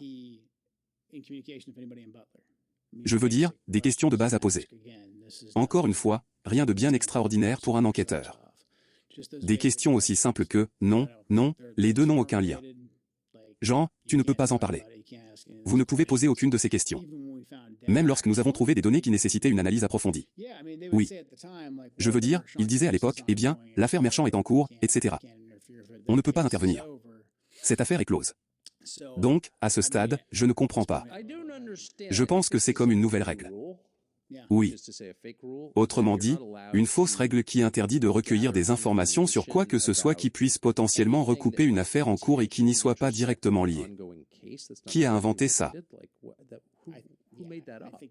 Je veux dire, des questions de base à poser. Encore une fois, rien de bien extraordinaire pour un enquêteur. Des questions aussi simples que « non, non, les deux n'ont aucun lien ». Genre, tu ne peux pas en parler. Vous ne pouvez poser aucune de ces questions. Même lorsque nous avons trouvé des données qui nécessitaient une analyse approfondie. Oui. Je veux dire, ils disaient à l'époque, eh bien, l'affaire Merchant est en cours, etc. On ne peut pas intervenir. Cette affaire est close. Donc, à ce stade, je ne comprends pas. Je pense que c'est comme une nouvelle règle. Oui. Autrement dit, une fausse règle qui interdit de recueillir des informations sur quoi que ce soit qui puisse potentiellement recouper une affaire en cours et qui n'y soit pas directement liée. Qui a inventé ça?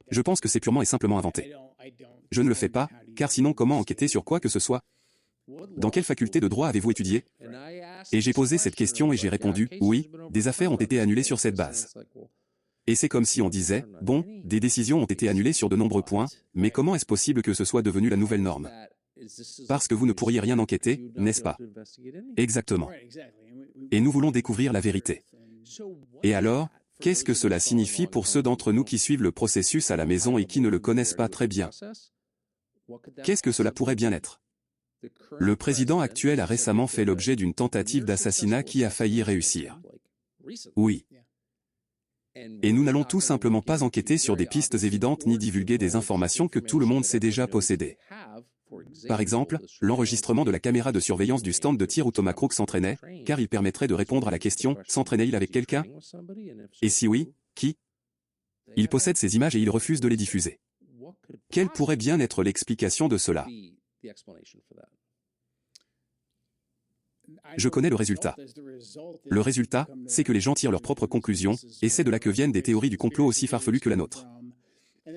Je pense que c'est purement et simplement inventé. Je ne le fais pas, car sinon comment enquêter sur quoi que ce soit? Dans quelle faculté de droit avez-vous étudié? Et j'ai posé cette question et j'ai répondu, oui, des affaires ont été annulées sur cette base. Et c'est comme si on disait, bon, des décisions ont été annulées sur de nombreux points, mais comment est-ce possible que ce soit devenu la nouvelle norme? Parce que vous ne pourriez rien enquêter, n'est-ce pas? Exactement. Et nous voulons découvrir la vérité. Et alors, qu'est-ce que cela signifie pour ceux d'entre nous qui suivent le processus à la maison et qui ne le connaissent pas très bien? Qu'est-ce que cela pourrait bien être? Le président actuel a récemment fait l'objet d'une tentative d'assassinat qui a failli réussir. Oui. Et nous n'allons tout simplement pas enquêter sur des pistes évidentes ni divulguer des informations que tout le monde sait déjà posséder. Par exemple, l'enregistrement de la caméra de surveillance du stand de tir où Thomas Crooks s'entraînait, car il permettrait de répondre à la question « S'entraînait-il avec quelqu'un » Et si oui, qui? Il possède ces images et il refuse de les diffuser. Quelle pourrait bien être l'explication de cela? Je connais le résultat. Le résultat, c'est que les gens tirent leurs propres conclusions, et c'est de là que viennent des théories du complot aussi farfelues que la nôtre.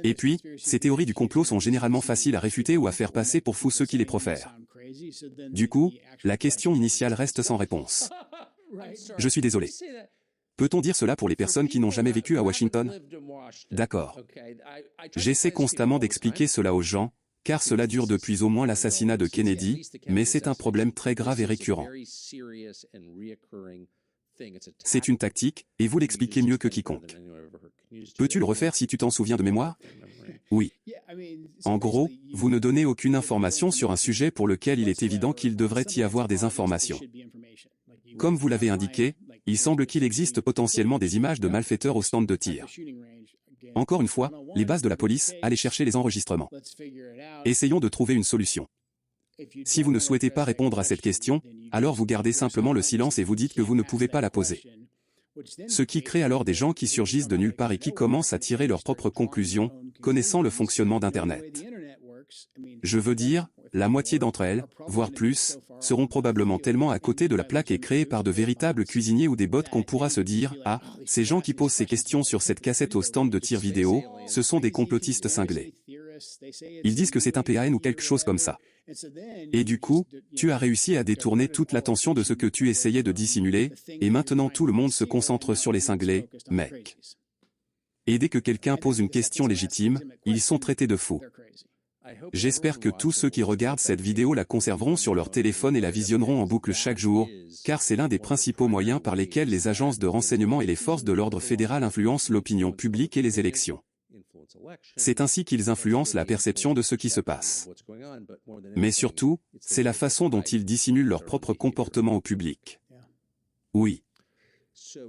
Et puis, ces théories du complot sont généralement faciles à réfuter ou à faire passer pour fous ceux qui les profèrent. Du coup, la question initiale reste sans réponse. Je suis désolé. Peut-on dire cela pour les personnes qui n'ont jamais vécu à Washington? D'accord. J'essaie constamment d'expliquer cela aux gens, car cela dure depuis au moins l'assassinat de Kennedy, mais c'est un problème très grave et récurrent. C'est une tactique, et vous l'expliquez mieux que quiconque. Peux-tu le refaire si tu t'en souviens de mémoire? Oui. En gros, vous ne donnez aucune information sur un sujet pour lequel il est évident qu'il devrait y avoir des informations. Comme vous l'avez indiqué, il semble qu'il existe potentiellement des images de malfaiteurs au stand de tir. Encore une fois, les bases de la police, allez chercher les enregistrements. Essayons de trouver une solution. Si vous ne souhaitez pas répondre à cette question, alors vous gardez simplement le silence et vous dites que vous ne pouvez pas la poser. Ce qui crée alors des gens qui surgissent de nulle part et qui commencent à tirer leurs propres conclusions, connaissant le fonctionnement d'Internet. Je veux dire, la moitié d'entre elles, voire plus, seront probablement tellement à côté de la plaque et créées par de véritables cuisiniers ou des bots qu'on pourra se dire « Ah, ces gens qui posent ces questions sur cette cassette au stand de tir vidéo, ce sont des complotistes cinglés. Ils disent que c'est un PAN ou quelque chose comme ça. » Et du coup, tu as réussi à détourner toute l'attention de ce que tu essayais de dissimuler, et maintenant tout le monde se concentre sur les cinglés, mec. Et dès que quelqu'un pose une question légitime, ils sont traités de fous. J'espère que tous ceux qui regardent cette vidéo la conserveront sur leur téléphone et la visionneront en boucle chaque jour, car c'est l'un des principaux moyens par lesquels les agences de renseignement et les forces de l'ordre fédéral influencent l'opinion publique et les élections. C'est ainsi qu'ils influencent la perception de ce qui se passe. Mais surtout, c'est la façon dont ils dissimulent leur propre comportement au public. Oui.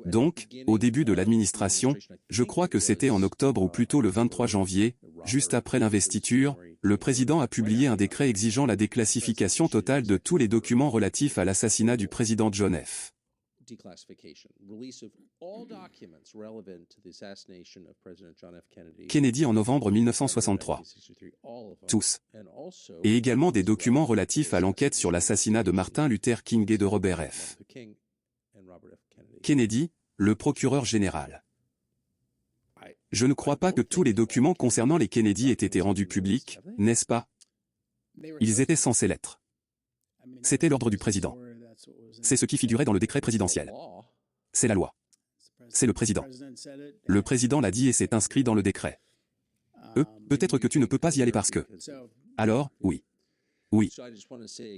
Donc, au début de l'administration, je crois que c'était en octobre ou plutôt le 23 janvier, juste après l'investiture, le président a publié un décret exigeant la déclassification totale de tous les documents relatifs à l'assassinat du président John F. Kennedy en novembre 1963. Tous. Et également des documents relatifs à l'enquête sur l'assassinat de Martin Luther King et de Robert F. Kennedy, le procureur général. Je ne crois pas que tous les documents concernant les Kennedy aient été rendus publics, n'est-ce pas? Ils étaient censés l'être. C'était l'ordre du président. C'est ce qui figurait dans le décret présidentiel. C'est la loi. C'est le président. Le président l'a dit et c'est inscrit dans le décret. Peut-être que tu ne peux pas y aller parce que... Alors, oui. Oui.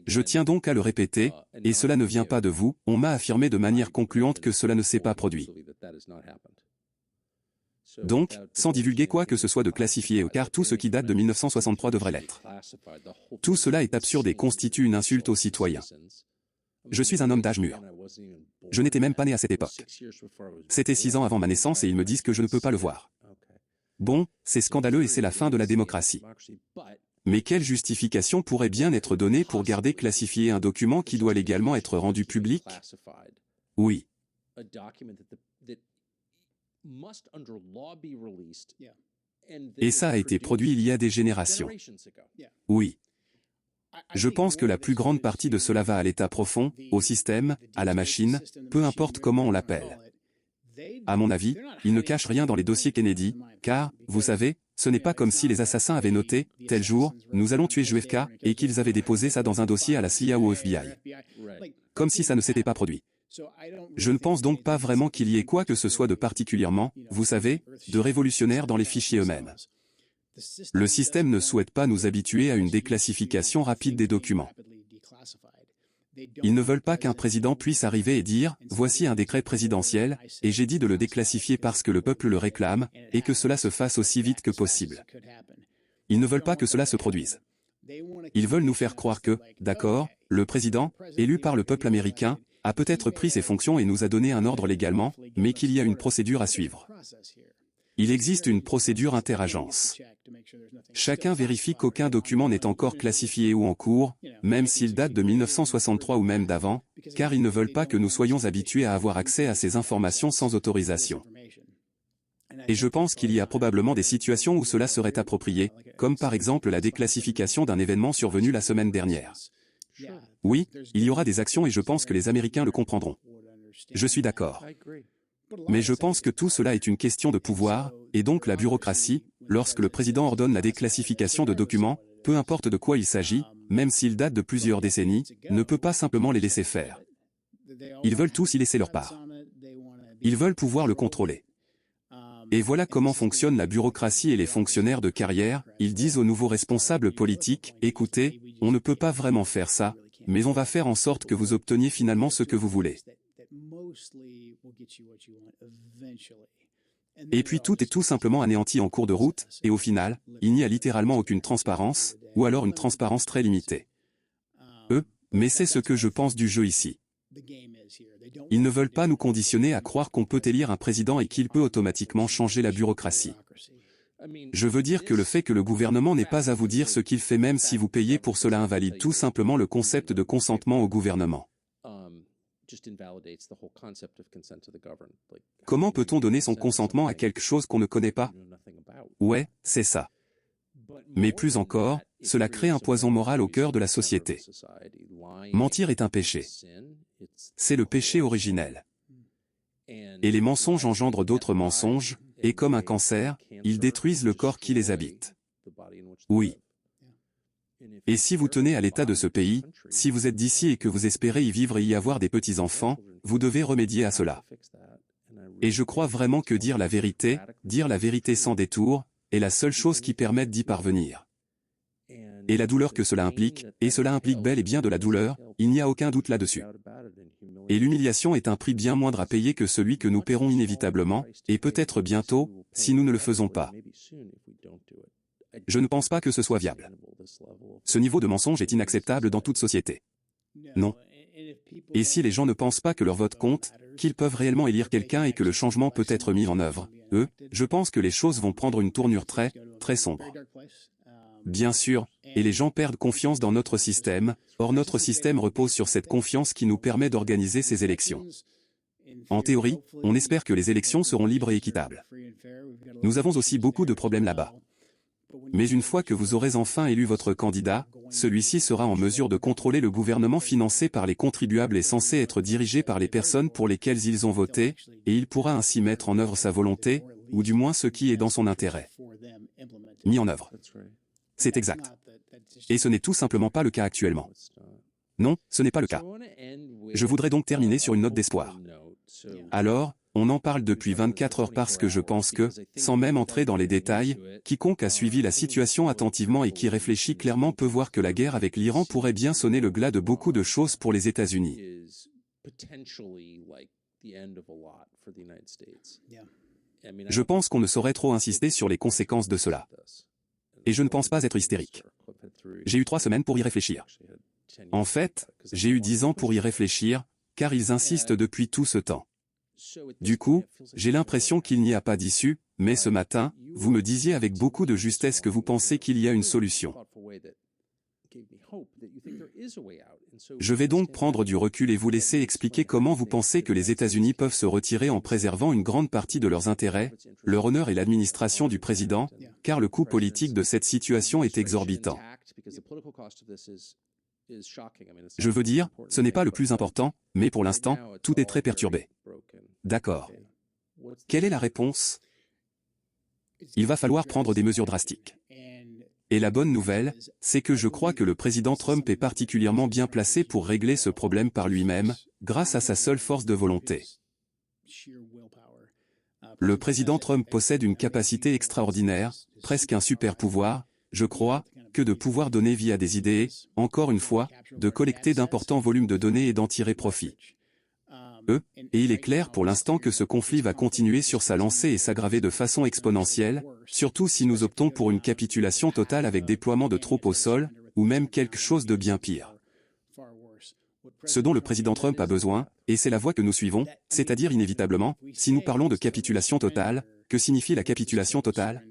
Je tiens donc à le répéter, et cela ne vient pas de vous, on m'a affirmé de manière concluante que cela ne s'est pas produit. Donc, sans divulguer quoi que ce soit de classifié, car tout ce qui date de 1963 devrait l'être. Tout cela est absurde et constitue une insulte aux citoyens. Je suis un homme d'âge mûr. Je n'étais même pas né à cette époque. C'était 6 ans avant ma naissance et ils me disent que je ne peux pas le voir. Bon, c'est scandaleux et c'est la fin de la démocratie. Mais quelle justification pourrait bien être donnée pour garder classifié un document qui doit légalement être rendu public? Oui. Et ça a été produit il y a des générations. Oui. Je pense que la plus grande partie de cela va à l'état profond, au système, à la machine, peu importe comment on l'appelle. À mon avis, ils ne cachent rien dans les dossiers Kennedy, car, vous savez, ce n'est pas comme si les assassins avaient noté, tel jour, nous allons tuer JFK, et qu'ils avaient déposé ça dans un dossier à la CIA ou au FBI. Comme si ça ne s'était pas produit. Je ne pense donc pas vraiment qu'il y ait quoi que ce soit de particulièrement, vous savez, de révolutionnaire dans les fichiers eux-mêmes. Le système ne souhaite pas nous habituer à une déclassification rapide des documents. Ils ne veulent pas qu'un président puisse arriver et dire « Voici un décret présidentiel, et j'ai dit de le déclassifier parce que le peuple le réclame, et que cela se fasse aussi vite que possible. » Ils ne veulent pas que cela se produise. Ils veulent nous faire croire que, d'accord, le président, élu par le peuple américain, a peut-être pris ses fonctions et nous a donné un ordre légalement, mais qu'il y a une procédure à suivre. Il existe une procédure interagences. Chacun vérifie qu'aucun document n'est encore classifié ou en cours, même s'il date de 1963 ou même d'avant, car ils ne veulent pas que nous soyons habitués à avoir accès à ces informations sans autorisation. Et je pense qu'il y a probablement des situations où cela serait approprié, comme par exemple la déclassification d'un événement survenu la semaine dernière. Oui, il y aura des actions et je pense que les Américains le comprendront. Je suis d'accord. Mais je pense que tout cela est une question de pouvoir, et donc la bureaucratie, lorsque le président ordonne la déclassification de documents, peu importe de quoi il s'agit, même s'ils datent de plusieurs décennies, ne peut pas simplement les laisser faire. Ils veulent tous y laisser leur part. Ils veulent pouvoir le contrôler. Et voilà comment fonctionne la bureaucratie et les fonctionnaires de carrière, ils disent aux nouveaux responsables politiques, écoutez, on ne peut pas vraiment faire ça, mais on va faire en sorte que vous obteniez finalement ce que vous voulez. Et puis tout est tout simplement anéanti en cours de route, et au final, il n'y a littéralement aucune transparence, ou alors une transparence très limitée. Mais c'est ce que je pense du jeu ici. Ils ne veulent pas nous conditionner à croire qu'on peut élire un président et qu'il peut automatiquement changer la bureaucratie. Je veux dire que le fait que le gouvernement n'ait pas à vous dire ce qu'il fait même si vous payez pour cela invalide tout simplement le concept de consentement au gouvernement. Comment peut-on donner son consentement à quelque chose qu'on ne connaît pas? Ouais, c'est ça. Mais plus encore, cela crée un poison moral au cœur de la société. Mentir est un péché. C'est le péché originel. Et les mensonges engendrent d'autres mensonges, et comme un cancer, ils détruisent le corps qui les habite. Oui. Et si vous tenez à l'état de ce pays, si vous êtes d'ici et que vous espérez y vivre et y avoir des petits-enfants, vous devez remédier à cela. Et je crois vraiment que dire la vérité sans détour, est la seule chose qui permette d'y parvenir. Et la douleur que cela implique, et cela implique bel et bien de la douleur, il n'y a aucun doute là-dessus. Et l'humiliation est un prix bien moindre à payer que celui que nous paierons inévitablement, et peut-être bientôt, si nous ne le faisons pas. Je ne pense pas que ce soit viable. Ce niveau de mensonge est inacceptable dans toute société. Non. Et si les gens ne pensent pas que leur vote compte, qu'ils peuvent réellement élire quelqu'un et que le changement peut être mis en œuvre, je pense que les choses vont prendre une tournure très, très sombre. Bien sûr, et les gens perdent confiance dans notre système, or notre système repose sur cette confiance qui nous permet d'organiser ces élections. En théorie, on espère que les élections seront libres et équitables. Nous avons aussi beaucoup de problèmes là-bas. Mais une fois que vous aurez enfin élu votre candidat, celui-ci sera en mesure de contrôler le gouvernement financé par les contribuables et censé être dirigé par les personnes pour lesquelles ils ont voté, et il pourra ainsi mettre en œuvre sa volonté, ou du moins ce qui est dans son intérêt. Mis en œuvre. C'est exact. Et ce n'est tout simplement pas le cas actuellement. Non, ce n'est pas le cas. Je voudrais donc terminer sur une note d'espoir. Alors, on en parle depuis 24 heures parce que je pense que, sans même entrer dans les détails, quiconque a suivi la situation attentivement et qui réfléchit clairement peut voir que la guerre avec l'Iran pourrait bien sonner le glas de beaucoup de choses pour les États-Unis. Je pense qu'on ne saurait trop insister sur les conséquences de cela. Et je ne pense pas être hystérique. J'ai eu 3 semaines pour y réfléchir. En fait, j'ai eu 10 ans pour y réfléchir, car ils insistent depuis tout ce temps. Du coup, j'ai l'impression qu'il n'y a pas d'issue, mais ce matin, vous me disiez avec beaucoup de justesse que vous pensez qu'il y a une solution. Je vais donc prendre du recul et vous laisser expliquer comment vous pensez que les États-Unis peuvent se retirer en préservant une grande partie de leurs intérêts, leur honneur et l'administration du président, car le coût politique de cette situation est exorbitant. Je veux dire, ce n'est pas le plus important, mais pour l'instant, tout est très perturbé. D'accord. Quelle est la réponse? Il va falloir prendre des mesures drastiques. Et la bonne nouvelle, c'est que je crois que le président Trump est particulièrement bien placé pour régler ce problème par lui-même, grâce à sa seule force de volonté. Le président Trump possède une capacité extraordinaire, presque un super pouvoir, je crois, que de pouvoir donner vie à des idées, encore une fois, de collecter d'importants volumes de données et d'en tirer profit. Et il est clair pour l'instant que ce conflit va continuer sur sa lancée et s'aggraver de façon exponentielle, surtout si nous optons pour une capitulation totale avec déploiement de troupes au sol, ou même quelque chose de bien pire. Ce dont le président Trump a besoin, et c'est la voie que nous suivons, c'est-à-dire inévitablement, si nous parlons de capitulation totale, que signifie la capitulation totale?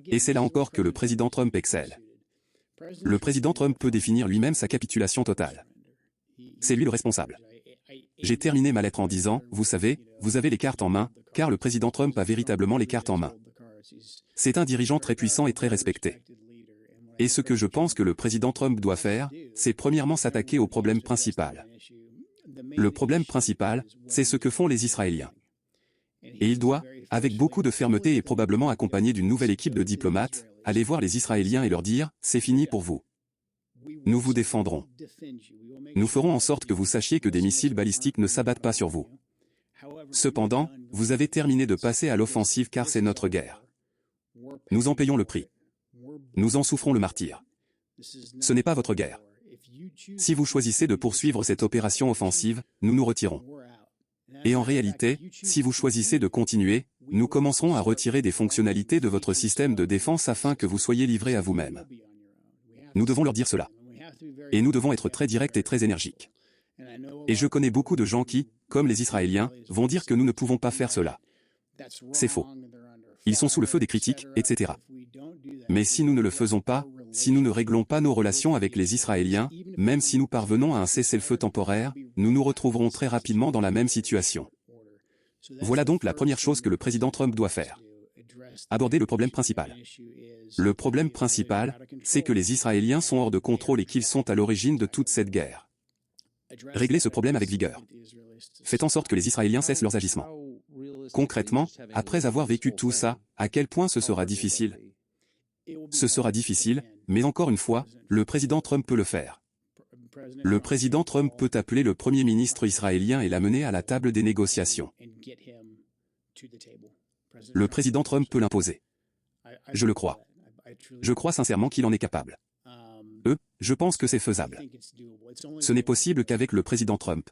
Et c'est là encore que le président Trump excelle. Le président Trump peut définir lui-même sa capitulation totale. C'est lui le responsable. J'ai terminé ma lettre en disant, vous savez, vous avez les cartes en main, car le président Trump a véritablement les cartes en main. C'est un dirigeant très puissant et très respecté. Et ce que je pense que le président Trump doit faire, c'est premièrement s'attaquer au problème principal. Le problème principal, c'est ce que font les Israéliens. Et il doit, avec beaucoup de fermeté et probablement accompagné d'une nouvelle équipe de diplomates, aller voir les Israéliens et leur dire, c'est fini pour vous. Nous vous défendrons. Nous ferons en sorte que vous sachiez que des missiles balistiques ne s'abattent pas sur vous. Cependant, vous avez terminé de passer à l'offensive car c'est notre guerre. Nous en payons le prix. Nous en souffrons le martyre. Ce n'est pas votre guerre. Si vous choisissez de poursuivre cette opération offensive, nous nous retirons. Et en réalité, si vous choisissez de continuer, nous commencerons à retirer des fonctionnalités de votre système de défense afin que vous soyez livrés à vous-même. Nous devons leur dire cela. Et nous devons être très directs et très énergiques. Et je connais beaucoup de gens qui, comme les Israéliens, vont dire que nous ne pouvons pas faire cela. C'est faux. Ils sont sous le feu des critiques, etc. Mais si nous ne le faisons pas, si nous ne réglons pas nos relations avec les Israéliens, même si nous parvenons à un cessez-le-feu temporaire, nous nous retrouverons très rapidement dans la même situation. Voilà donc la première chose que le président Trump doit faire. Aborder le problème principal. Le problème principal, c'est que les Israéliens sont hors de contrôle et qu'ils sont à l'origine de toute cette guerre. Réglez ce problème avec vigueur. Faites en sorte que les Israéliens cessent leurs agissements. Concrètement, après avoir vécu tout ça, à quel point ce sera difficile? Ce sera difficile, mais encore une fois, le président Trump peut le faire. Le président Trump peut appeler le premier ministre israélien et l'amener à la table des négociations. Le président Trump peut l'imposer. Je le crois. Je crois sincèrement qu'il en est capable. Je pense que c'est faisable. Ce n'est possible qu'avec le président Trump.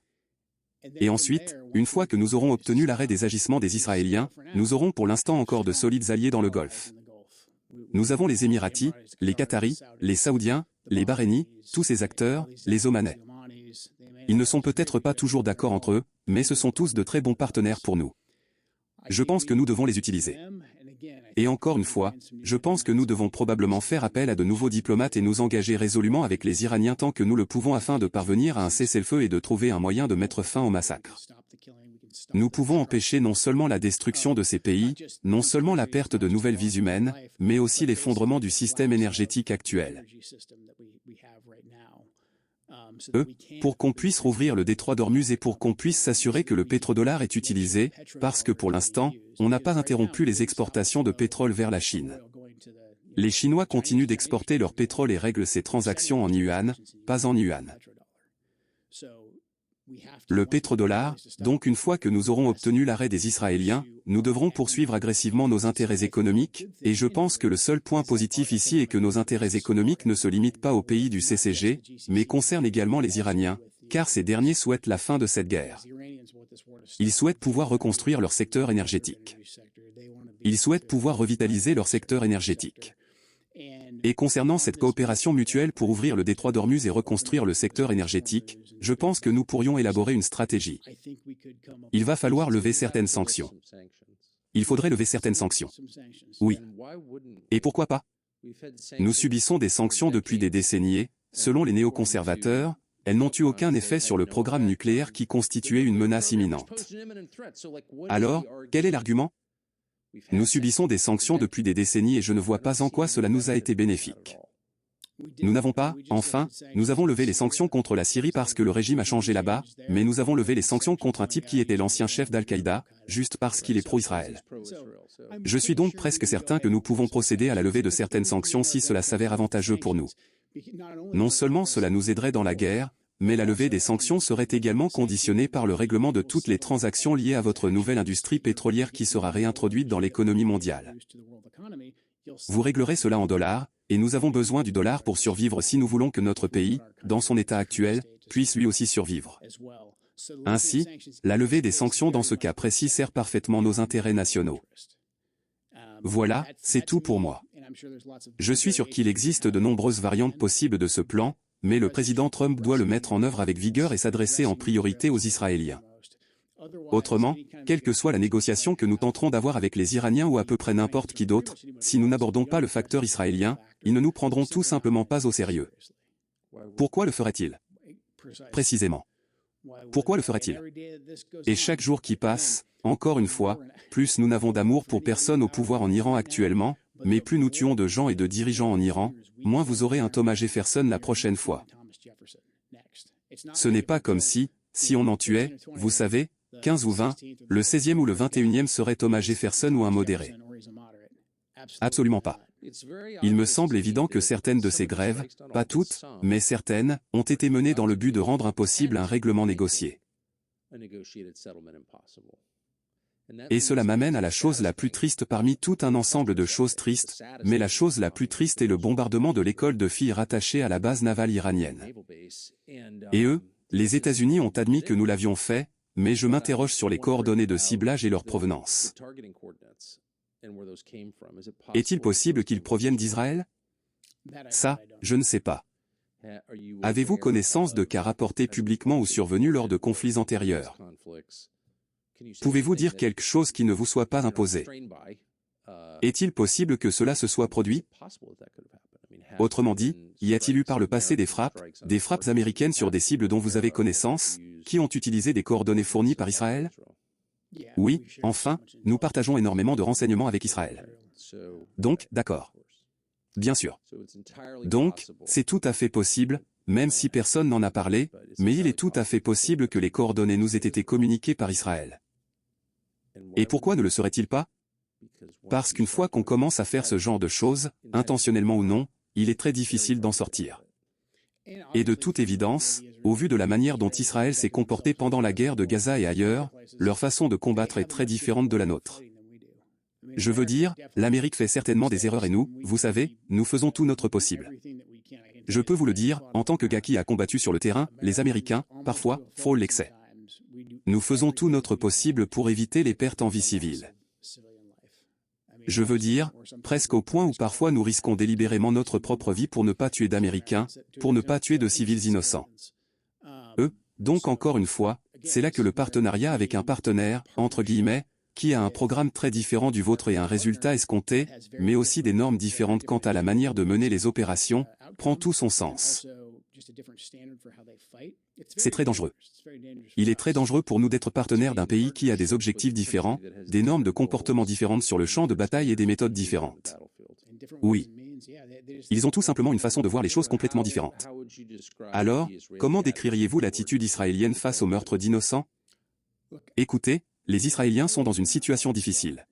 Et ensuite, une fois que nous aurons obtenu l'arrêt des agissements des Israéliens, nous aurons pour l'instant encore de solides alliés dans le Golfe. Nous avons les Émiratis, les Qataris, les Saoudiens, les Bahreïnis, tous ces acteurs, les Omanais. Ils ne sont peut-être pas toujours d'accord entre eux, mais ce sont tous de très bons partenaires pour nous. Je pense que nous devons les utiliser. Et encore une fois, je pense que nous devons probablement faire appel à de nouveaux diplomates et nous engager résolument avec les Iraniens tant que nous le pouvons afin de parvenir à un cessez-le-feu et de trouver un moyen de mettre fin au massacre. Nous pouvons empêcher non seulement la destruction de ces pays, non seulement la perte de nouvelles vies humaines, mais aussi l'effondrement du système énergétique actuel. Pour qu'on puisse rouvrir le détroit d'Ormuz et pour qu'on puisse s'assurer que le pétrodollar est utilisé, parce que pour l'instant, on n'a pas interrompu les exportations de pétrole vers la Chine. Les Chinois continuent d'exporter leur pétrole et règlent ces transactions en yuan, pas en yuan. Le pétrodollar, donc une fois que nous aurons obtenu l'arrêt des Israéliens, nous devrons poursuivre agressivement nos intérêts économiques, et je pense que le seul point positif ici est que nos intérêts économiques ne se limitent pas aux pays du CCG, mais concernent également les Iraniens, car ces derniers souhaitent la fin de cette guerre. Ils souhaitent pouvoir reconstruire leur secteur énergétique. Ils souhaitent pouvoir revitaliser leur secteur énergétique. Et concernant cette coopération mutuelle pour ouvrir le détroit d'Ormuz et reconstruire le secteur énergétique, je pense que nous pourrions élaborer une stratégie. Il va falloir lever certaines sanctions. Il faudrait lever certaines sanctions. Oui. Et pourquoi pas? Nous subissons des sanctions depuis des décennies et, selon les néoconservateurs, elles n'ont eu aucun effet sur le programme nucléaire qui constituait une menace imminente. Alors, quel est l'argument? Nous subissons des sanctions depuis des décennies et je ne vois pas en quoi cela nous a été bénéfique. Nous n'avons pas, enfin, nous avons levé les sanctions contre la Syrie parce que le régime a changé là-bas, mais nous avons levé les sanctions contre un type qui était l'ancien chef d'Al-Qaïda, juste parce qu'il est pro-Israël. Je suis donc presque certain que nous pouvons procéder à la levée de certaines sanctions si cela s'avère avantageux pour nous. Non seulement cela nous aiderait dans la guerre, mais la levée des sanctions serait également conditionnée par le règlement de toutes les transactions liées à votre nouvelle industrie pétrolière qui sera réintroduite dans l'économie mondiale. Vous réglerez cela en dollars, et nous avons besoin du dollar pour survivre si nous voulons que notre pays, dans son état actuel, puisse lui aussi survivre. Ainsi, la levée des sanctions dans ce cas précis sert parfaitement nos intérêts nationaux. Voilà, c'est tout pour moi. Je suis sûr qu'il existe de nombreuses variantes possibles de ce plan, mais le président Trump doit le mettre en œuvre avec vigueur et s'adresser en priorité aux Israéliens. Autrement, quelle que soit la négociation que nous tenterons d'avoir avec les Iraniens ou à peu près n'importe qui d'autre, si nous n'abordons pas le facteur israélien, ils ne nous prendront tout simplement pas au sérieux. Pourquoi le ferait-il? Précisément. Pourquoi le ferait-il? Et chaque jour qui passe, encore une fois, plus nous n'avons d'amour pour personne au pouvoir en Iran actuellement, mais plus nous tuons de gens et de dirigeants en Iran, moins vous aurez un Thomas Jefferson la prochaine fois. Ce n'est pas comme si on en tuait, vous savez, 15 ou 20, le 16e ou le 21e serait Thomas Jefferson ou un modéré. Absolument pas. Il me semble évident que certaines de ces grèves, pas toutes, mais certaines, ont été menées dans le but de rendre impossible un règlement négocié. Et cela m'amène à la chose la plus triste parmi tout un ensemble de choses tristes, mais la chose la plus triste est le bombardement de l'école de filles rattachée à la base navale iranienne. Et eux, les États-Unis ont admis que nous l'avions fait, mais je m'interroge sur les coordonnées de ciblage et leur provenance. Est-il possible qu'ils proviennent d'Israël? Ça, je ne sais pas. Avez-vous connaissance de cas rapportés publiquement ou survenus lors de conflits antérieurs? Pouvez-vous dire quelque chose qui ne vous soit pas imposé? Est-il possible que cela se soit produit? Autrement dit, y a-t-il eu par le passé des frappes américaines sur des cibles dont vous avez connaissance, qui ont utilisé des coordonnées fournies par Israël? Oui, enfin, nous partageons énormément de renseignements avec Israël. Donc, d'accord. Bien sûr. Donc, c'est tout à fait possible, même si personne n'en a parlé, mais il est tout à fait possible que les coordonnées nous aient été communiquées par Israël. Et pourquoi ne le serait-il pas? Parce qu'une fois qu'on commence à faire ce genre de choses, intentionnellement ou non, il est très difficile d'en sortir. Et de toute évidence, au vu de la manière dont Israël s'est comporté pendant la guerre de Gaza et ailleurs, leur façon de combattre est très différente de la nôtre. Je veux dire, l'Amérique fait certainement des erreurs et nous, vous savez, nous faisons tout notre possible. Je peux vous le dire, en tant que gars qui a combattu sur le terrain, les Américains, parfois, frôlent l'excès. Nous faisons tout notre possible pour éviter les pertes en vie civile. Je veux dire, presque au point où parfois nous risquons délibérément notre propre vie pour ne pas tuer d'Américains, pour ne pas tuer de civils innocents. Donc encore une fois, c'est là que le partenariat avec un partenaire, entre guillemets, qui a un programme très différent du vôtre et un résultat escompté, mais aussi des normes différentes quant à la manière de mener les opérations, prend tout son sens. C'est très dangereux. Il est très dangereux pour nous d'être partenaires d'un pays qui a des objectifs différents, des normes de comportement différentes sur le champ de bataille et des méthodes différentes. Oui. Ils ont tout simplement une façon de voir les choses complètement différente. Alors, comment décririez-vous l'attitude israélienne face au meurtre d'innocents? Écoutez, les Israéliens sont dans une situation difficile.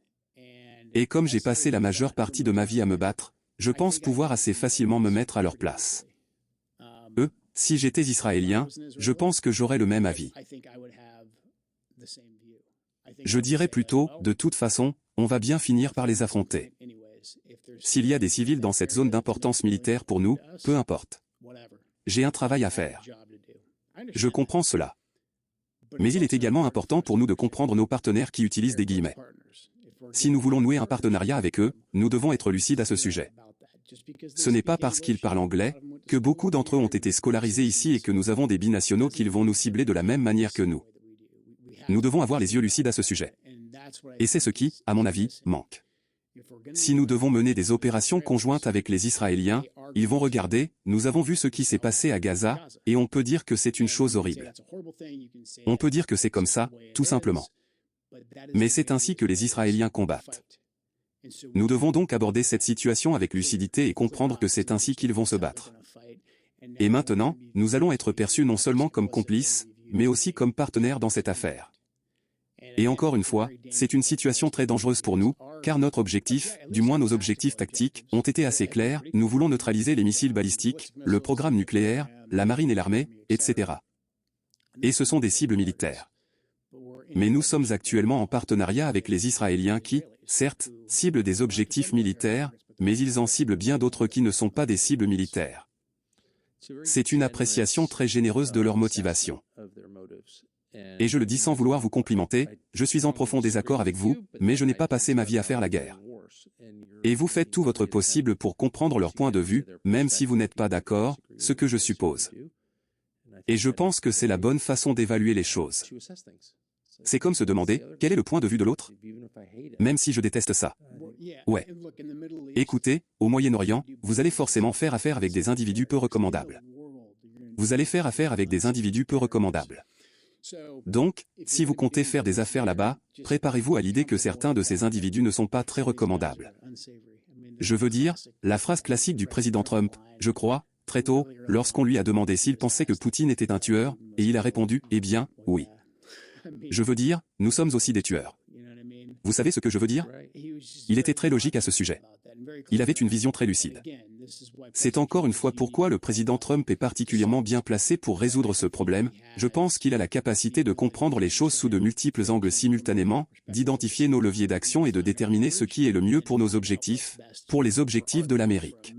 Et comme j'ai passé la majeure partie de ma vie à me battre, je pense pouvoir assez facilement me mettre à leur place. Si j'étais Israélien, je pense que j'aurais le même avis. Je dirais plutôt, de toute façon, on va bien finir par les affronter. S'il y a des civils dans cette zone d'importance militaire pour nous, peu importe. J'ai un travail à faire. Je comprends cela. Mais il est également important pour nous de comprendre nos partenaires qui utilisent des guillemets. Si nous voulons nouer un partenariat avec eux, nous devons être lucides à ce sujet. Ce n'est pas parce qu'ils parlent anglais, que beaucoup d'entre eux ont été scolarisés ici et que nous avons des binationaux qu'ils vont nous cibler de la même manière que nous. Nous devons avoir les yeux lucides à ce sujet. Et c'est ce qui, à mon avis, manque. Si nous devons mener des opérations conjointes avec les Israéliens, ils vont regarder, nous avons vu ce qui s'est passé à Gaza, et on peut dire que c'est une chose horrible. On peut dire que c'est comme ça, tout simplement. Mais c'est ainsi que les Israéliens combattent. Nous devons donc aborder cette situation avec lucidité et comprendre que c'est ainsi qu'ils vont se battre. Et maintenant, nous allons être perçus non seulement comme complices, mais aussi comme partenaires dans cette affaire. Et encore une fois, c'est une situation très dangereuse pour nous, car notre objectif, du moins nos objectifs tactiques, ont été assez clairs, nous voulons neutraliser les missiles balistiques, le programme nucléaire, la marine et l'armée, etc. Et ce sont des cibles militaires. Mais nous sommes actuellement en partenariat avec les Israéliens qui, certes, ciblent des objectifs militaires, mais ils en ciblent bien d'autres qui ne sont pas des cibles militaires. C'est une appréciation très généreuse de leur motivation. Et je le dis sans vouloir vous complimenter, je suis en profond désaccord avec vous, mais je n'ai pas passé ma vie à faire la guerre. Et vous faites tout votre possible pour comprendre leur point de vue, même si vous n'êtes pas d'accord, ce que je suppose. Et je pense que c'est la bonne façon d'évaluer les choses. C'est comme se demander, quel est le point de vue de l'autre? Même si je déteste ça. Ouais. Écoutez, au Moyen-Orient, vous allez forcément faire affaire avec des individus peu recommandables. Vous allez faire affaire avec des individus peu recommandables. Donc, si vous comptez faire des affaires là-bas, préparez-vous à l'idée que certains de ces individus ne sont pas très recommandables. Je veux dire, la phrase classique du président Trump, je crois, très tôt, lorsqu'on lui a demandé s'il pensait que Poutine était un tueur, et il a répondu, eh bien, oui. Je veux dire, nous sommes aussi des tueurs. Vous savez ce que je veux dire? Il était très logique à ce sujet. Il avait une vision très lucide. C'est encore une fois pourquoi le président Trump est particulièrement bien placé pour résoudre ce problème. Je pense qu'il a la capacité de comprendre les choses sous de multiples angles simultanément, d'identifier nos leviers d'action et de déterminer ce qui est le mieux pour nos objectifs, pour les objectifs de l'Amérique.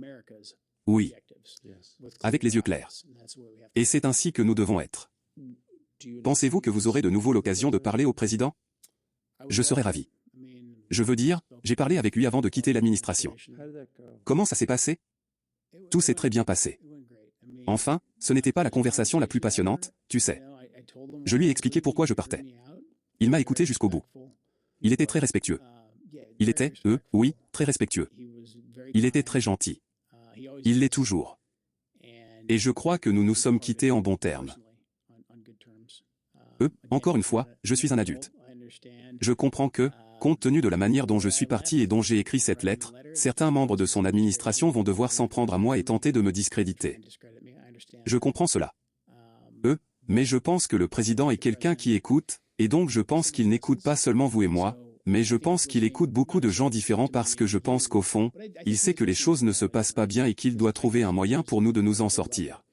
Oui. Avec les yeux clairs. Et c'est ainsi que nous devons être. Pensez-vous que vous aurez de nouveau l'occasion de parler au président? Je serais ravi. Je veux dire, j'ai parlé avec lui avant de quitter l'administration. Comment ça s'est passé? Tout s'est très bien passé. Enfin, ce n'était pas la conversation la plus passionnante, tu sais. Je lui ai expliqué pourquoi je partais. Il m'a écouté jusqu'au bout. Il était très respectueux. Il était, oui, très respectueux. Il était très gentil. Il l'est toujours. Et je crois que nous nous sommes quittés en bons termes. Encore une fois, je suis un adulte. Je comprends que, compte tenu de la manière dont je suis parti et dont j'ai écrit cette lettre, certains membres de son administration vont devoir s'en prendre à moi et tenter de me discréditer. Je comprends cela. Mais je pense que le président est quelqu'un qui écoute, et donc je pense qu'il n'écoute pas seulement vous et moi, mais je pense qu'il écoute beaucoup de gens différents parce que je pense qu'au fond, il sait que les choses ne se passent pas bien et qu'il doit trouver un moyen pour nous de nous en sortir.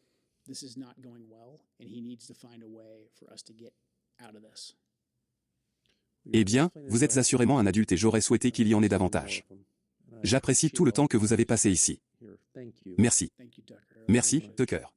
Eh bien, vous êtes assurément un adulte et j'aurais souhaité qu'il y en ait davantage. J'apprécie tout le temps que vous avez passé ici. Merci. Merci, Tucker.